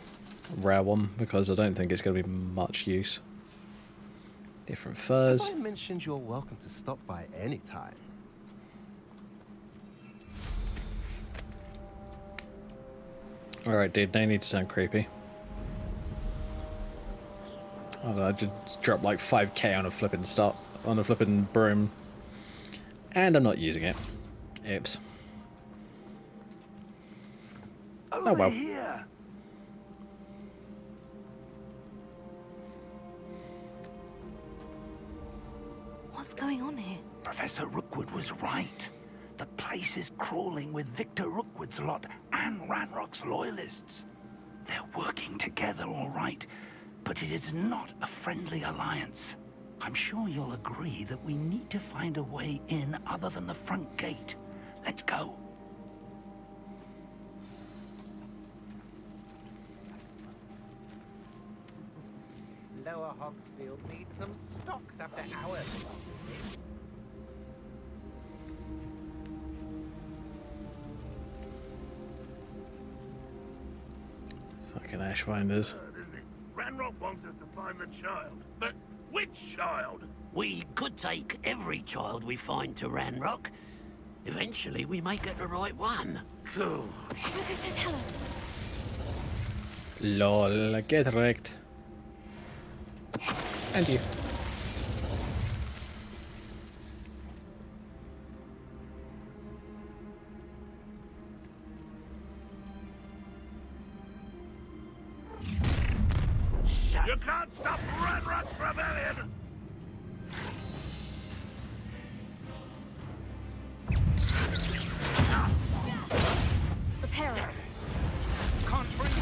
rare one because I don't think it's going to be much use. Different furs. As I mentioned, you're welcome to stop by any time. Alright, dude, they need to sound creepy. I don't know, I just dropped like 5k on a flipping broom. And I'm not using it. Oops. Over oh well. Here. What's going on here? Professor Rookwood was right. The place is crawling with Victor Rookwood's lot and Ranrock's loyalists. They're working together, all right, But it is not a friendly alliance. I'm sure you'll agree that we need to find a way in other than the front gate. Let's go. Lower Hogsfield needs some stocks after hours. Fucking Ashwinders. Ranrock wants us to find the child. But which child? We could take every child we find to Ranrock. Eventually, we may get the right one. Cool. What does that tell us? Lol, get wrecked. And you. You can't stop Ranrock's rebellion! Repair it. Can't bring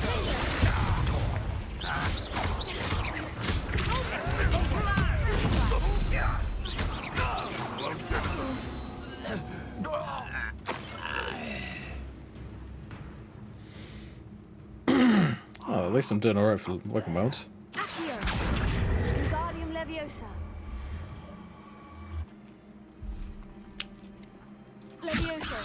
Oh, at least I'm doing alright for working modes. Accio. Wingardium Leviosa. Levioso.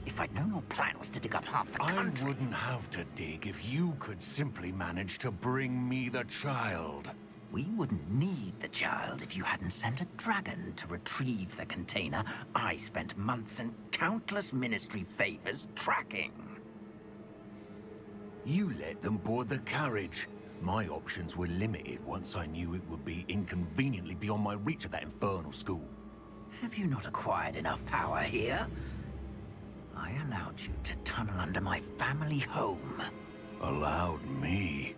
If I'd known your plan was to dig up half the I country... wouldn't have to dig if you could simply manage to bring me the child. We wouldn't need the child if you hadn't sent a dragon to retrieve the container I spent months and countless ministry favors tracking. You let them board the carriage. My options were limited once I knew it would be inconveniently beyond my reach at that infernal school. Have you not acquired enough power here? I allowed you to tunnel under my family home. Allowed me?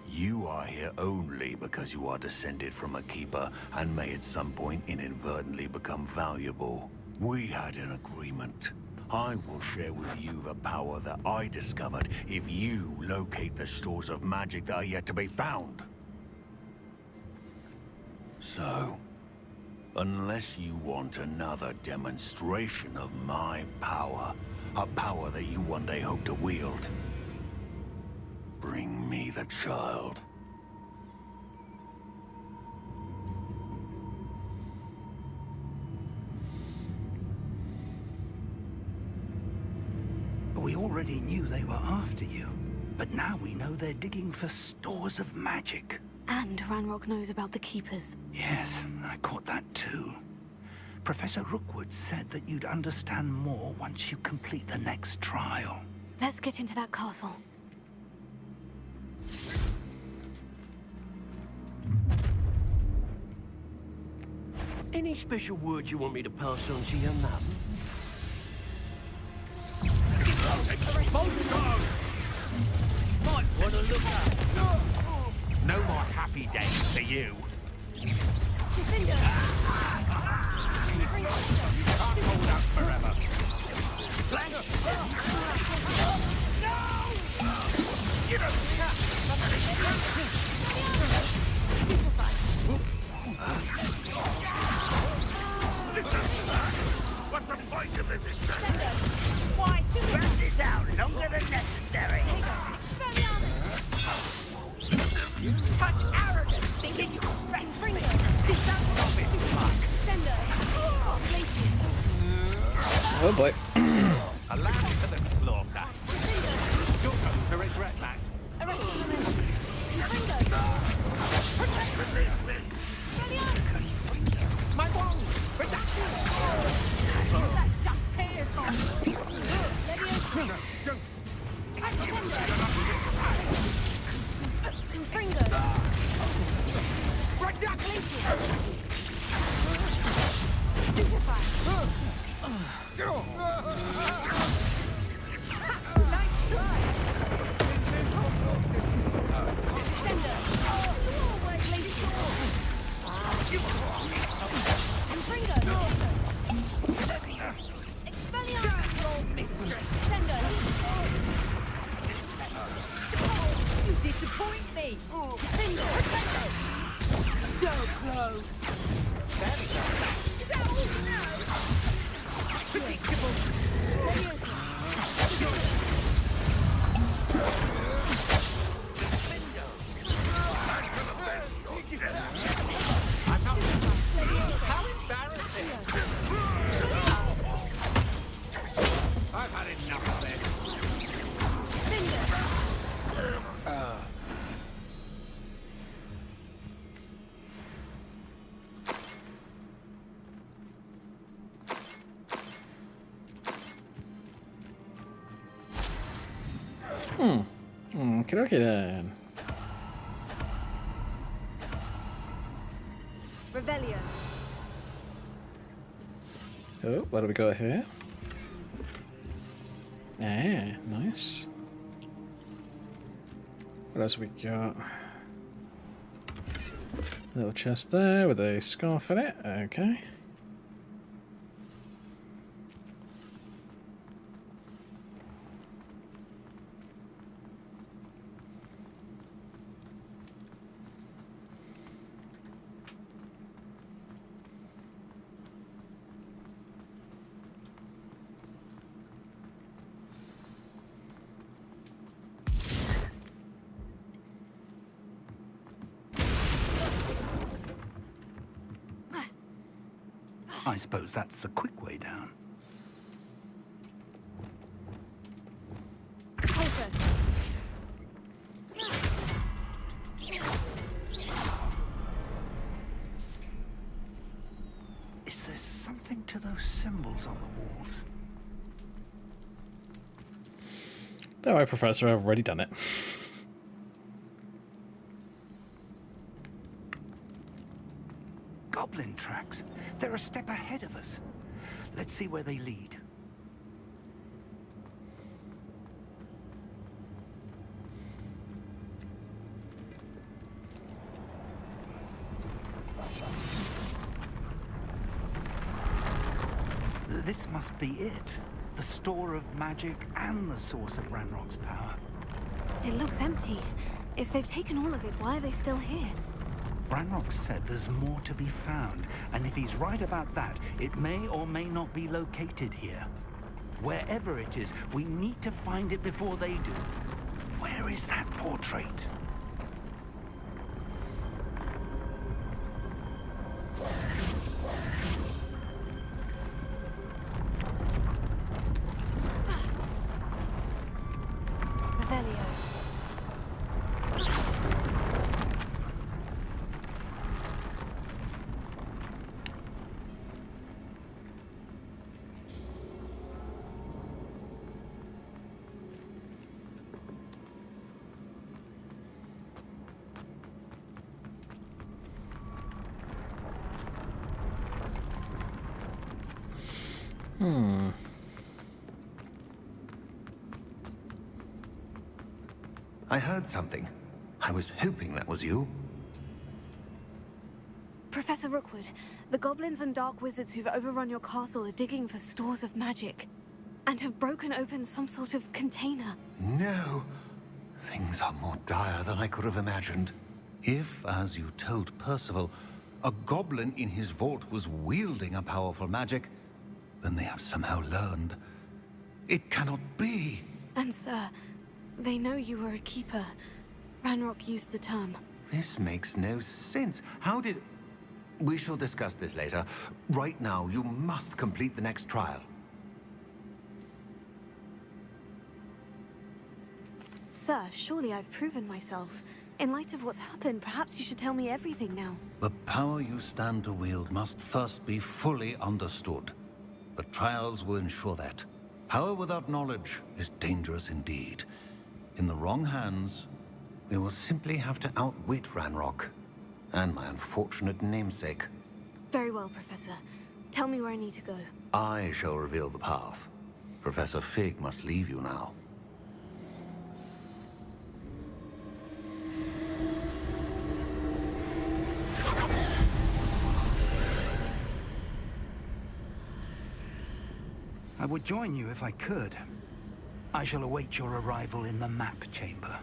You are here only because you are descended from a keeper and may at some point inadvertently become valuable. We had an agreement. I will share with you the power that I discovered if you locate the stores of magic that are yet to be found. So, unless you want another demonstration of my power, a power that you one day hope to wield, bring me the child. We already knew they were after you, but now we know they're digging for stores of magic. And Ranrock knows about the Keepers. Yes, I caught that too. Professor Rookwood said that you'd understand more once you complete the next trial. Let's get into that castle. Any special words you want me to pass on to your mum? Might want to look out. No more happy days for you. Defender! You can't hold out forever. What's the point of this? Why, stretch this out longer than necessary. Such arrogance, thinking you can rest me. Oh boy. A lamb to the slaughter. You're going to regret that. My wand! Reduction! Let's just pay it for. close. Is that all you know? Predictable. How embarrassing! I've had enough of this. Okay then. Revelio. Oh, what do we got here? Ah, nice. What else we got? Little chest there with a scarf in it. Okay. I suppose that's the quick way down. Closer. Is there something to those symbols on the walls? Don't worry, Professor, I've already done it. Goblin tracks. They're a step ahead of us. Let's see where they lead. This must be it. The store of magic and the source of Ranrock's power. It looks empty. If they've taken all of it, why are they still here? Ranrock said there's more to be found, and if he's right about that, it may or may not be located here. Wherever it is, we need to find it before they do. Where is that portrait? Revelio. I heard something. I was hoping that was you. Professor Rookwood, the goblins and dark wizards who've overrun your castle are digging for stores of magic and have broken open some sort of container. No. Things are more dire than I could have imagined. If, as you told Percival, a goblin in his vault was wielding a powerful magic, then they have somehow learned. It cannot be. And sir, they know you were a keeper. Ranrock used the term. This makes no sense. How did... We shall discuss this later. Right now, you must complete the next trial. Sir, surely I've proven myself. In light of what's happened, perhaps you should tell me everything now. The power you stand to wield must first be fully understood. The trials will ensure that. Power without knowledge is dangerous indeed. In the wrong hands, we will simply have to outwit Ranrock and my unfortunate namesake. Very well, Professor. Tell me where I need to go. I shall reveal the path. Professor Fig must leave you now. I would join you if I could. I shall await your arrival in the map chamber.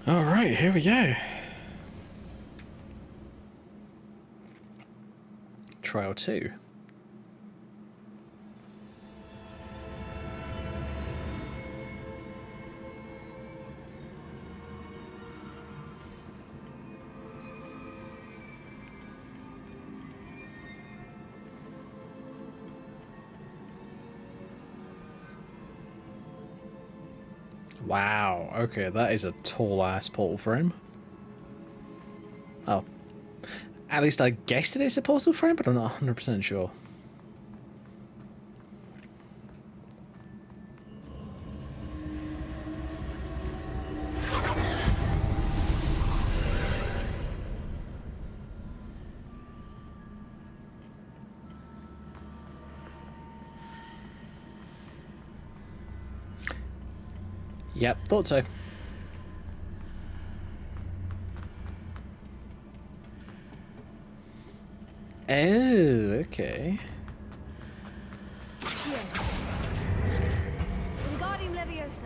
Alright, here we go. trail too. Wow, okay, that is a tall-ass portal frame. Oh. At least I guessed it is a portal frame, but I'm not 100% sure. Yep, thought so. Oh, okay. Wingardium Leviosa.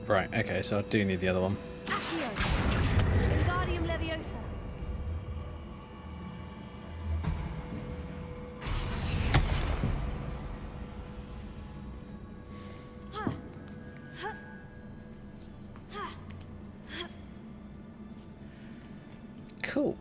Right, okay, so I do need the other one. Wingardium Leviosa. Cool.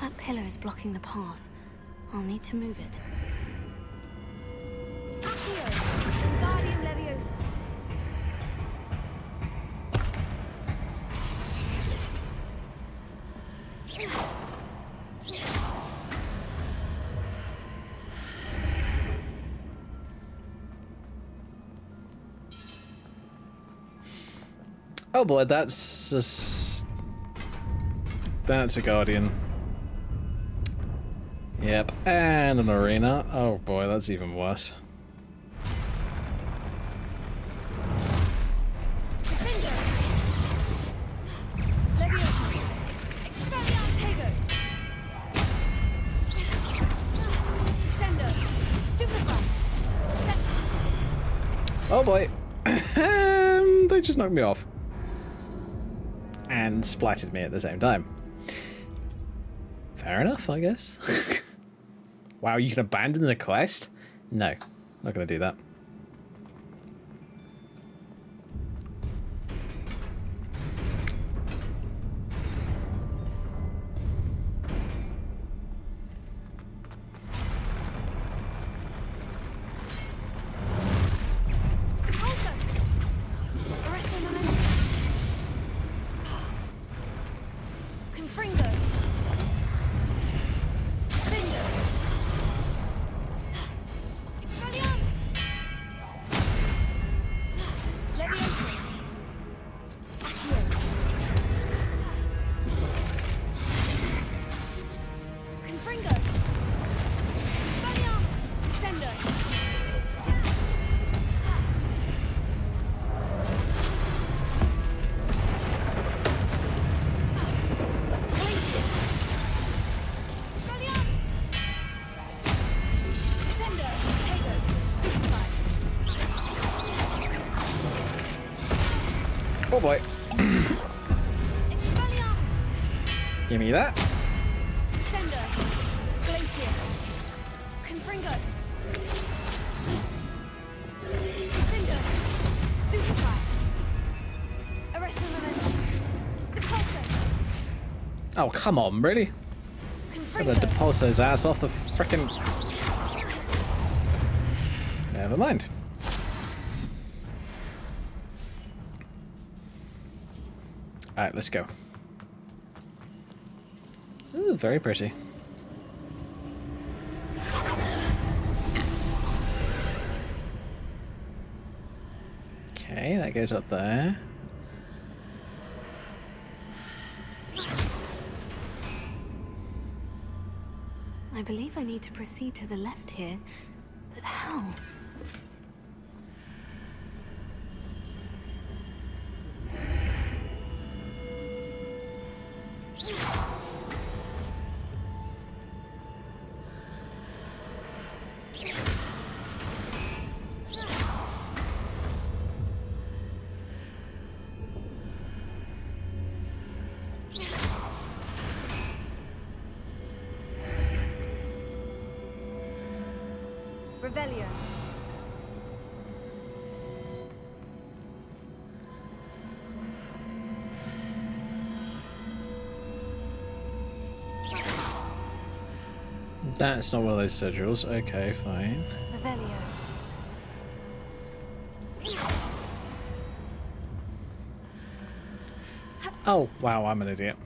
That pillar is blocking the path. I'll need to move it. Wingardium Leviosa. Oh boy, that's a guardian. Yep, and an arena. Oh boy, that's even worse. Oh boy. They just knocked me off. And splattered me at the same time. Fair enough, I guess. Wow, you can abandon the quest? No, not gonna do that. Oh boy. Give me that. Oh, come on, really? Gotta Depulso's ass off the frickin'... Never mind. Alright, let's go. Ooh, very pretty. Okay, that goes up there. I believe I need to proceed to the left here, but how? Revelio. That's not one of those sigils. Okay, fine. Revelio. Oh, wow, I'm an idiot.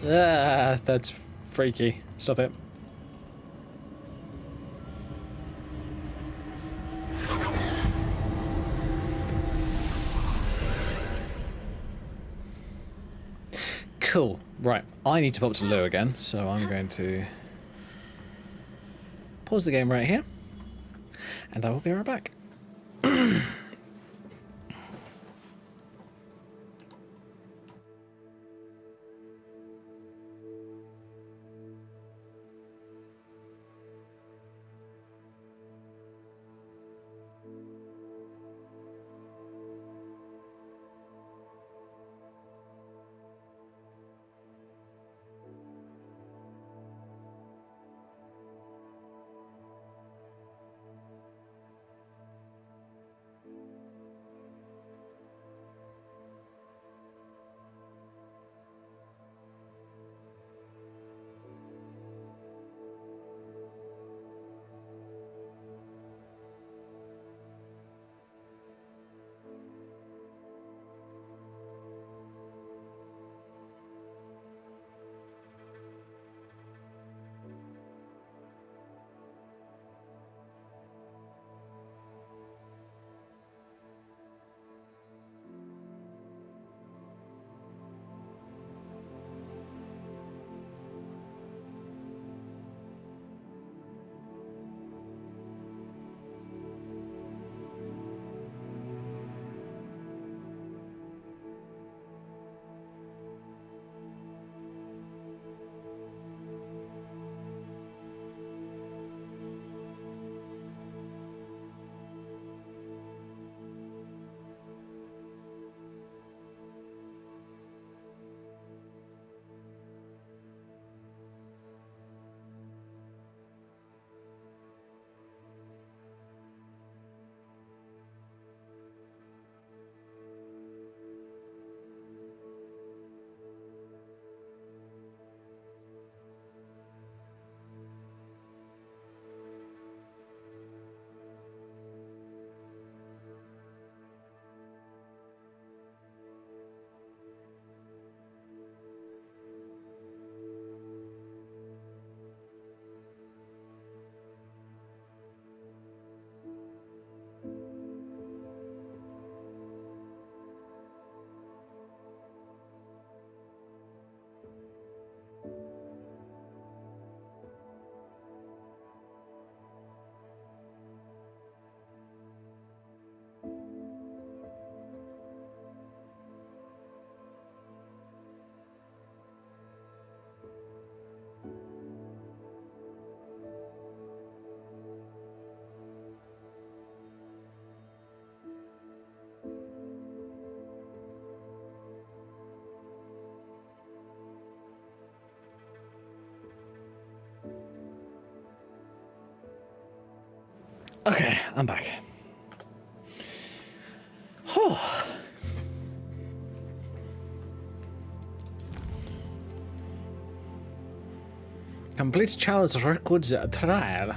Ah, that's freaky. Stop it. Cool. Right, I need to pop to Lou again, so I'm going to pause the game right here, and I will be right back. Okay, I'm back. Complete Charles Rookwood's trial.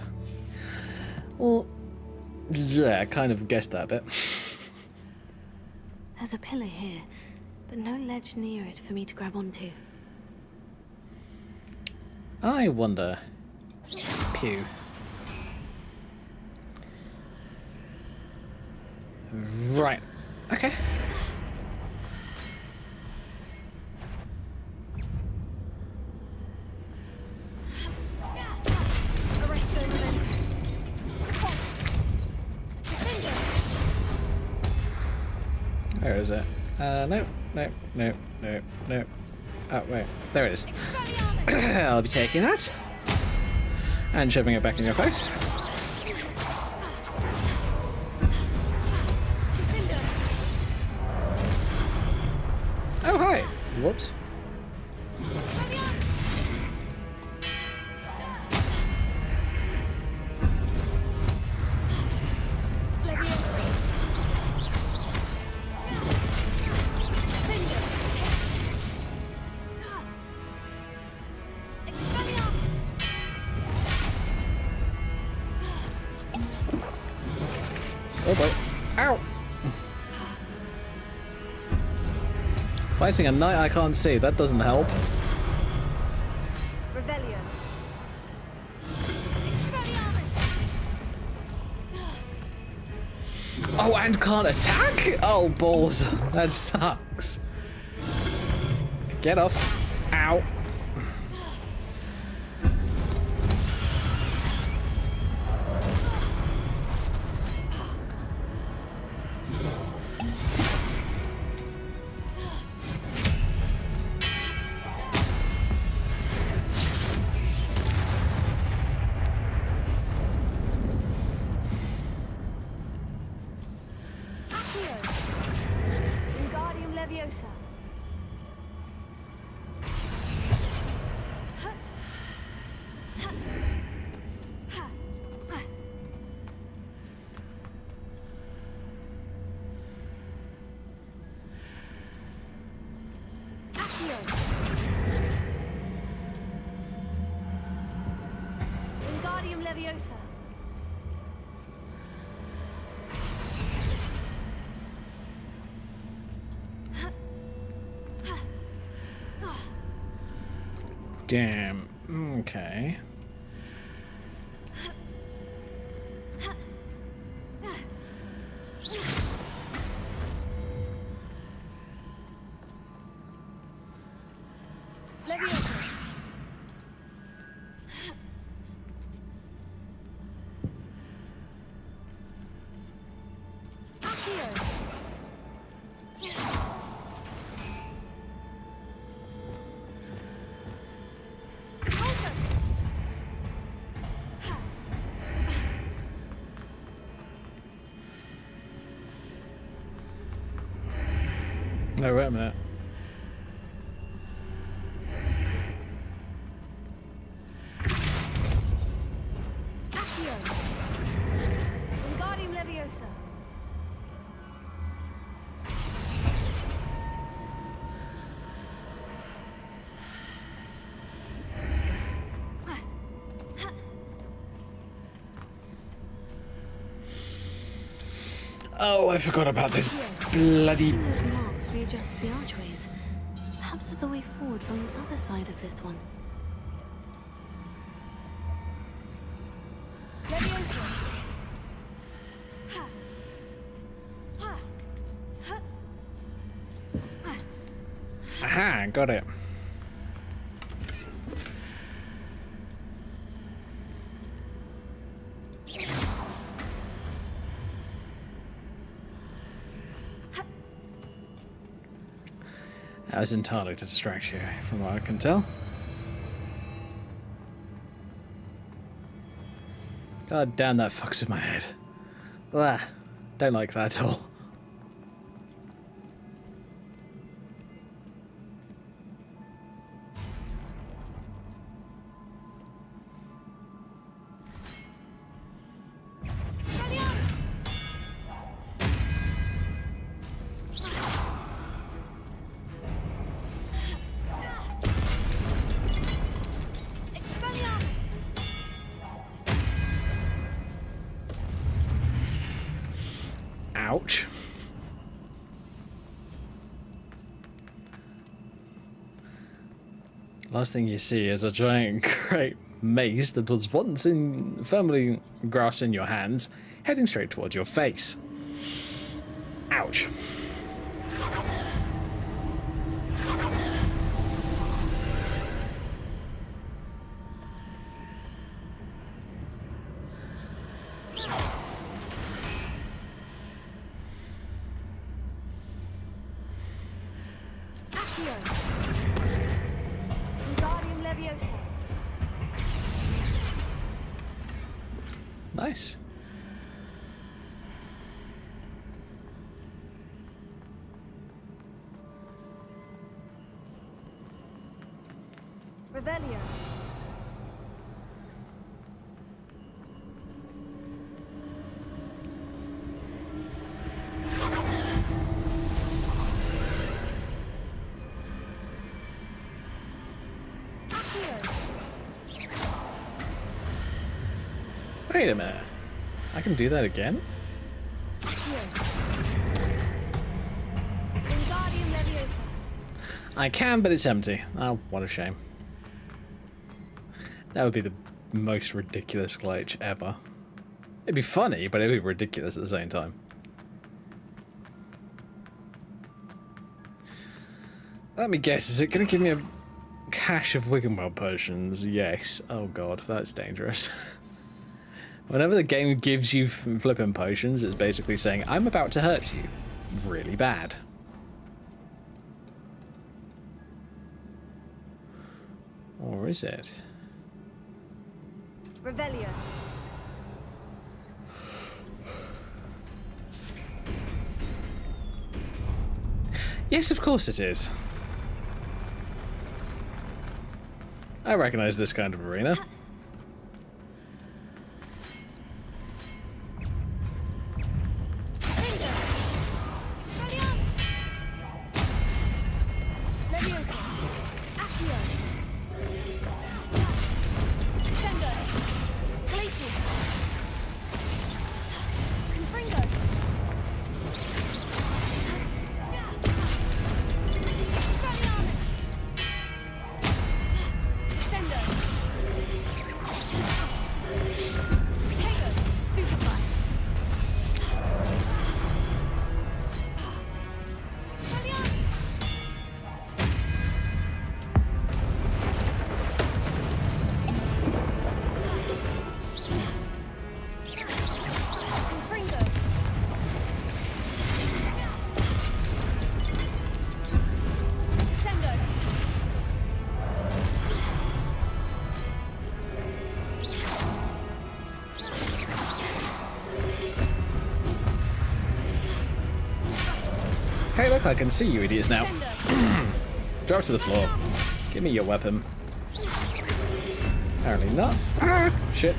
Well, Yeah, I kind of guessed that bit. There's a pillar here, but no ledge near it for me to grab onto. I wonder. Pew. Right. Okay. Where is it? Nope, nope, nope, nope, nope. Oh, wait. There it is. I'll be taking that. And shoving it back in your face. Oh, hi. Whoops. Oh boy. Ow! Fighting a knight I can't see, that doesn't help. Rebellion. Oh, and can't attack? Oh, balls. That sucks. Get off. Ow. Wingardium Leviosa. Wingardium Leviosa. Damn. Okay. Leviosa. No, wait a minute. Wingardium Leviosa. Oh, I forgot about this bloody... Those marks readjusts the archways. Perhaps there's a way forward from the other side of this one. Leviosa. Aha, got it. That was entirely to distract you, from what I can tell. God damn, that fucks with my head. Blah. Don't like that at all. Last thing you see is a giant great mace that was once firmly grasped in your hands, heading straight towards your face. Ouch. Nice. Revelio. Wait a minute. I can do that again? I can, but it's empty. Oh, what a shame. That would be the most ridiculous glitch ever. It'd be funny, but it'd be ridiculous at the same time. Let me guess, is it going to give me a cache of Wiggenweld potions? Yes. Oh god, that's dangerous. Whenever the game gives you flipping potions, it's basically saying, I'm about to hurt you. Really bad. Or is it? Revelio. Yes, of course it is. I recognize this kind of arena. Hey, look, I can see you idiots now. Drop to the floor. Give me your weapon. Apparently not. Ah, shit.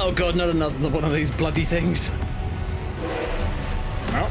Oh god, not another one of these bloody things. No.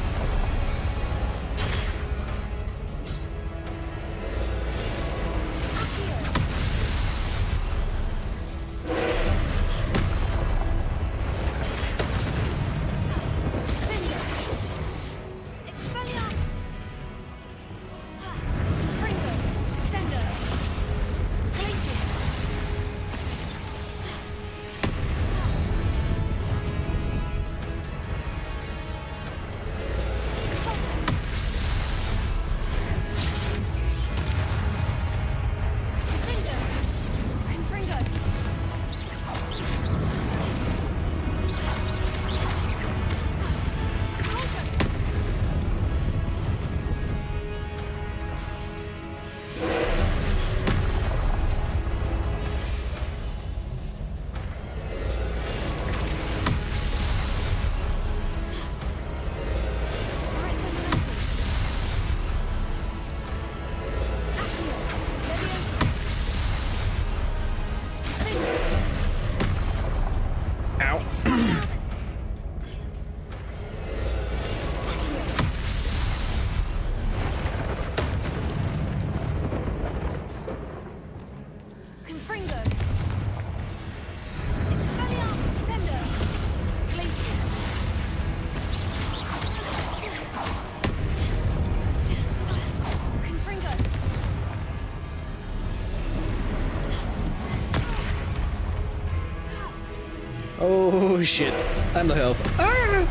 Oh shit. And the health. Ah!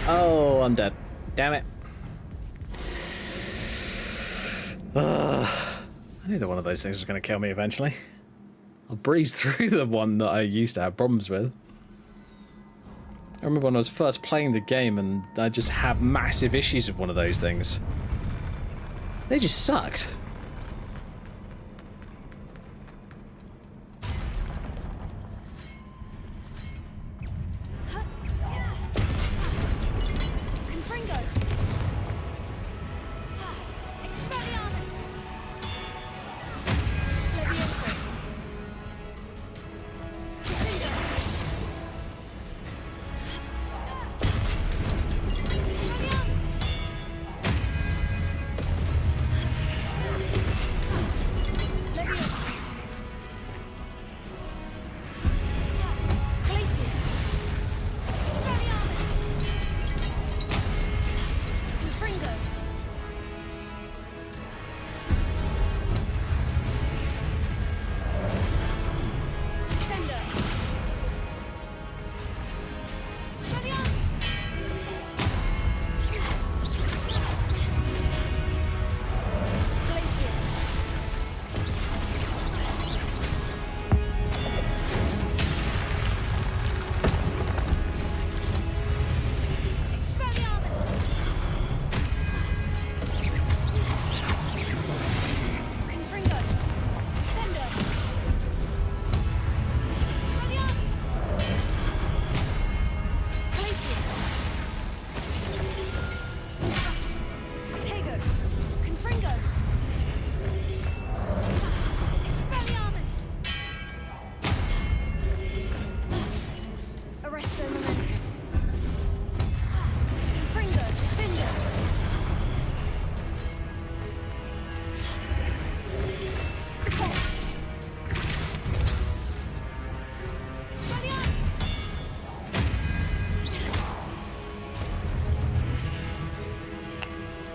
Oh, I'm dead. Damn it. I knew that one of those things was going to kill me eventually. I'll breeze through the one that I used to have problems with. I remember when I was first playing the game and I just had massive issues with one of those things. They just sucked.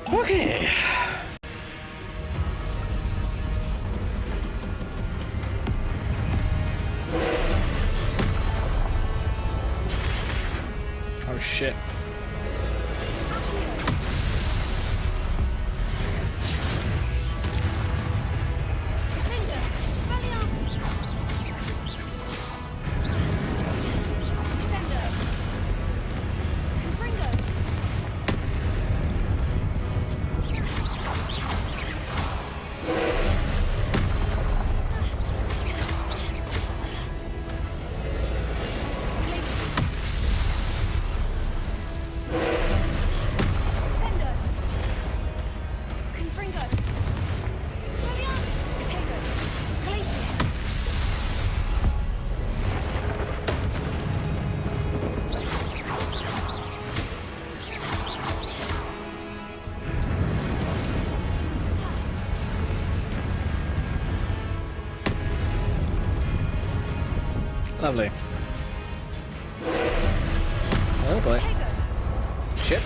Okay. Oh shit. Lovely. Oh boy. Shit.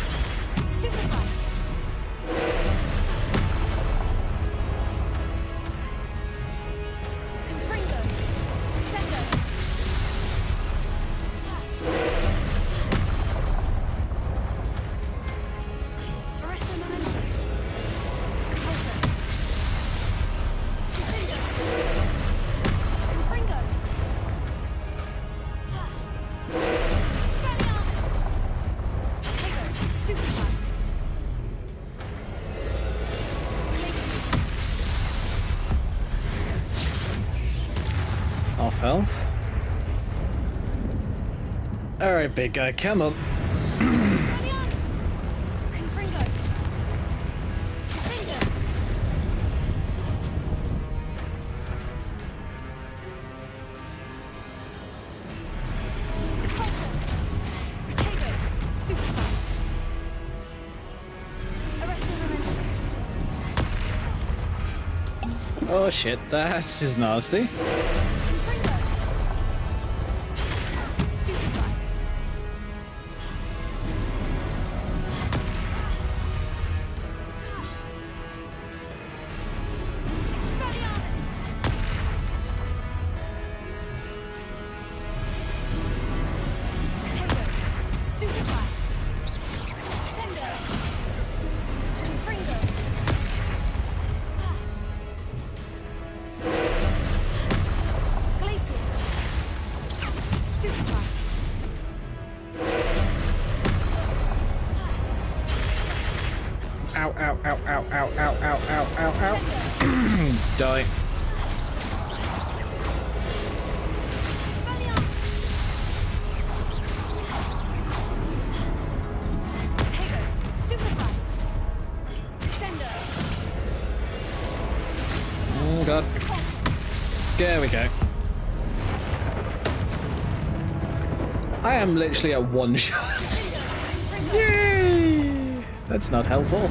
Half health. Alright, big guy, come on. Oh shit, that is nasty. ow, ow, ow, ow, ow, ow, ow, ow, ow, ow. Die. Oh god. There we go. I am literally at one shot. Yay! That's not helpful.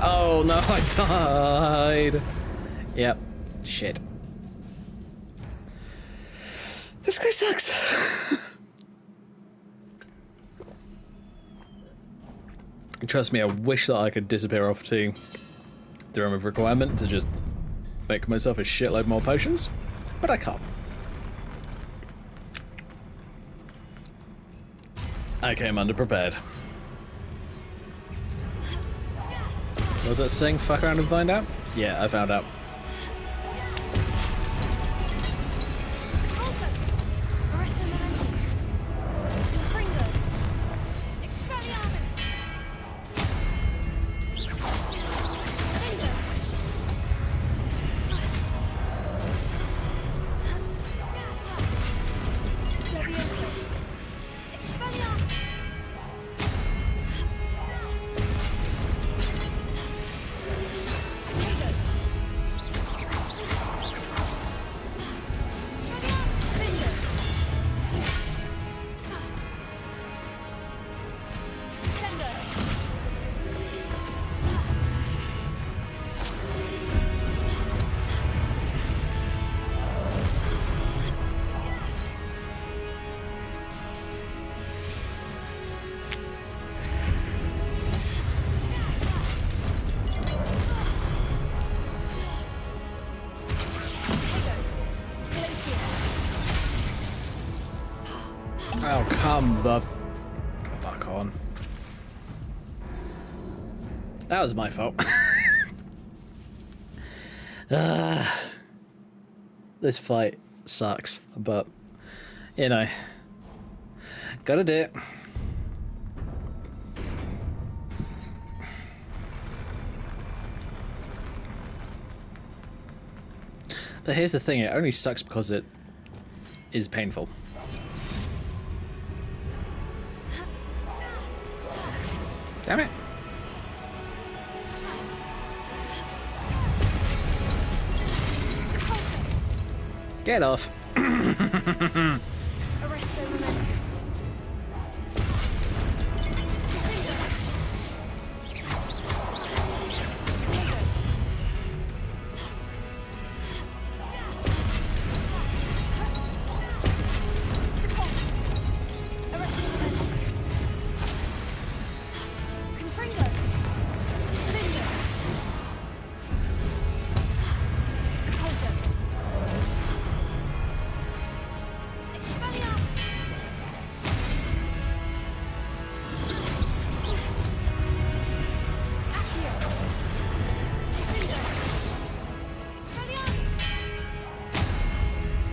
Oh no, I died. Yep. Shit. This guy sucks. Trust me, I wish that I could disappear off to the room of requirement to just make myself a shitload more potions, but I can't. I came underprepared. What was that saying? Fuck around and find out? Yeah, I found out. Oh, come the fuck on. That was my fault. This fight sucks, but, you know, gotta do it. But here's the thing, it only sucks because it is painful. Damn it. Get off.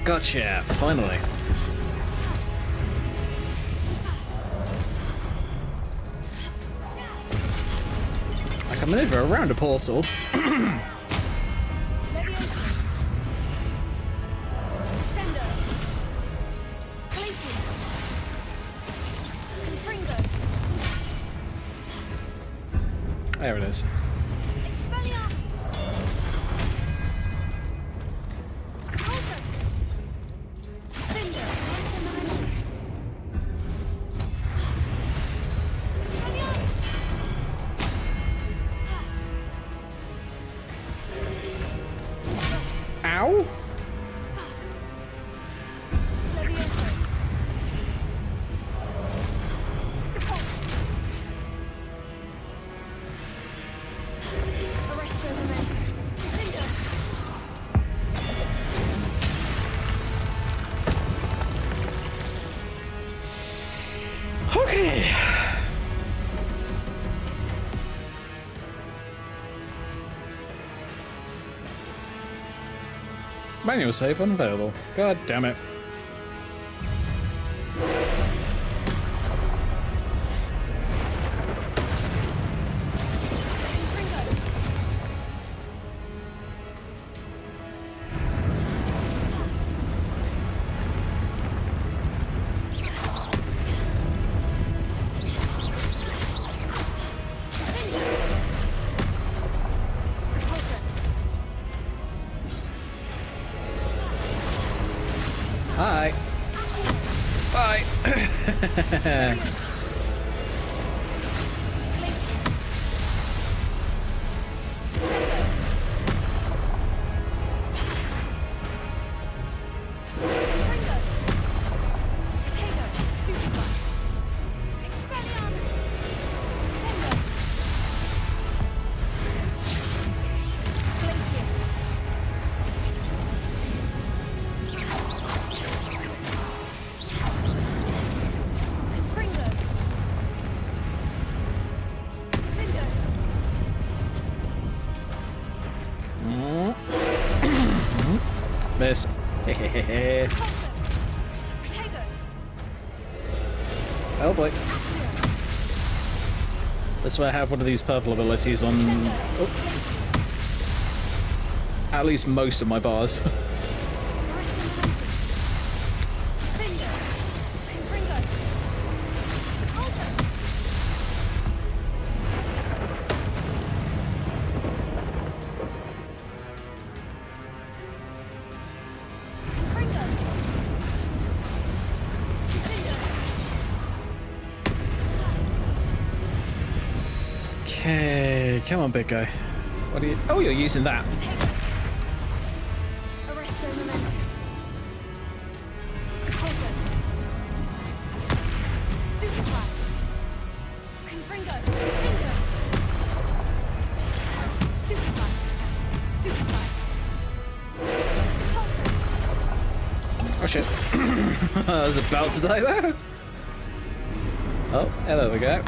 Gotcha, finally. I can maneuver around a portal. There it is. Ow! Okay. Manual save unavailable. God damn it. Hi. Bye. Miss. Oh boy. That's why I have one of these purple abilities on at least most of my bars. Okay, come on, big guy. What are you? Oh, you're using that. Oh shit! I was about to die there. Oh, yeah, there we go.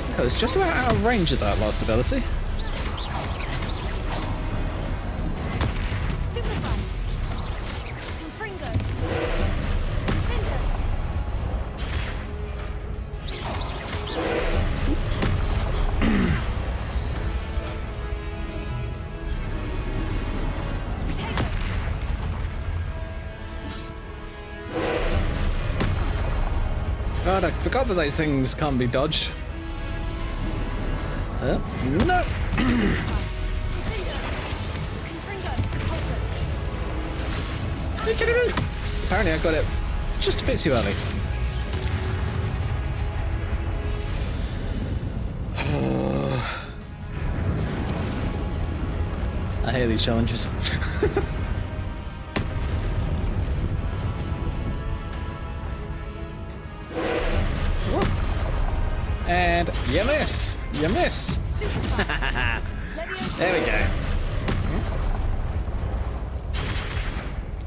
I was just about out of range of that last ability. God, I forgot that those things can't be dodged. No! Are you kidding me? Apparently I got it just a bit too early. I hate these challenges. And you miss! You miss! There we go.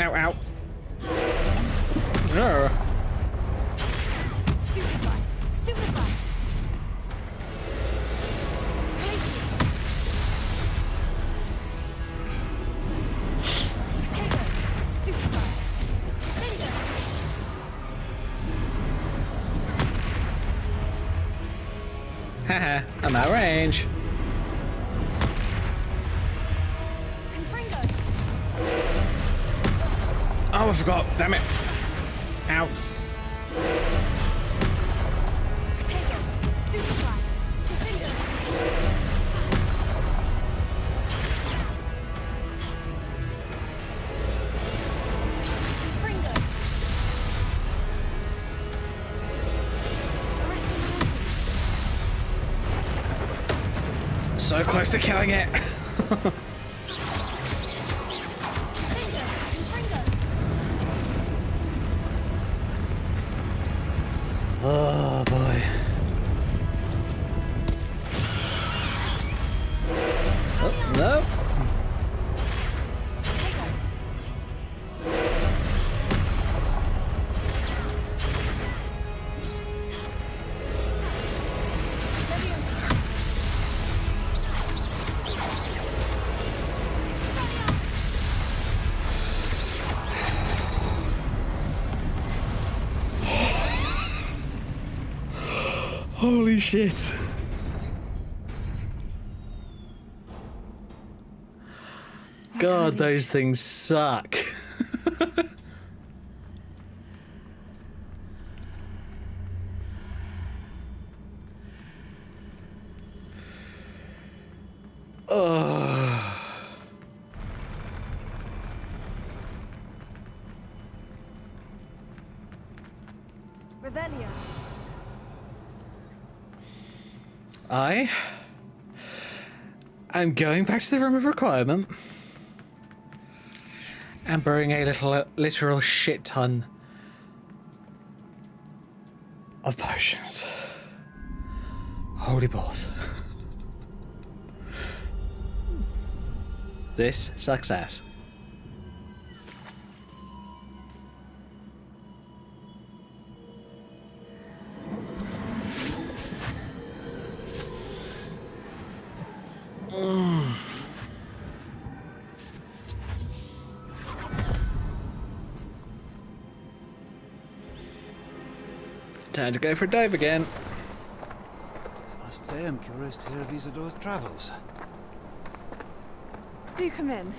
Ow, ow. No. Haha, I'm out of range. Oh, I forgot. Damn it. Ow. So close to killing it. Oh boy. Oh, no. Holy shit. God, those things suck. Oh. Revelio. I'm going back to the room of requirement and brewing a literal shit ton of potions. Holy balls. This success. Time to go for a dive again. I must say, I'm curious to hear of Isadora's travels. Do come in.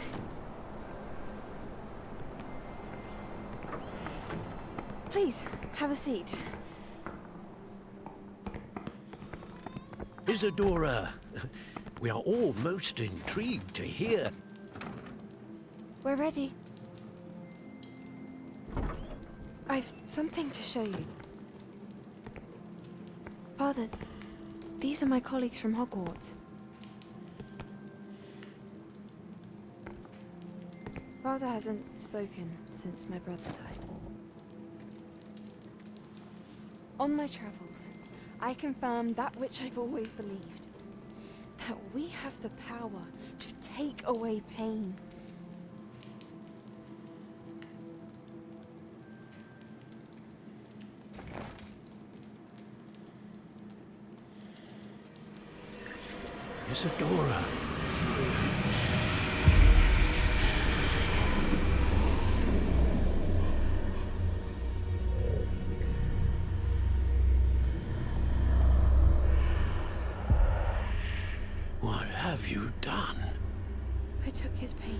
Please, have a seat. Isadora, we are all most intrigued to hear. We're ready. I've something to show you. Father, these are my colleagues from Hogwarts. Father hasn't spoken since my brother died. On my travels, I confirmed that which I've always believed. That we have the power to take away pain. Isadora. What have you done? I took his pain.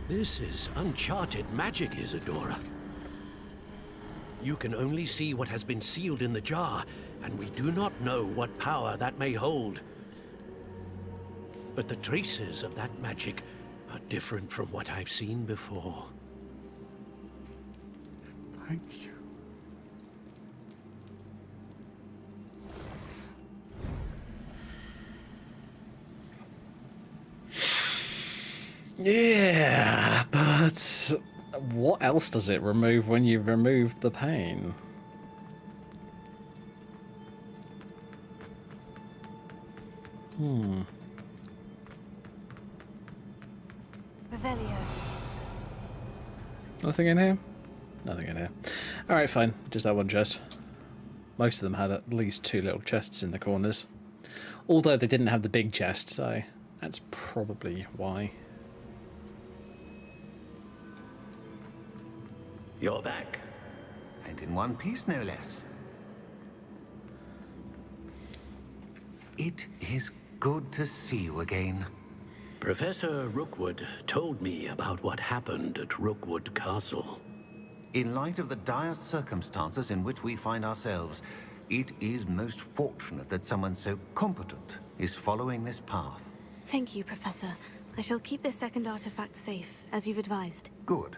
This is uncharted magic, Isadora. You can only see what has been sealed in the jar, and we do not know what power that may hold. But the traces of that magic are different from what I've seen before. Thank you. Yeah, but what else does it remove when you've removed the pain? Revelio. Nothing in here? Nothing in here. Alright, fine. Just that one chest. Most of them had at least two little chests in the corners. Although they didn't have the big chest, so that's probably why. You're back. And in one piece, no less. It is good to see you again. Professor Rookwood told me about what happened at Rookwood Castle. In light of the dire circumstances in which we find ourselves, it is most fortunate that someone so competent is following this path. Thank you, Professor. I shall keep this second artifact safe, as you've advised. Good.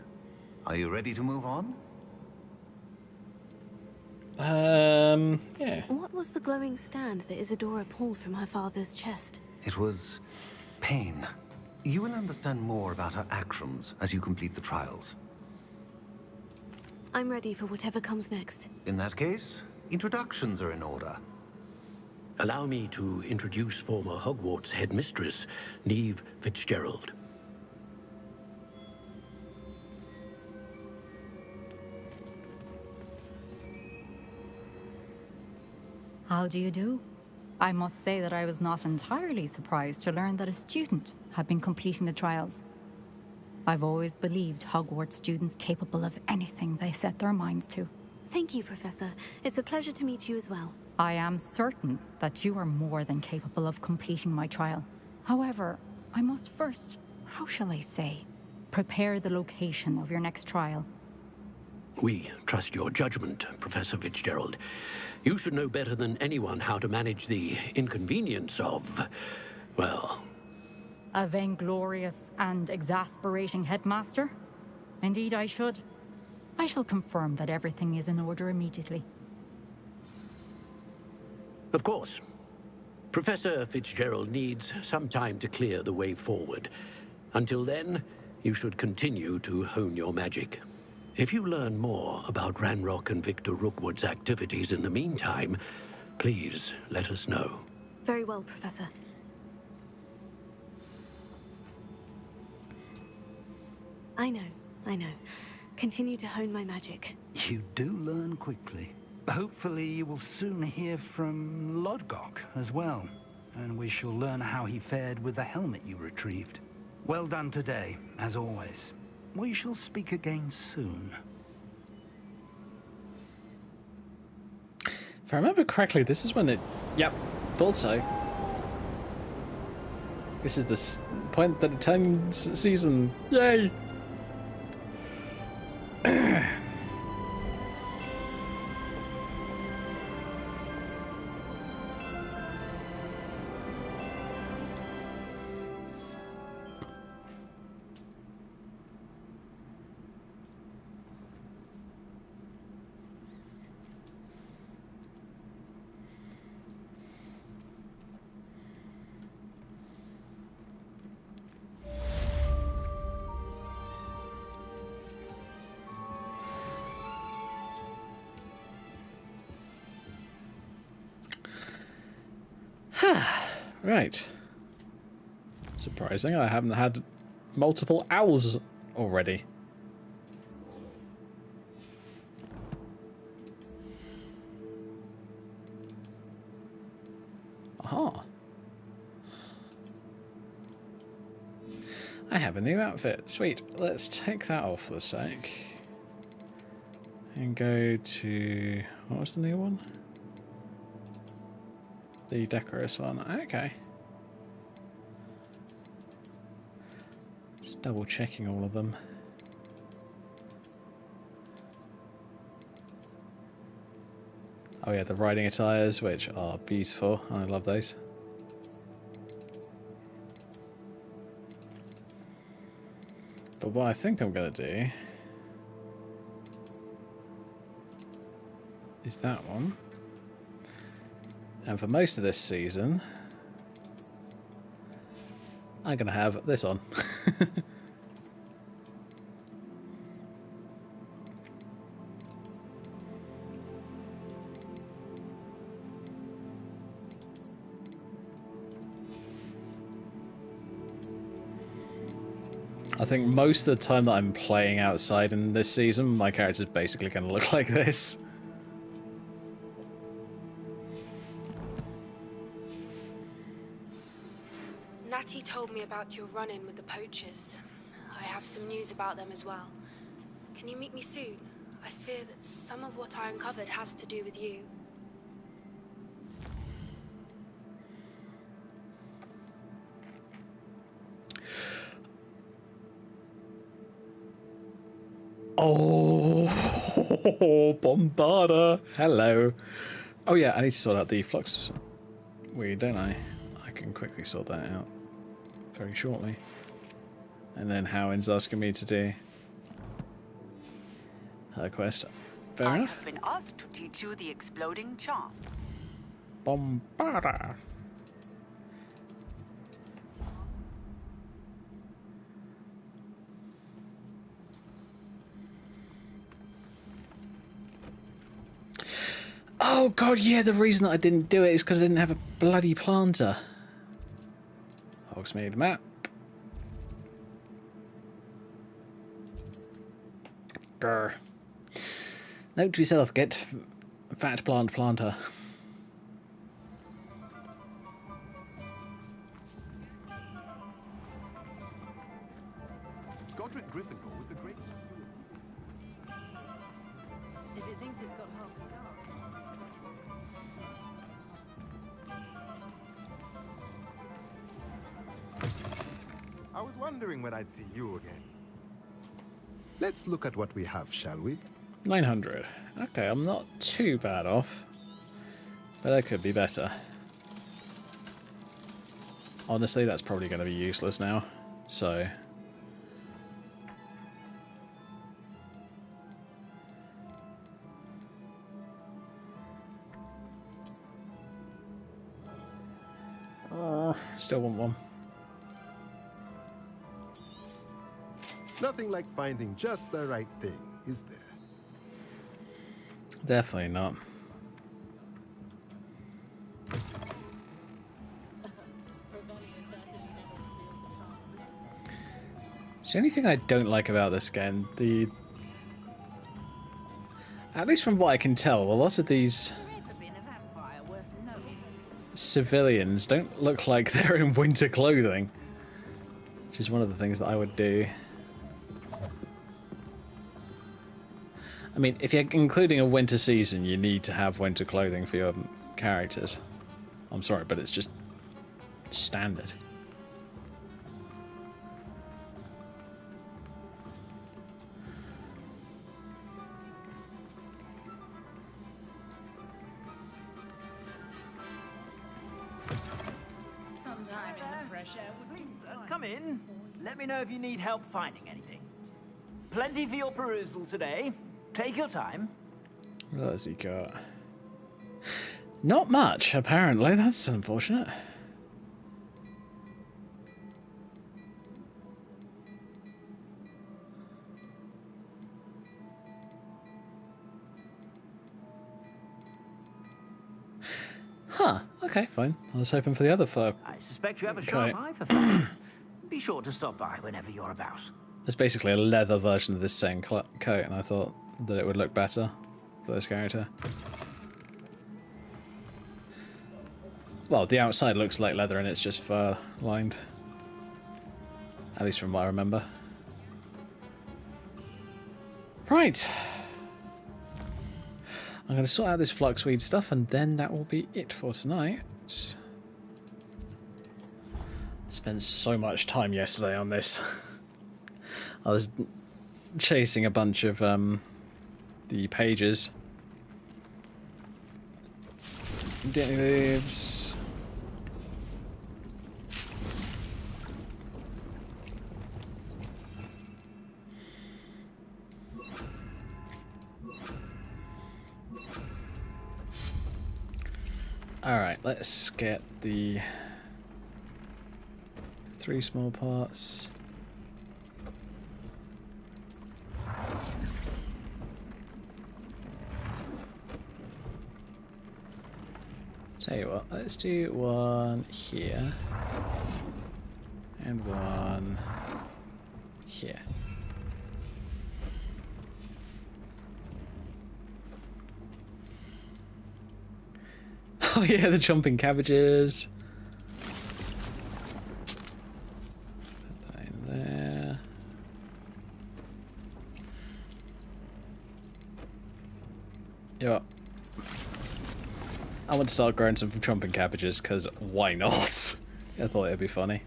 Are you ready to move on? Yeah. What was the glowing stand that Isadora pulled from her father's chest? It was pain. You will understand more about her actions as you complete the trials. I'm ready for whatever comes next. In that case, introductions are in order. Allow me to introduce former Hogwarts headmistress, Neve Fitzgerald. How do you do? I must say that I was not entirely surprised to learn that a student had been completing the trials. I've always believed Hogwarts students capable of anything they set their minds to. Thank you, Professor. It's a pleasure to meet you as well. I am certain that you are more than capable of completing my trial. However, I must first, how shall I say, prepare the location of your next trial. We trust your judgment, Professor Fitzgerald. You should know better than anyone how to manage the inconvenience of, well... A vainglorious and exasperating headmaster? Indeed I should. I shall confirm that everything is in order immediately. Of course. Professor Fitzgerald needs some time to clear the way forward. Until then, you should continue to hone your magic. If you learn more about Ranrock and Victor Rookwood's activities in the meantime, please let us know. Very well, Professor. I know. Continue to hone my magic. You do learn quickly. Hopefully you will soon hear from Lodgok as well, and we shall learn how he fared with the helmet you retrieved. Well done today, as always. We shall speak again soon. If I remember correctly, this is when it... Yep, thought so. This is the point that it ends season. Yay! Right. Surprising, I haven't had multiple owls already. Aha. I have a new outfit. Sweet. Let's take that off for a sec. And go to... What was the new one? The decorous one. Okay. Just double checking all of them. Oh yeah, the riding attires, which are beautiful. I love those. But what I think I'm going to do is that one. And for most of this season, I'm going to have this on. I think most of the time that I'm playing outside in this season, my character's basically going to look like this. Natty told me about your run-in with the poachers. I have some news about them as well. Can you meet me soon? I fear that some of what I uncovered has to do with you. Oh, Bombarda. Hello. Oh yeah, I need to sort out the flux weed, don't I? I can quickly sort that out very shortly. And then Howin's asking me to do her quest. Fair enough. I've been asked to teach you the exploding charm. Bombarda. Oh god, yeah, the reason that I didn't do it is because I didn't have a bloody planter. Hogsmeade map. Grr. Note to yourself, get fat planter. Godric Gryffindor with the great... If it thinks it's got half a guard. I was wondering when I'd see you again. Let's look at what we have, shall we? 900. Okay, I'm not too bad off. But that could be better. Honestly, that's probably going to be useless now. So... still want one. Nothing like finding just the right thing, is there? Definitely not. It's the only thing I don't like about this game. At least from what I can tell, a lot of these civilians don't look like they're in winter clothing, which is one of the things that I would do. I mean, if you're including a winter season, you need to have winter clothing for your characters. I'm sorry, but it's just standard. Come in. Let me know if you need help finding anything. Plenty for your perusal today. Take your time. What has he got? Not much, apparently. That's unfortunate. Huh. Okay, fine. I was hoping for the other folk. I suspect you have a sharp eye for fashion. Be sure to stop by whenever you're about. It's basically a leather version of this same coat, and I thought that it would look better for this character. Well, the outside looks like leather and it's just fur lined. At least from what I remember. Right. I'm going to sort out this fluxweed stuff and then that will be it for tonight. Spent so much time yesterday on this. I was chasing a bunch of the pages. Leaves. Alright, let's get the 3 small parts. Tell you what, let's do one here and one here. Oh yeah, the chomping cabbages. Put that in there. Yeah. I want to start growing some chomping cabbages because why not? I thought it'd be funny.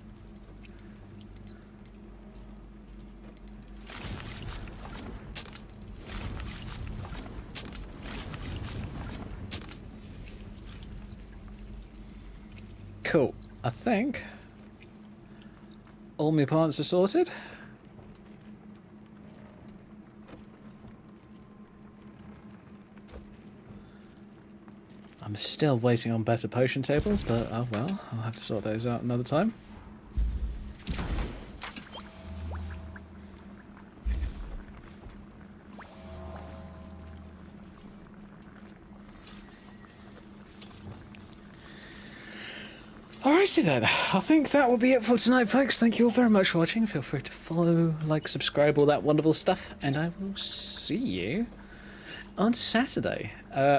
Cool. I think all my plants are sorted. I'm still waiting on better potion tables, but oh well, I'll have to sort those out another time. Alrighty then, I think that will be it for tonight, folks. Thank you all very much for watching. Feel free to follow, like, subscribe, all that wonderful stuff, and I will see you on Saturday.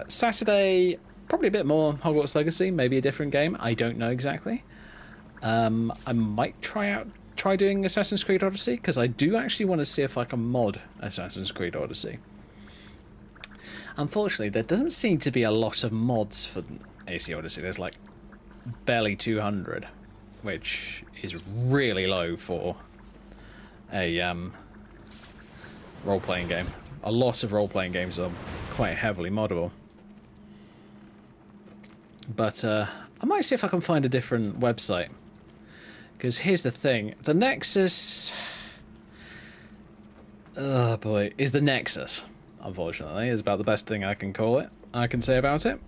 Saturday, probably a bit more Hogwarts Legacy, maybe a different game. I don't know exactly. I might try try doing Assassin's Creed Odyssey, because I do actually want to see if I can mod Assassin's Creed Odyssey. Unfortunately, there doesn't seem to be a lot of mods for AC Odyssey. There's like barely 200, which is really low for a role-playing game. A lot of role-playing games are quite heavily moddable. But I might see if I can find a different website. Because here's the thing. The Nexus... oh boy. Is the Nexus, unfortunately. Is about the best thing I can call it. I can say about it.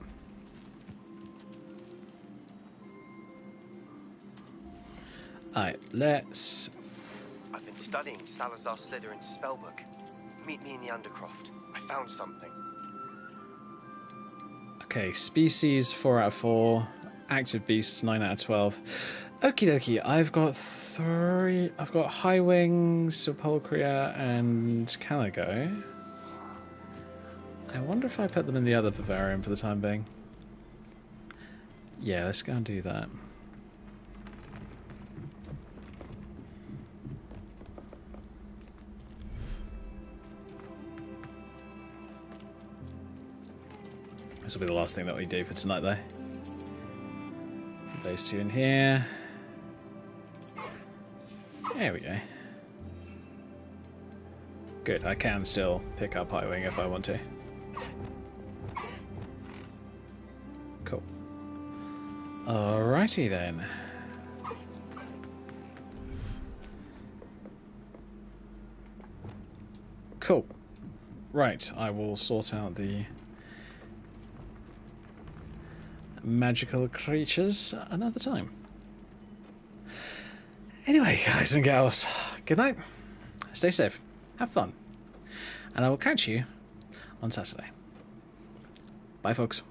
Alright, let's... I've been studying Salazar Slytherin's spellbook. Meet me in the Undercroft. I found something. Okay, species 4 out of 4. Active beasts 9 out of 12. Okie dokie, I've got 3. I've got High Wings, Sepulchria, and Caligo. I wonder if I put them in the other vivarium for the time being. Yeah, let's go and do that. This will be the last thing that we do for tonight, though. Put those two in here. There we go. Good, I can still pick up High Wing if I want to. Cool. Alrighty then. Cool. Right, I will sort out the magical creatures another time. Anyway, guys and gals, good night. Stay safe. Have fun. And I will catch you on Saturday. Bye, folks.